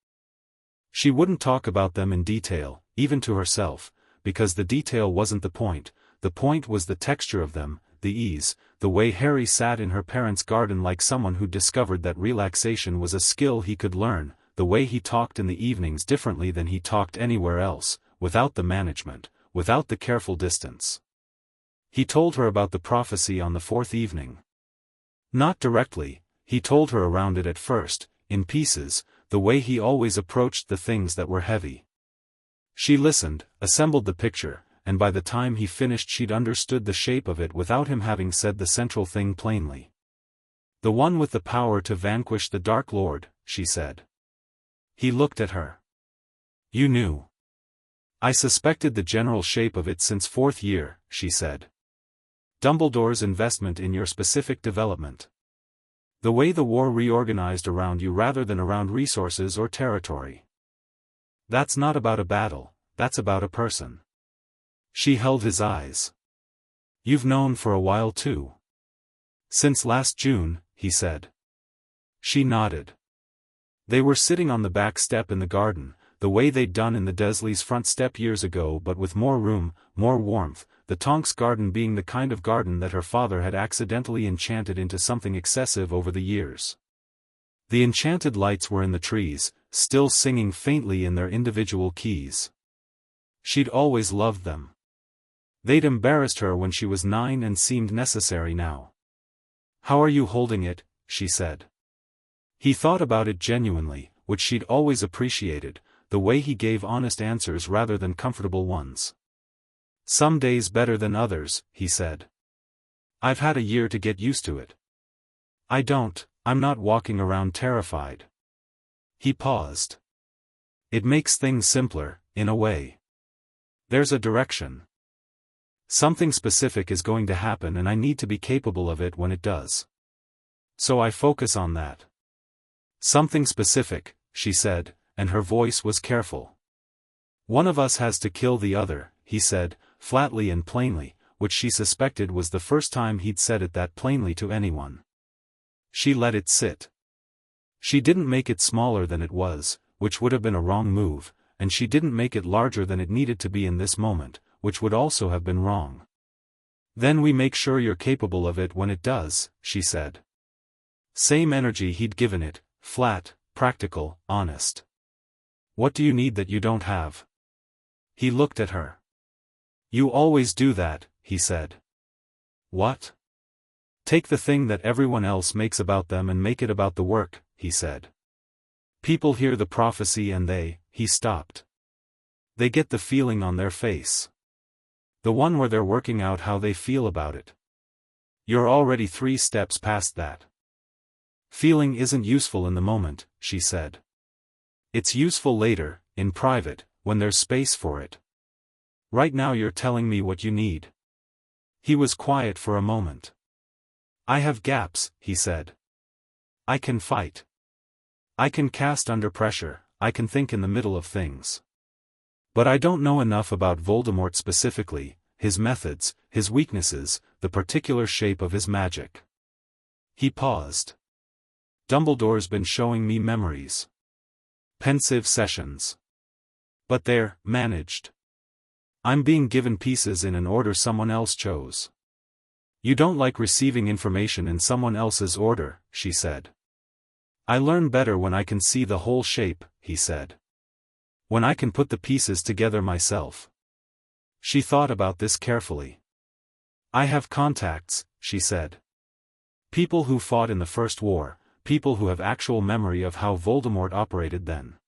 She wouldn't talk about them in detail, even to herself, because the detail wasn't the point was the texture of them, the ease, the way Harry sat in her parents' garden like someone who'd discovered that relaxation was a skill he could learn, the way he talked in the evenings differently than he talked anywhere else, without the management, without the careful distance. He told her about the prophecy on the 4th evening. Not directly, he told her around it at first, in pieces, the way he always approached the things that were heavy. She listened, assembled the picture, and by the time he finished she'd understood the shape of it without him having said the central thing plainly. The one with the power to vanquish the Dark Lord, she said. He looked at her. You knew. I suspected the general shape of it since 4th year, she said. Dumbledore's investment in your specific development. The way the war reorganized around you rather than around resources or territory. That's not about a battle, that's about a person. She held his eyes. You've known for a while too. Since last June, he said. She nodded. They were sitting on the back step in the garden, the way they'd done in the Desleys' front step years ago, but with more room, more warmth, the Tonks garden being the kind of garden that her father had accidentally enchanted into something excessive over the years. The enchanted lights were in the trees, still singing faintly in their individual keys. She'd always loved them. They'd embarrassed her when she was 9 and seemed necessary now. "How are you holding it?" she said. He thought about it genuinely, which she'd always appreciated, the way he gave honest answers rather than comfortable ones. "Some days better than others," he said. "I've had a year to get used to it. I'm not walking around terrified." He paused. "It makes things simpler, in a way. There's a direction. Something specific is going to happen and I need to be capable of it when it does. So I focus on that." "Something specific," she said, and her voice was careful. "One of us has to kill the other," he said, flatly and plainly, which she suspected was the first time he'd said it that plainly to anyone. She let it sit. She didn't make it smaller than it was, which would have been a wrong move, and she didn't make it larger than it needed to be in this moment, which would also have been wrong. "Then we make sure you're capable of it when it does," she said. Same energy he'd given it, flat, practical, honest. "What do you need that you don't have?" He looked at her. "You always do that," he said. "What?" "Take the thing that everyone else makes about them and make it about the work," he said. "People hear the prophecy and he stopped. They get the feeling on their face. The one where they're working out how they feel about it. You're already 3 steps past that." "Feeling isn't useful in the moment," she said. "It's useful later, in private, when there's space for it. Right now you're telling me what you need." He was quiet for a moment. "I have gaps," he said. "I can fight. I can cast under pressure, I can think in the middle of things. But I don't know enough about Voldemort specifically, his methods, his weaknesses, the particular shape of his magic." He paused. "Dumbledore's been showing me memories. Pensive sessions. But they're managed. I'm being given pieces in an order someone else chose." "You don't like receiving information in someone else's order," she said. "I learn better when I can see the whole shape," he said. "When I can put the pieces together myself." She thought about this carefully. "I have contacts," she said. "People who fought in the First War, people who have actual memory of how Voldemort operated then.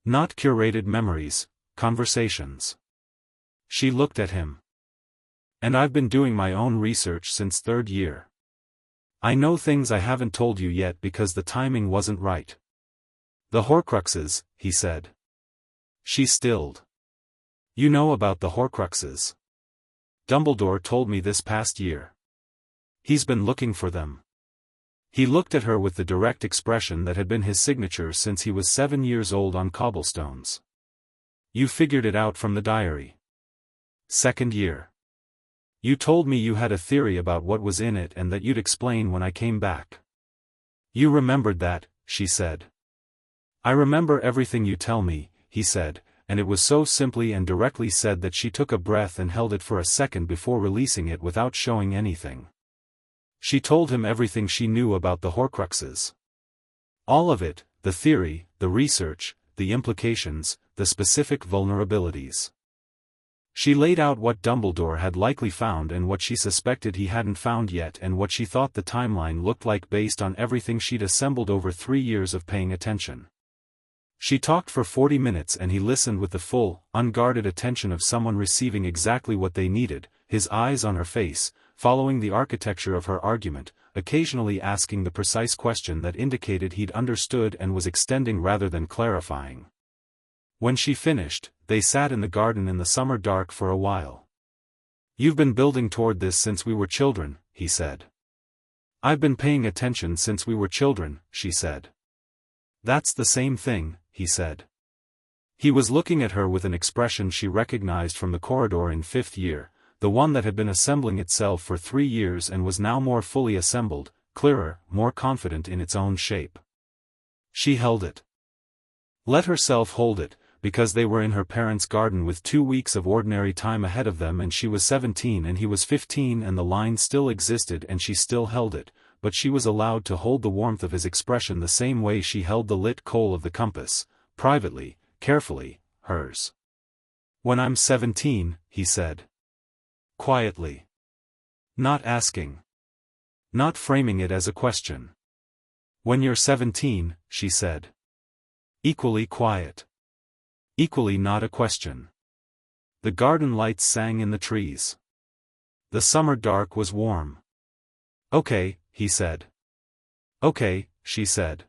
Not curated memories, conversations." She looked at him. "And I've been doing my own research since 3rd year. I know things I haven't told you yet because the timing wasn't right." "The Horcruxes," he said. She stilled. "You know about the Horcruxes. Dumbledore told me this past year. He's been looking for them." He looked at her with the direct expression that had been his signature since he was 7 years old on cobblestones. "You figured it out from the diary. 2nd year. You told me you had a theory about what was in it and that you'd explain when I came back." "You remembered that," she said. "I remember everything you tell me," he said, and it was so simply and directly said that she took a breath and held it for a second before releasing it without showing anything. She told him everything she knew about the Horcruxes. All of it, the theory, the research, the implications, the specific vulnerabilities. She laid out what Dumbledore had likely found and what she suspected he hadn't found yet and what she thought the timeline looked like based on everything she'd assembled over 3 years of paying attention. She talked for 40 minutes and he listened with the full, unguarded attention of someone receiving exactly what they needed, his eyes on her face, following the architecture of her argument, occasionally asking the precise question that indicated he'd understood and was extending rather than clarifying. When she finished, they sat in the garden in the summer dark for a while. "You've been building toward this since we were children," he said. "I've been paying attention since we were children," she said. "That's the same thing," he said. He was looking at her with an expression she recognized from the corridor in 5th year, the one that had been assembling itself for 3 years and was now more fully assembled, clearer, more confident in its own shape. She held it. Let herself hold it, because they were in her parents' garden with 2 weeks of ordinary time ahead of them, and she was 17 and he was 15, and the line still existed and she still held it, but she was allowed to hold the warmth of his expression the same way she held the lit coal of the compass, privately, carefully, hers. "When I'm 17, he said. Quietly. Not asking. Not framing it as a question. "When you're 17, she said. Equally quiet. Equally not a question. The garden lights sang in the trees. The summer dark was warm. "Okay," he said. "Okay," she said.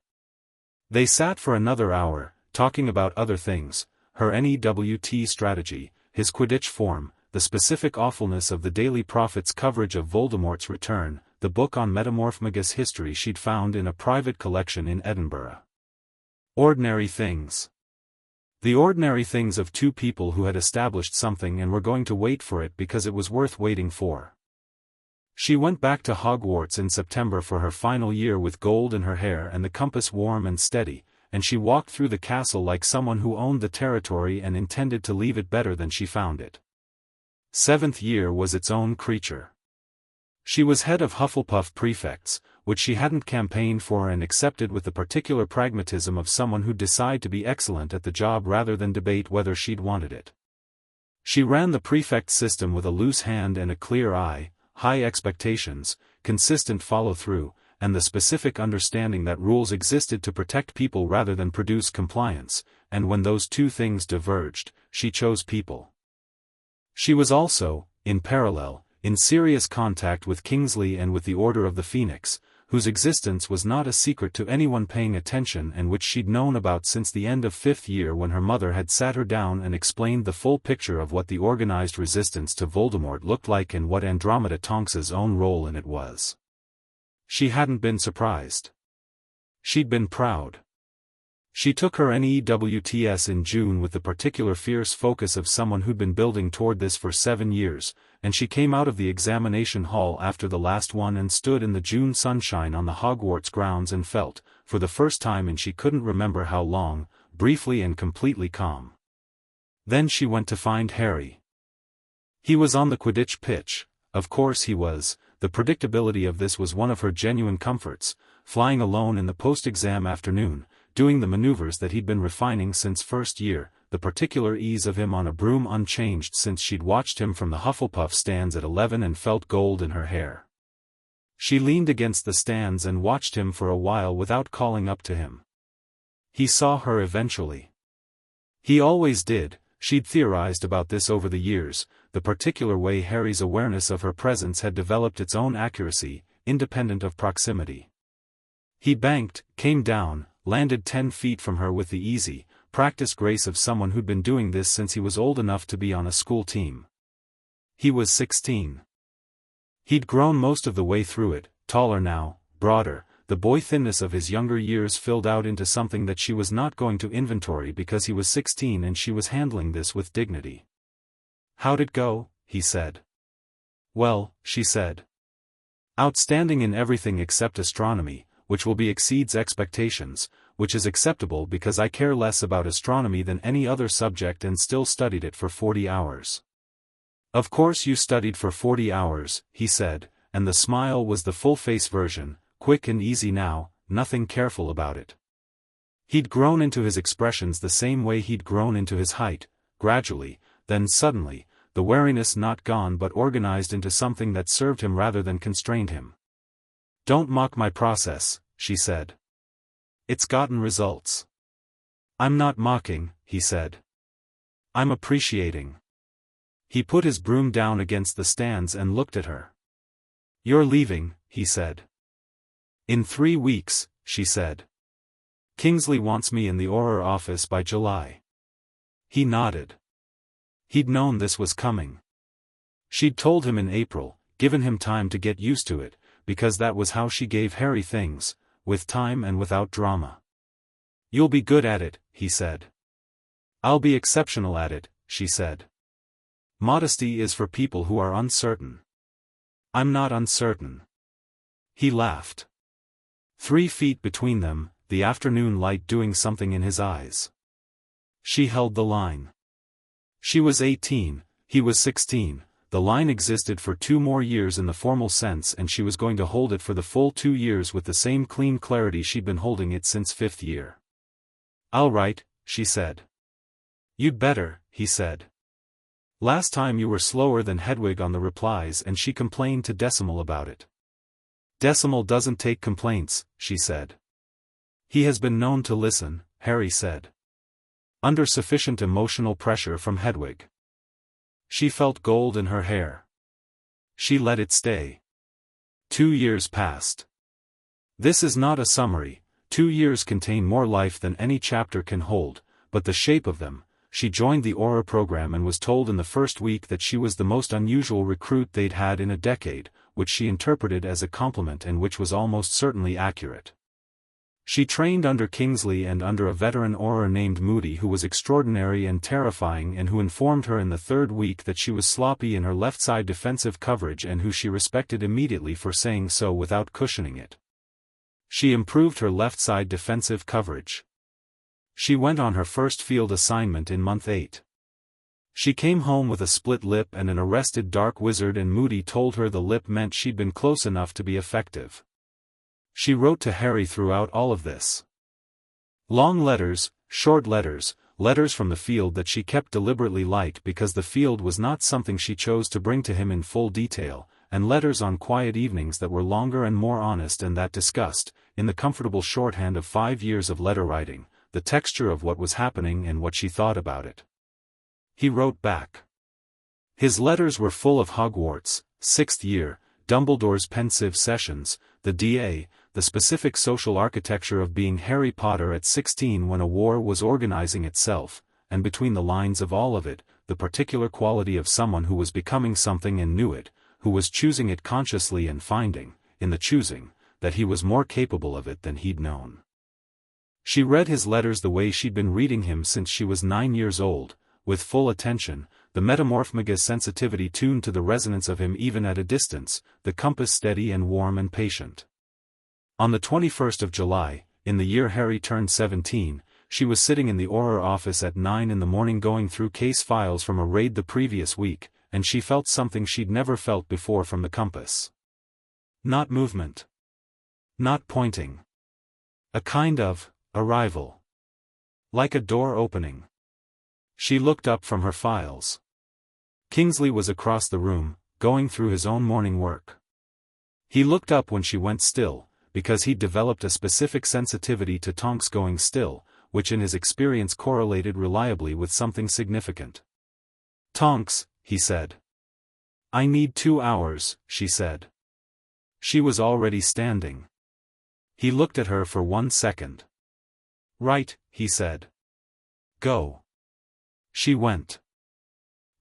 They sat for another hour, talking about other things, her NEWT strategy, his Quidditch form, the specific awfulness of the Daily Prophet's coverage of Voldemort's return, the book on Metamorphmagus history she'd found in a private collection in Edinburgh. Ordinary things. The ordinary things of two people who had established something and were going to wait for it because it was worth waiting for. She went back to Hogwarts in September for her final year with gold in her hair and the compass warm and steady, and she walked through the castle like someone who owned the territory and intended to leave it better than she found it. 7th year was its own creature. She was head of Hufflepuff prefects, which she hadn't campaigned for and accepted with the particular pragmatism of someone who'd decide to be excellent at the job rather than debate whether she'd wanted it. She ran the prefect system with a loose hand and a clear eye, high expectations, consistent follow-through, and the specific understanding that rules existed to protect people rather than produce compliance, and when those two things diverged, she chose people. She was also, in parallel, in serious contact with Kingsley and with the Order of the Phoenix, whose existence was not a secret to anyone paying attention and which she'd known about since the end of 5th year when her mother had sat her down and explained the full picture of what the organized resistance to Voldemort looked like and what Andromeda Tonks's own role in it was. She hadn't been surprised. She'd been proud. She took her NEWTS in June with the particular fierce focus of someone who'd been building toward this for 7 years, and she came out of the examination hall after the last one and stood in the June sunshine on the Hogwarts grounds and felt, for the first time and she couldn't remember how long, briefly and completely calm. Then she went to find Harry. He was on the Quidditch pitch, of course he was. The predictability of this was one of her genuine comforts, flying alone in the post-exam afternoon, doing the maneuvers that he'd been refining since 1st year, the particular ease of him on a broom unchanged since she'd watched him from the Hufflepuff stands at 11 and felt gold in her hair. She leaned against the stands and watched him for a while without calling up to him. He saw her eventually. He always did. She'd theorized about this over the years, the particular way Harry's awareness of her presence had developed its own accuracy, independent of proximity. He banked, came down, landed 10 feet from her with the easy, practiced grace of someone who'd been doing this since he was old enough to be on a school team. He was 16. He'd grown most of the way through it, taller now, broader, the boy thinness of his younger years filled out into something that she was not going to inventory because he was 16 and she was handling this with dignity. "How'd it go?" he said. "Well," she said. "Outstanding in everything except astronomy, which will be exceeds expectations, which is acceptable because I care less about astronomy than any other subject and still studied it for 40 hours. "Of course you studied for 40 hours, he said, and the smile was the full-face version, quick and easy now, nothing careful about it. He'd grown into his expressions the same way he'd grown into his height, gradually, then suddenly, the wariness not gone but organized into something that served him rather than constrained him. "Don't mock my process," she said. "It's gotten results." "I'm not mocking," he said. "I'm appreciating." He put his broom down against the stands and looked at her. "You're leaving," he said. "In 3 weeks," she said. "Kingsley wants me in the Auror office by July." He nodded. He'd known this was coming. She'd told him in April, given him time to get used to it, because that was how she gave Harry things, with time and without drama. "You'll be good at it," he said. "I'll be exceptional at it," she said. Modesty is for people who are uncertain. I'm not uncertain. He laughed. 3 feet between them, the afternoon light doing something in his eyes. She held the line. She was 18, he was 16, the line existed for 2 more years in the formal sense, and she was going to hold it for the full 2 years with the same clean clarity she'd been holding it since 5th year. "I'll write," she said. "You'd better," he said. "Last time you were slower than Hedwig on the replies, and she complained to Decimal about it." "Decimal doesn't take complaints," she said. "He has been known to listen," Harry said. Under sufficient emotional pressure from Hedwig. She felt gold in her hair. She let it stay. 2 years passed. This is not a summary. 2 years contain more life than any chapter can hold, but the shape of them. She joined the Aura program and was told in the first week that she was the most unusual recruit they'd had in a decade, which she interpreted as a compliment and which was almost certainly accurate. She trained under Kingsley and under a veteran Aura named Moody, who was extraordinary and terrifying, and who informed her in the 3rd week that she was sloppy in her left side defensive coverage, and who she respected immediately for saying so without cushioning it. She improved her left side defensive coverage. She went on her first field assignment in month 8. She came home with a split lip and an arrested dark wizard, and Moody told her the lip meant she'd been close enough to be effective. She wrote to Harry throughout all of this. Long letters, short letters, letters from the field that she kept deliberately light because the field was not something she chose to bring to him in full detail, and letters on quiet evenings that were longer and more honest and that discussed, in the comfortable shorthand of 5 years of letter writing, the texture of what was happening and what she thought about it. He wrote back. His letters were full of Hogwarts, 6th year, Dumbledore's pensive sessions, the DA, the specific social architecture of being Harry Potter at 16 when a war was organizing itself, and between the lines of all of it, the particular quality of someone who was becoming something and knew it, who was choosing it consciously and finding, in the choosing, that he was more capable of it than he'd known. She read his letters the way she'd been reading him since she was 9 years old, with full attention, the Metamorphmagus sensitivity tuned to the resonance of him even at a distance, the compass steady and warm and patient. On the 21st of July, in the year Harry turned 17, she was sitting in the Auror office at 9 in the morning going through case files from a raid the previous week, and she felt something she'd never felt before from the compass. Not movement. Not pointing. A kind of arrival. Like a door opening. She looked up from her files. Kingsley was across the room, going through his own morning work. He looked up when she went still, because he'd developed a specific sensitivity to Tonks going still, which in his experience correlated reliably with something significant. "Tonks," he said. "I need 2 hours," she said. She was already standing. He looked at her for 1 second. "Right," he said. "Go." She went.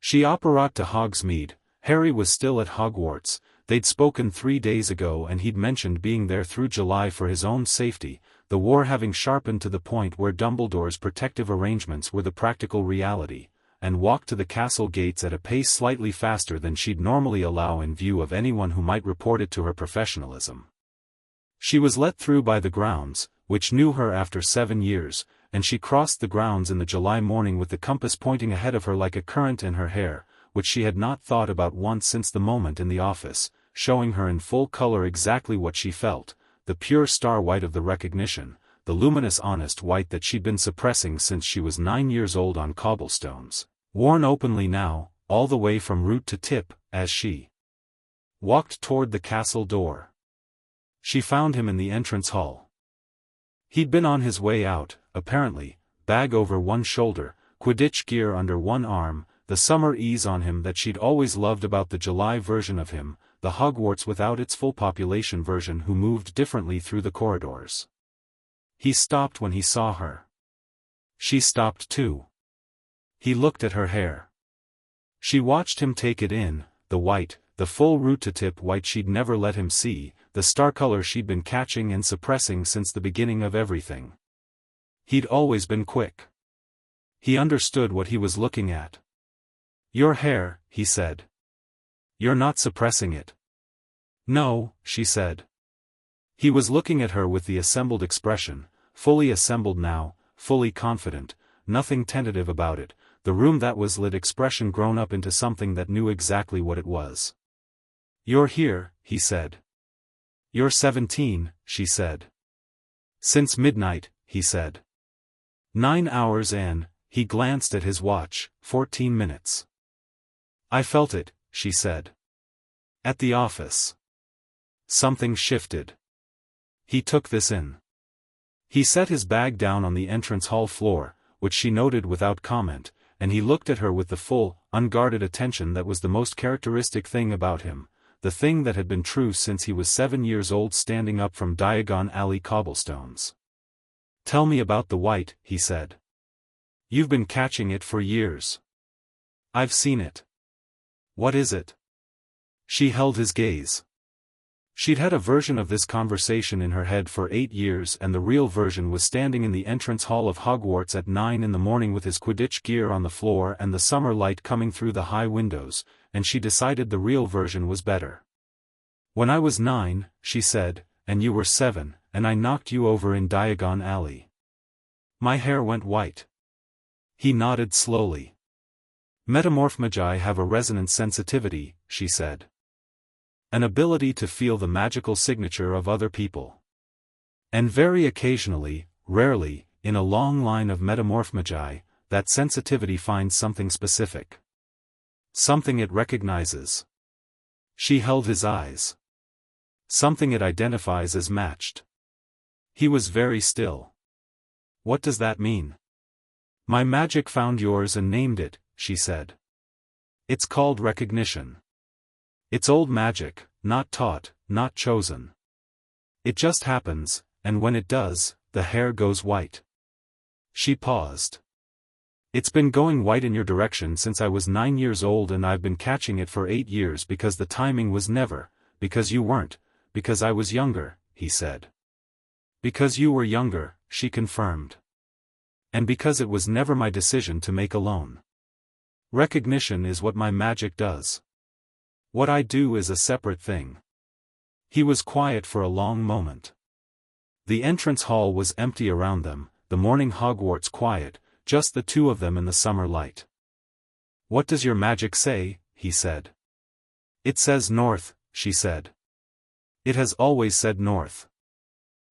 She apparat to Hogsmeade. Harry was still at Hogwarts. They'd spoken 3 days ago and he'd mentioned being there through July for his own safety, the war having sharpened to the point where Dumbledore's protective arrangements were the practical reality, and walked to the castle gates at a pace slightly faster than she'd normally allow in view of anyone who might report it to her professionalism. She was let through by the grounds, which knew her after 7 years, and she crossed the grounds in the July morning with the compass pointing ahead of her like a current in her hair, which she had not thought about once since the moment in the office, showing her in full color exactly what she felt, the pure star white of the recognition, the luminous honest white that she'd been suppressing since she was 9 years old on cobblestones, worn openly now, all the way from root to tip, as she walked toward the castle door. She found him in the entrance hall. He'd been on his way out, apparently, bag over one shoulder, Quidditch gear under one arm, the summer ease on him that she'd always loved about the July version of him, the Hogwarts without its full population version who moved differently through the corridors. He stopped when he saw her. She stopped too. He looked at her hair. She watched him take it in, the white, the full root-to-tip white she'd never let him see, the star color she'd been catching and suppressing since the beginning of everything. He'd always been quick. He understood what he was looking at. Your hair, he said. You're not suppressing it. No, she said. He was looking at her with the assembled expression, fully assembled now, fully confident, nothing tentative about it, the room that was lit expression grown up into something that knew exactly what it was. You're here, he said. You're 17, she said. Since midnight, he said. 9 hours and, he glanced at his watch, 14 minutes. I felt it, she said. At the office. Something shifted. He took this in. He set his bag down on the entrance hall floor, which she noted without comment, and he looked at her with the full, unguarded attention that was the most characteristic thing about him, the thing that had been true since he was 7 years old standing up from Diagon Alley cobblestones. Tell me about the white, he said. You've been catching it for years. I've seen it. What is it? She held his gaze. She'd had a version of this conversation in her head for 8 years, and the real version was standing in the entrance hall of Hogwarts at 9 in the morning with his Quidditch gear on the floor and the summer light coming through the high windows, and she decided the real version was better. When I was 9, she said, and you were 7, and I knocked you over in Diagon Alley. My hair went white. He nodded slowly. Metamorphmagi have a resonance sensitivity, she said. An ability to feel the magical signature of other people. And very occasionally, rarely, in a long line of metamorphmagi, that sensitivity finds something specific. Something it recognizes. She held his eyes. Something it identifies as matched. He was very still. What does that mean? My magic found yours and named it, she said. It's called recognition. It's old magic, not taught, not chosen. It just happens, and when it does, the hair goes white. She paused. It's been going white in your direction since I was 9 years old, and I've been catching it for 8 years because the timing was never, because you weren't, because I was younger, he said. Because you were younger, she confirmed. And because it was never my decision to make alone. Recognition is what my magic does. What I do is a separate thing. He was quiet for a long moment. The entrance hall was empty around them, the morning Hogwarts quiet, just the two of them in the summer light. What does your magic say? He said. It says north, she said. It has always said north.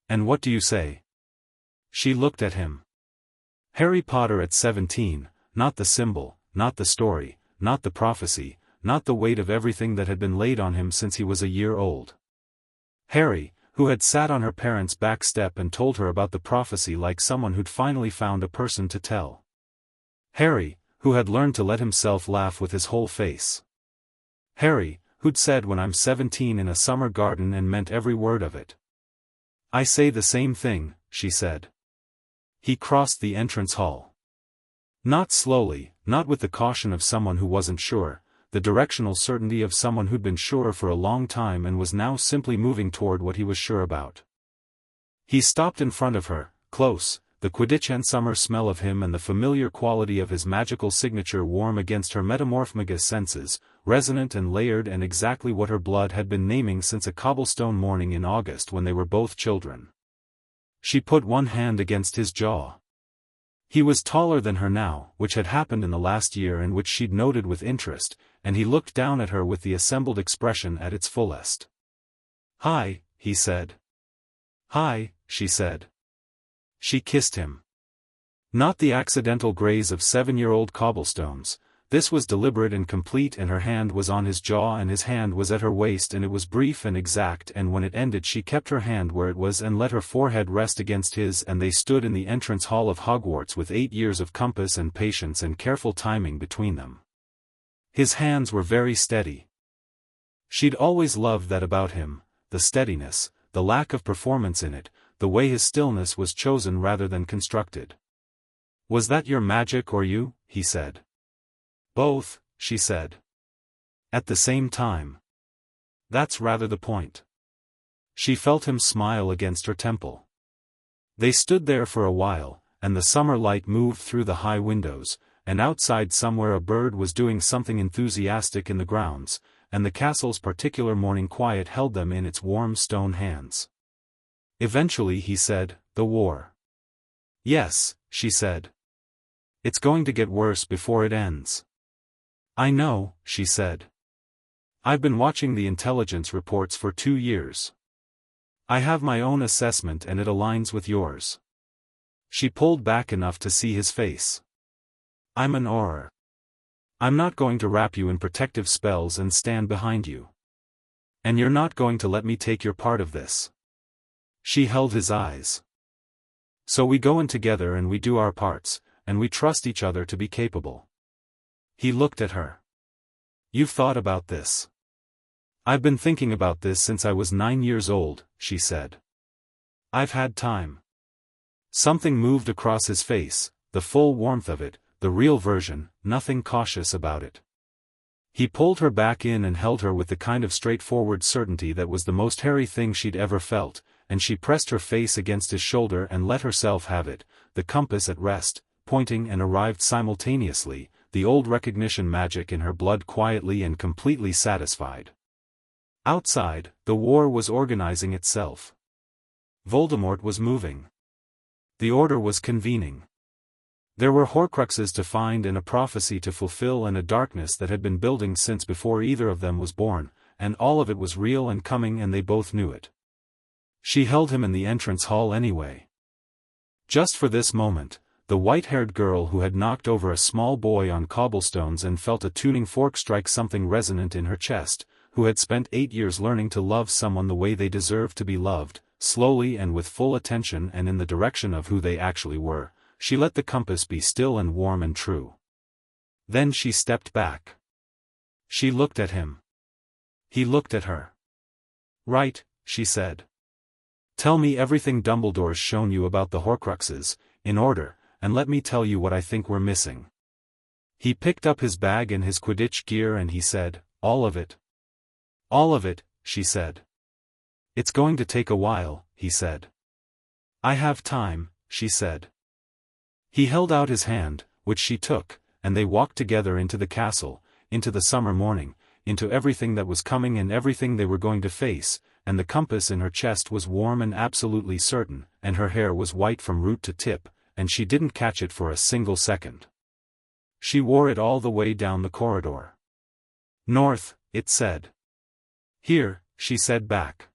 And what do you say? She looked at him. Harry Potter at 17, not the symbol, not the story, not the prophecy, not the weight of everything that had been laid on him since he was a year old. Harry, who had sat on her parents' back step and told her about the prophecy like someone who'd finally found a person to tell. Harry, who had learned to let himself laugh with his whole face. Harry, who'd said when I'm 17 in a summer garden and meant every word of it. I say the same thing, she said. He crossed the entrance hall. Not slowly, not with the caution of someone who wasn't sure, the directional certainty of someone who'd been sure for a long time and was now simply moving toward what he was sure about. He stopped in front of her, close, the Quidditch and summer smell of him and the familiar quality of his magical signature warm against her Metamorphmagus senses, resonant and layered and exactly what her blood had been naming since a cobblestone morning in August when they were both children. She put one hand against his jaw. He was taller than her now, which had happened in the last year and which she'd noted with interest, and he looked down at her with the assembled expression at its fullest. Hi, he said. Hi, she said. She kissed him. Not the accidental graze of 7-year-old cobblestones, this was deliberate and complete, and her hand was on his jaw and his hand was at her waist, and it was brief and exact, and when it ended she kept her hand where it was and let her forehead rest against his, and they stood in the entrance hall of Hogwarts with 8 years of compass and patience and careful timing between them. His hands were very steady. She'd always loved that about him, the steadiness, the lack of performance in it, the way his stillness was chosen rather than constructed. Was that your magic or you? He said. Both, she said. At the same time. That's rather the point. She felt him smile against her temple. They stood there for a while, and the summer light moved through the high windows, and outside somewhere a bird was doing something enthusiastic in the grounds, and the castle's particular morning quiet held them in its warm stone hands. Eventually he said, "The war." "Yes," she said. "It's going to get worse before it ends." "I know," she said. "I've been watching the intelligence reports for 2 years. I have my own assessment and it aligns with yours." She pulled back enough to see his face. "I'm an Auror. I'm not going to wrap you in protective spells and stand behind you. And you're not going to let me take your part of this." She held his eyes. "So we go in together and we do our parts, and we trust each other to be capable." He looked at her. "You've thought about this?" "I've been thinking about this since I was 9 years old," she said. "I've had time." Something moved across his face, the full warmth of it, the real version, nothing cautious about it. He pulled her back in and held her with the kind of straightforward certainty that was the most hairy thing she'd ever felt, and she pressed her face against his shoulder and let herself have it, the compass at rest, pointing and arrived simultaneously, the old recognition magic in her blood quietly and completely satisfied. Outside, the war was organizing itself. Voldemort was moving. The Order was convening. There were Horcruxes to find and a prophecy to fulfill and a darkness that had been building since before either of them was born, and all of it was real and coming and they both knew it. She held him in the entrance hall anyway. Just for this moment, the white-haired girl who had knocked over a small boy on cobblestones and felt a tuning fork strike something resonant in her chest, who had spent 8 years learning to love someone the way they deserved to be loved, slowly and with full attention and in the direction of who they actually were, she let the compass be still and warm and true. Then she stepped back. She looked at him. He looked at her. "Right," she said. "Tell me everything Dumbledore's shown you about the Horcruxes, in order, and let me tell you what I think we're missing." He picked up his bag and his Quidditch gear and he said, "All of it." "All of it," she said. "It's going to take a while," he said. "I have time," she said. He held out his hand, which she took, and they walked together into the castle, into the summer morning, into everything that was coming and everything they were going to face, and the compass in her chest was warm and absolutely certain, and her hair was white from root to tip, and she didn't catch it for a single second. She wore it all the way down the corridor. "North," it said. "Here," she said back.